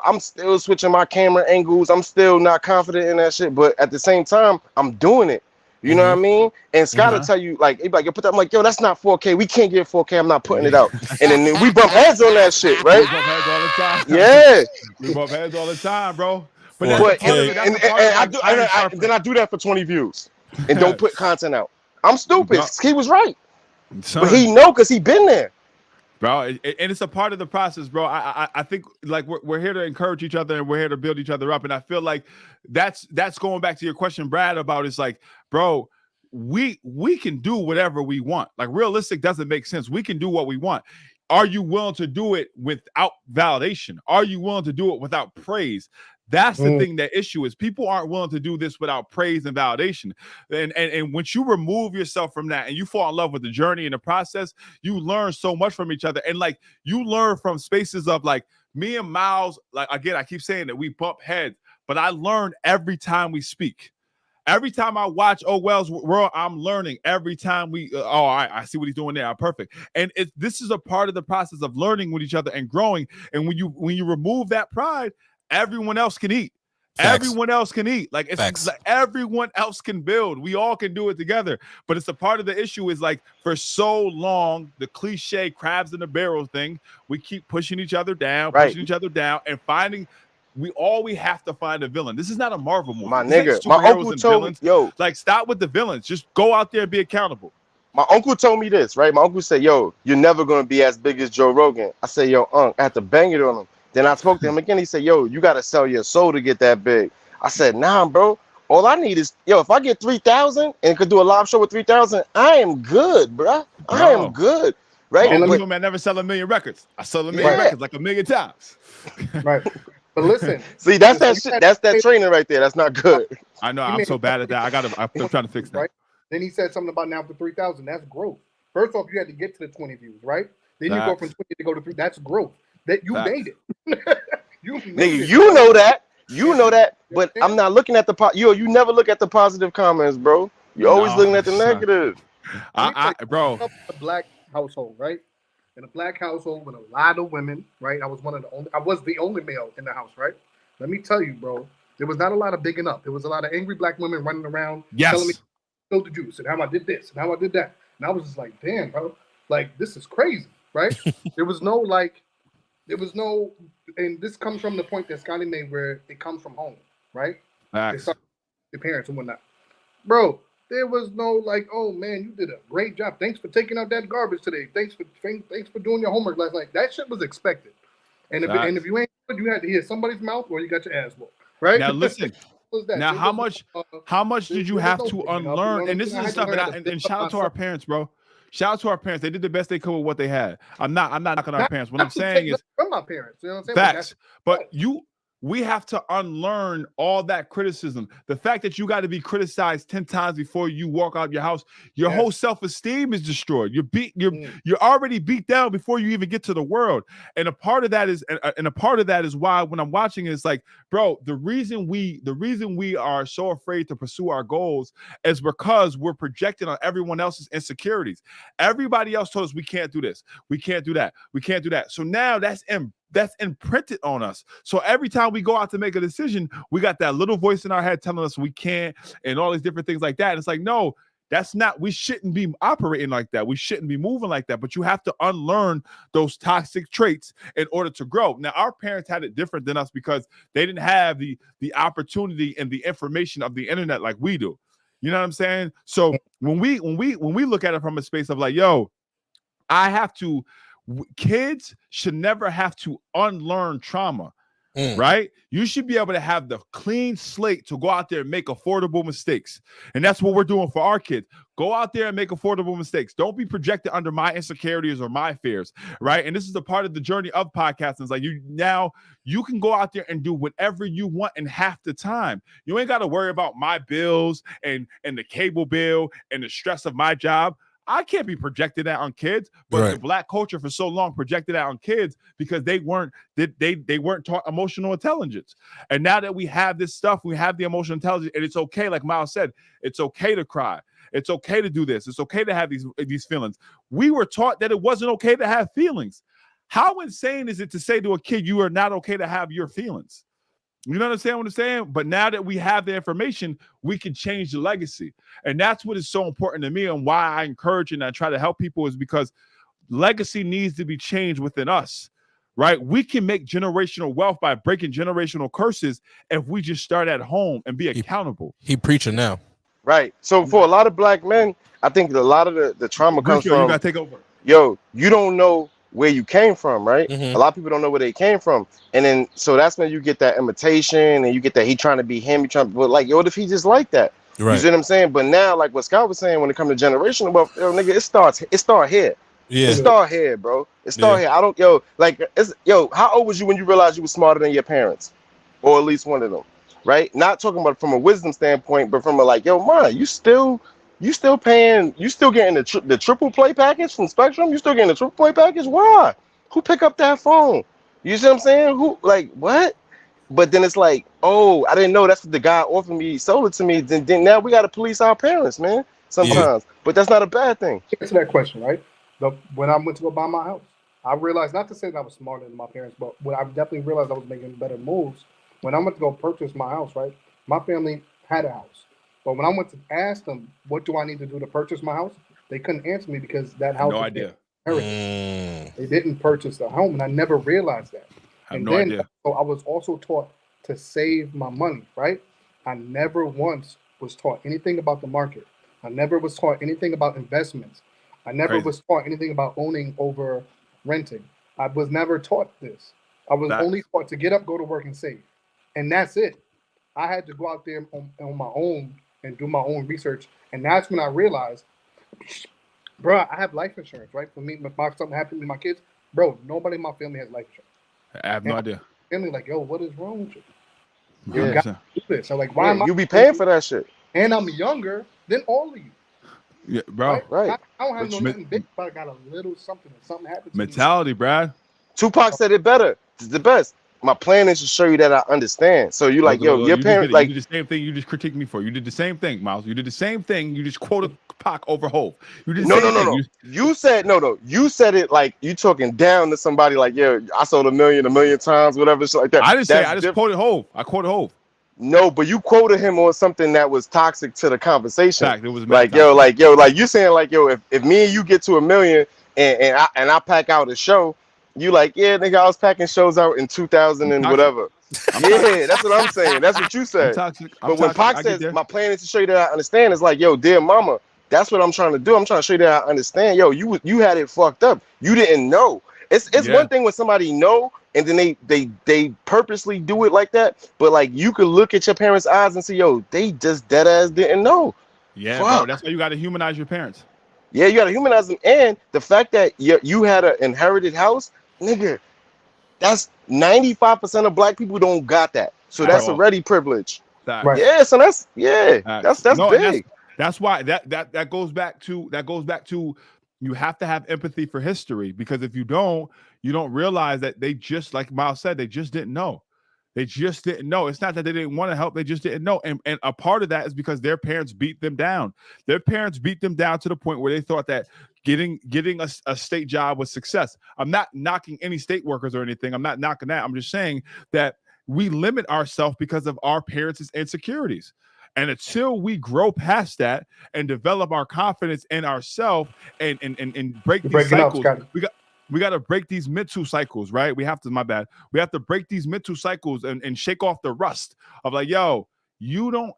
I'm still switching my camera angles. I'm still not confident in that shit, but at the same time, I'm doing it. You know what I mean? And Scott will tell you, like, he'd be like, yo, put that. I'm like, yo, that's not 4K. We can't get 4K. I'm not putting it out. And then we bump heads on that shit, right? We bump heads all the time. Yeah. We bump heads all the time, bro. But then I do that for 20 views and don't put content out. I'm stupid. He was right. But he know because he been there. Bro, and it's a part of the process, bro. I think like we're here to encourage each other and we're here to build each other up. And I feel like that's going back to your question, Brad, about it's like, bro, we can do whatever we want. Like realistic doesn't make sense. We can do what we want. Are you willing to do it without validation? Are you willing to do it without praise? That's the thing. That issue is people aren't willing to do this without praise and validation. And once you remove yourself from that and you fall in love with the journey and the process, you learn so much from each other. And like you learn from spaces of like me and Miles, like again, I keep saying that we bump heads, but I learn every time we speak. Every time I watch Oh Well's World, I'm learning. Every time I see what he's doing there. Perfect. And this is a part of the process of learning with each other and growing. And when you remove that pride, everyone else can eat. Facts. Everyone else can eat. Like it's like everyone else can build. We all can do it together. But it's a part of the issue is like for so long, the cliche crabs in the barrel thing, we keep pushing each other down, and finding we have to find a villain. This is not a Marvel movie. My nigga, my uncle told me, yo, like stop with the villains. Just go out there and be accountable. My uncle told me this, right? My uncle said, yo, you're never gonna be as big as Joe Rogan. I said, yo, I have to bang it on him. Then I spoke to him again. He said, yo, you got to sell your soul to get that big. I said, nah, bro. All I need is, if I get 3,000 and could do a live show with 3,000, I am good, bro. I am good, right? And let me never sell 1 million records. I sell 1 million records like 1 million times. Right. But listen. See, that's that shit. That's that training right there. That's not good. I know. I'm so bad at that. I'm trying to fix that. Right. Then he said something about now after 3,000. That's growth. First off, you had to get to the 20 views, right? Then you go from 20 to go to 3. That's growth. That you made it. Nigga, you know that, but I'm not looking at the you never look at the positive comments, bro. You're always looking at the negative. Bro, a black household, right? In a black household with a lot of women, right? I was the only male in the house, right? Let me tell you, bro, there was not a lot of bigging up. There was a lot of angry black women running around telling me spill the juice and how I did this and how I did that. And I was just like, damn, bro, like this is crazy, right? There was no, and this comes from the point that Scottie made where it comes from home, right? Your parents and whatnot. Bro, there was no like, oh man, you did a great job. Thanks for taking out that garbage today. Thanks for doing your homework last night. That shit was expected. And if you ain't good, you had to hear somebody's mouth or you got your ass whooped, right? Now listen. Now how much did you have to unlearn? And this is the stuff and shout out to our parents, bro. Shout out to our parents. They did the best they could with what they had. I'm not knocking our parents. What I'm saying is from my parents. You know what I'm saying? Facts. But we have to unlearn all that criticism. The fact that you got to be criticized 10 times before you walk out of your house, your whole self-esteem is destroyed. You're already beat down before you even get to the world. And a part of that is why when I'm watching it, it's like, bro, the reason we are so afraid to pursue our goals is because we're projecting on everyone else's insecurities. Everybody else told us we can't do this, we can't do that, we can't do that. So now that's imprinted on us. So every time we go out to make a decision, we got that little voice in our head telling us we can't and all these different things like that. And it's like, no, that's not, we shouldn't be operating like that. We shouldn't be moving like that. But you have to unlearn those toxic traits in order to grow. Now, our parents had it different than us because they didn't have the opportunity and the information of the internet like we do. You know what I'm saying? So when we look at it from a space of like, yo, kids should never have to unlearn trauma, right? You should be able to have the clean slate to go out there and make affordable mistakes. And that's what we're doing for our kids. Go out there and make affordable mistakes. Don't be projected under my insecurities or my fears, right? And this is a part of the journey of podcasting. It's like you can go out there and do whatever you want in half the time. You ain't got to worry about my bills and the cable bill and the stress of my job. I can't be projected that on kids, but the black culture for so long projected that on kids because they weren't taught emotional intelligence. And now that we have this stuff, we have the emotional intelligence, and it's okay, like Miles said, it's okay to cry. It's okay to do this. It's okay to have these feelings. We were taught that it wasn't okay to have feelings. How insane is it to say to a kid, you are not okay to have your feelings? You know what I'm saying? But now that we have the information, we can change the legacy. And that's what is so important to me, and why I encourage and I try to help people is because legacy needs to be changed within us, right? We can make generational wealth by breaking generational curses if we just start at home and be accountable. He preaching now. Right. So for a lot of black men, I think a lot of the trauma comes from, you gotta take over. Yo, you don't know where you came from, right? A lot of people don't know where they came from. And then, so that's when you get that imitation and you get that he trying to be him, but like, yo, what if he just like that? Right. You see what I'm saying? But now, like what Scott was saying, when it comes to generational wealth, yo, nigga, it start here. Yeah. It start here, bro. It start here. How old was you when you realized you were smarter than your parents? Or at least one of them, right? Not talking about from a wisdom standpoint, but from a like, yo, man, you still getting the triple play package from Spectrum? You still getting the triple play package? Why? Who pick up that phone? You see what I'm saying? Who, like, what? But then it's like, oh, I didn't know that's what the guy offered me, sold it to me. Then now we got to police our parents, man, sometimes. But that's not a bad thing. Answer that question, right? When I went to go buy my house, I realized, not to say that I was smarter than my parents, but when I definitely realized I was making better moves. When I went to go purchase my house, right? My family had a house. But when I went to ask them, what do I need to do to purchase my house? They couldn't answer me because that house. No idea. They didn't purchase the home, and I never realized that. I have no idea. So I was also taught to save my money, right? I never once was taught anything about the market. I never was taught anything about investments. I never was taught anything about owning over renting. I was never taught this. I was only taught to get up, go to work, and save. And that's it. I had to go out there on my own and do my own research. And that's when I realized, bro, I have life insurance, right? For me, if something happened to my kids, bro, nobody in my family has life insurance. I have no idea. Family like, yo, what is wrong with you? Yeah. You got to do this. So like, why am I? You be paying for that shit. And I'm younger than all of you. Yeah, bro. Right. I don't have nothing big, but I got a little something. If something happens. Mentality, Brad. Tupac said it better. It's the best. My plan is to show you that I understand. So you like, yo, your parents like you did the same thing. You just critiqued me for. You did the same thing, Miles. You did the same thing. You just quoted Pac over Hov. You did no. You said no. You said it like you talking down to somebody like, yeah, I sold a million times, whatever, shit like that. I didn't say. I just quoted Hov. I quoted Hov. No, but you quoted him on something that was toxic to the conversation. Fact, it was like you saying like, yo, if me and you get to 1 million and I pack out a show. You like, yeah, nigga, I was packing shows out in 2000 and whatever. Yeah, that's what I'm saying. That's what you said. But when Pac says, my plan is to show you that I understand, it's like, yo, dear mama, that's what I'm trying to do. I'm trying to show you that I understand. Yo, you had it fucked up. You didn't know. It's one thing when somebody know and then they purposely do it like that. But like, you could look at your parents' eyes and see, yo, they just dead ass didn't know. Yeah, bro, that's why you got to humanize your parents. Yeah, you got to humanize them. And the fact that you had an inherited house, nigga, that's 95% of black people don't got that. So that's already privilege. Right. Yeah, so that's big. That's why that goes back to you have to have empathy for history, because if you don't realize that they just, like Miles said, they just didn't know. They just didn't know. It's not that they didn't want to help. They just didn't know. And a part of that is because their parents beat them down. Their parents beat them down to the point where they thought that getting a state job was success. I'm not knocking any state workers or anything. I'm not knocking that. I'm just saying that we limit ourselves because of our parents' insecurities. And until we grow past that and develop our confidence in ourselves and break these cycles, we got to break these mental cycles, right? We have to break these mental cycles and shake off the rust of like, yo, you don't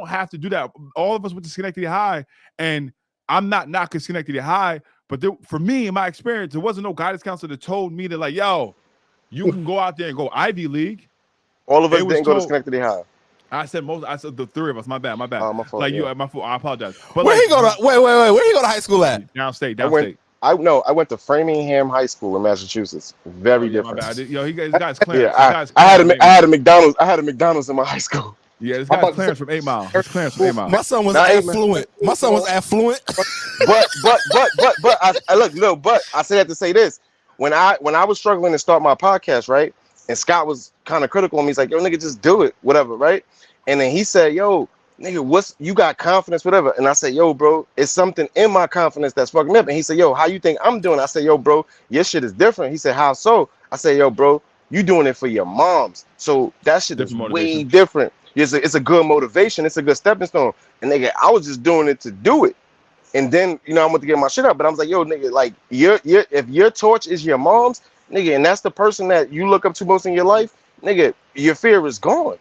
have to do that. All of us went to Schenectady High, and I'm not knocking Schenectady High, but for me, in my experience, there wasn't no guidance counselor that told me that like, yo, you can go out there and go Ivy League. All of us didn't go to Schenectady High. I said the three of us. My bad. Oh, my fault, like my fault. I apologize. But where he go to? Wait. Where he go to high school at? Downstate. I went to Framingham High School in Massachusetts. Very different. Yo, he got his clearance. Yeah, I had a McDonald's. I had a McDonald's in my high school. Yeah, this I'm guy's about to clearance say- from 8 Mile. It's clearance from 8 Mile. My son was Nah, hey, man. affluent. My son was affluent. But I look, no, but I say that to say this. When I was struggling to start my podcast, right? And Scott was kind of critical of me. He's like, yo, nigga, just do it, whatever, right? And then he said, yo, nigga, you got confidence, whatever. And I said, yo, bro, it's something in my confidence that's fucking me up. And he said, yo, how you think I'm doing? I said, yo, bro, your shit is different. He said, how so? I said, yo, bro, you doing it for your moms. So that shit is Different way motivation. different. It's a good motivation. It's a good stepping stone. And nigga, I was just doing it to do it. And then, I want to get my shit up, but I was like, yo, nigga, like, if your torch is your mom's, nigga, and that's the person that you look up to most in your life, nigga, your fear is gone.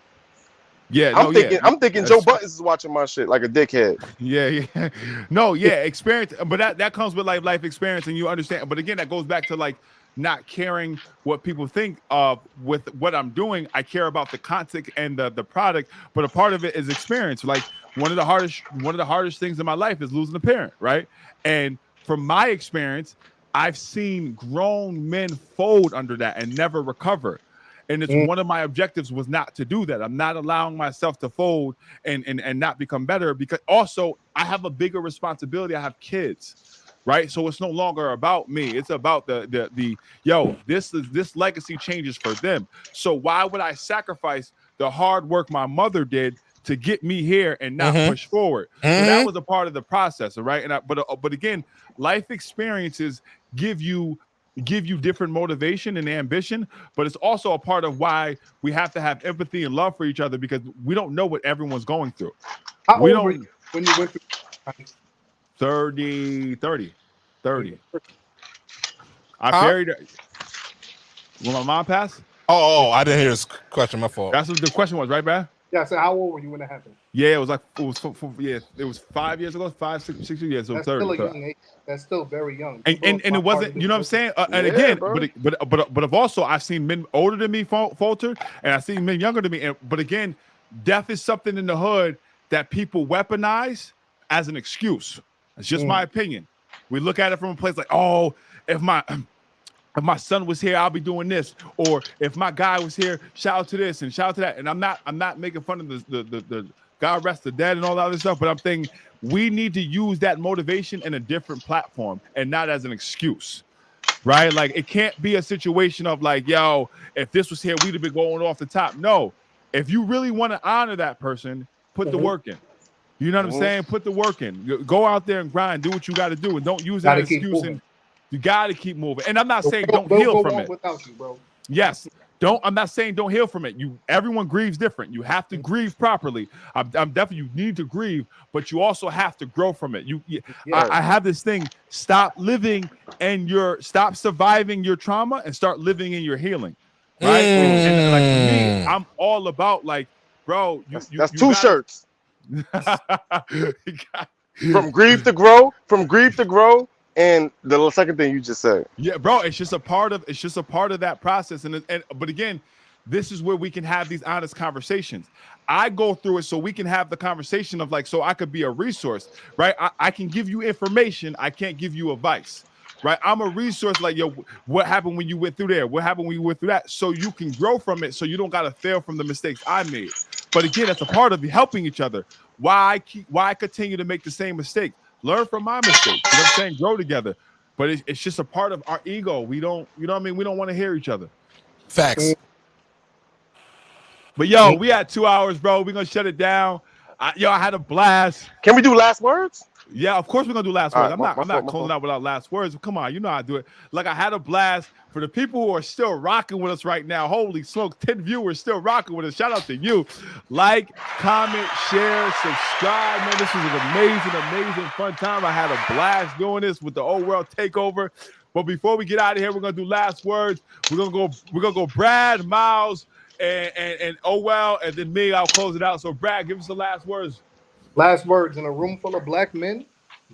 Yeah, I'm thinking Joe That's- Buttons is watching my shit like a dickhead. Yeah. No, yeah, experience, but that comes with life experience, and you understand. But again, that goes back to like not caring what people think of with what I'm doing. I care about the content and the product, but a part of it is experience. Like one of the hardest things in my life is losing a parent, right? And from my experience, I've seen grown men fold under that and never recover. And it's one of my objectives was not to do that. I'm not allowing myself to fold and not become better, because also I have a bigger responsibility. I have kids, right? So it's no longer about me. It's about this legacy changes for them. So why would I sacrifice the hard work my mother did to get me here and not push forward? So that was a part of the process, right? But again, life experiences give you different motivation and ambition, but it's also a part of why we have to have empathy and love for each other, because we don't know what everyone's going through. How We old were don't. you when you went through? 30. I Huh? buried her. When my mom passed, Oh, I didn't hear this question. My fault. that's what the question was, right, man? Yeah, I said, how old were you when it happened? Yeah, it was 5 years ago, 6 years, so That's 30. still a 30. young age. That's still very young. And People it are wasn't, hard you know what I'm saying? And Yeah, again, bro. but I've also I've seen men older than me falter, and I've seen men younger than me. But again, death is something in the hood that people weaponize as an excuse. It's just my opinion. We look at it from a place like, oh, if my son was here, I'll be doing this. Or if my guy was here, shout out to this and shout out to that. And I'm not making fun of the God rest the dead and all that other stuff, but I'm thinking we need to use that motivation in a different platform and not as an excuse, right? Like it can't be a situation of like, yo, if this was here, we'd have been going off the top. No, if you really want to honor that person, put the work in. You know what I'm saying? Put the work in. Go out there and grind. Do what you got to do, and don't use that Gotta keep excuse. moving. And you got to keep moving. And I'm not saying They'll don't heal go from on it. without you, bro. Yes. I'm not saying don't heal from it. Everyone grieves different. You have to grieve properly. I'm definitely, you need to grieve, but you also have to grow from it. I have this thing, stop living and stop surviving your trauma and start living in your healing. Right. And like me, I'm all about like, bro, That's you two shirts. From grief to grow, and the second thing you just said. Yeah, bro, it's just a part of that process. But again, this is where we can have these honest conversations. I go through it so we can have the conversation of like, so I could be a resource, right? I can give you information. I can't give you advice, right? I'm a resource. Like, yo, what happened when you went through there? What happened when you went through that? So you can grow from it. So you don't got to fail from the mistakes I made. But again, that's a part of helping each other. Why I continue to make the same mistake? Learn from my mistakes. You know what I'm saying? Grow together. But it's just a part of our ego. We don't, you know what I mean? We don't want to hear each other. Facts. But yo, we had 2 hours, bro. We're gonna shut it down. I had a blast. Can we do last words? Yeah, of course we're gonna do last All words. right, I'm not closing out without last words. Come on, you know how I do it. Like I had a blast. For the people who are still rocking with us right now, holy smoke, 10 viewers still rocking with us. Shout out to you. Like, comment, share, subscribe. Man, this was an amazing, fun time. I had a blast doing this with the Old World Takeover. But before we get out of here, we're gonna do last words. We're gonna go Brad, Miles, and Owell, and then me. I'll close it out. So Brad, give us the last words. Last words: in a room full of black men,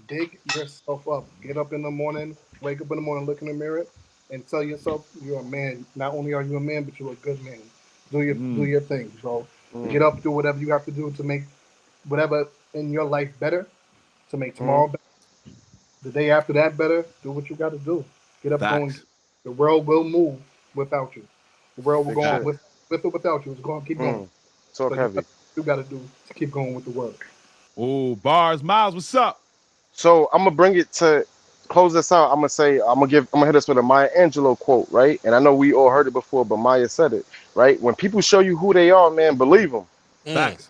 dig yourself up. Get up in the morning, wake up in the morning, look in the mirror, and tell yourself you're a man. Not only are you a man, but you're a good man. Do your thing, bro. Get up, do whatever you have to do to make whatever in your life better, to make tomorrow better. The day after that better. Do what you got to do. Get up, going. The world will move without you. The world will go on with or without you. It's going to keep going. Talk heavy. you got to do to keep going with the work. Oh, bars. Miles, what's up? So I'm gonna bring it to close this out. I'm gonna hit us with a Maya Angelou quote, right? And I know we all heard it before, but Maya said it, right? When people show you who they are, man, believe them. Facts.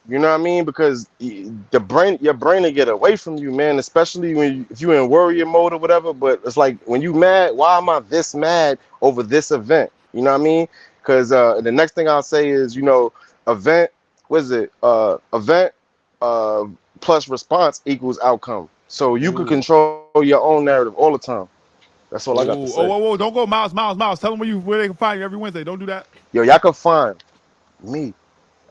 You know what I mean? Because your brain will get away from you, man. Especially if you're in warrior mode or whatever. But it's like when you mad, why am I this mad over this event? You know what I mean? Because the next thing I'll say is, event. What is it? Event plus response equals outcome. So you could control your own narrative all the time. That's all I got to say. Whoa! Don't go, Miles. Tell them where they can find you every Wednesday. Don't do that. Yo, y'all can find me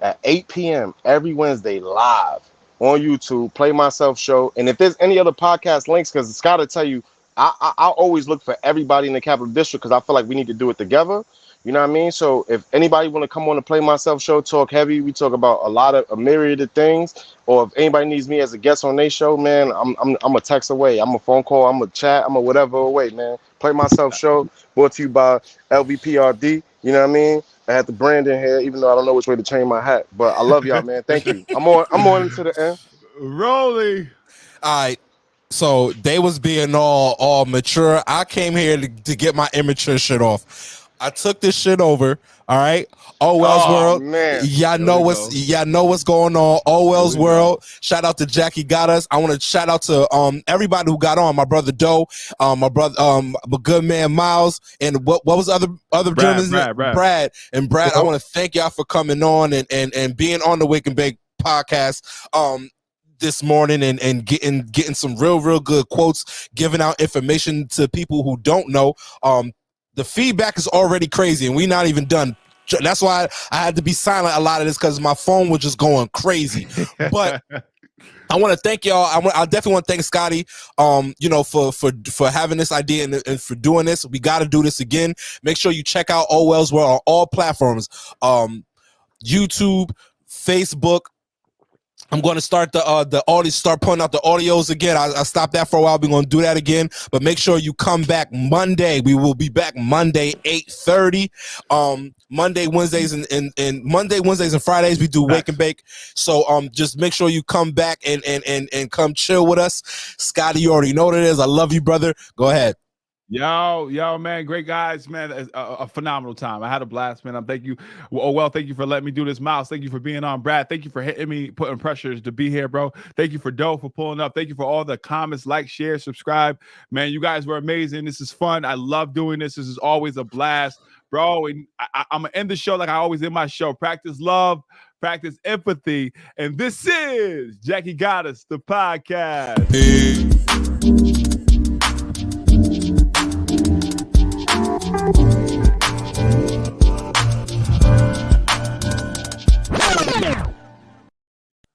at 8 p.m. every Wednesday live on YouTube, Play Myself Show. And if there's any other podcast links, because Scott will tell you, I always look for everybody in the Capital District because I feel like we need to do it together. You know what I mean? So if anybody want to come on the Play Myself Show, talk heavy, we talk about a myriad of things. Or if anybody needs me as a guest on their show, man, I'm a text away. I'm a phone call. I'm a chat. I'm a whatever away, man. Play Myself Show, brought to you by LVPRD. You know what I mean? I had the brand in here, even though I don't know which way to change my hat. But I love y'all, man. Thank you. I'm on into the end. Rolly. All right. So they was being all mature. I came here to get my immature shit off. I took this shit over. All right. Well's World. Man. Y'all know what's going on. Well's World. Shout out to Jackie Got Us. I want to shout out to everybody who got on. My brother Doe, my brother my good man Miles, and what was other gentlemen's name? Brad. And Brad, I want to thank y'all for coming on and being on the Wake and Bake podcast. This morning and getting some real good quotes, giving out information to people who don't know. The feedback is already crazy and we're not even done. That's why I had to be silent a lot of this because my phone was just going crazy. But I want to thank y'all. I definitely want to thank Scottie, for having this idea and for doing this. We got to do this again. Make sure you check out Well's World on all platforms, YouTube, Facebook. I'm going to start the audio, start putting out the audios again. I stopped that for a while. We're going to do that again, but make sure you come back Monday. We will be back Monday 8:30. Monday, Wednesdays, and Fridays we do Wake and Bake. So just make sure you come back and come chill with us. Scottie, you already know what it is. I love you, brother. Go ahead. Yo, man, great guys, man. A phenomenal time. I had a blast, man. Thank you. Thank you for letting me do this. Miles, thank you for being on. Brad, thank you for hitting me, putting pressures to be here, bro. Thank you for Doe for pulling up. Thank you for all the comments, like, share, subscribe. Man, you guys were amazing. This is fun. I love doing this. This is always a blast, bro. And I'm going to end the show like I always end my show. Practice love, practice empathy. And this is Jackie Got Us, the podcast. Peace.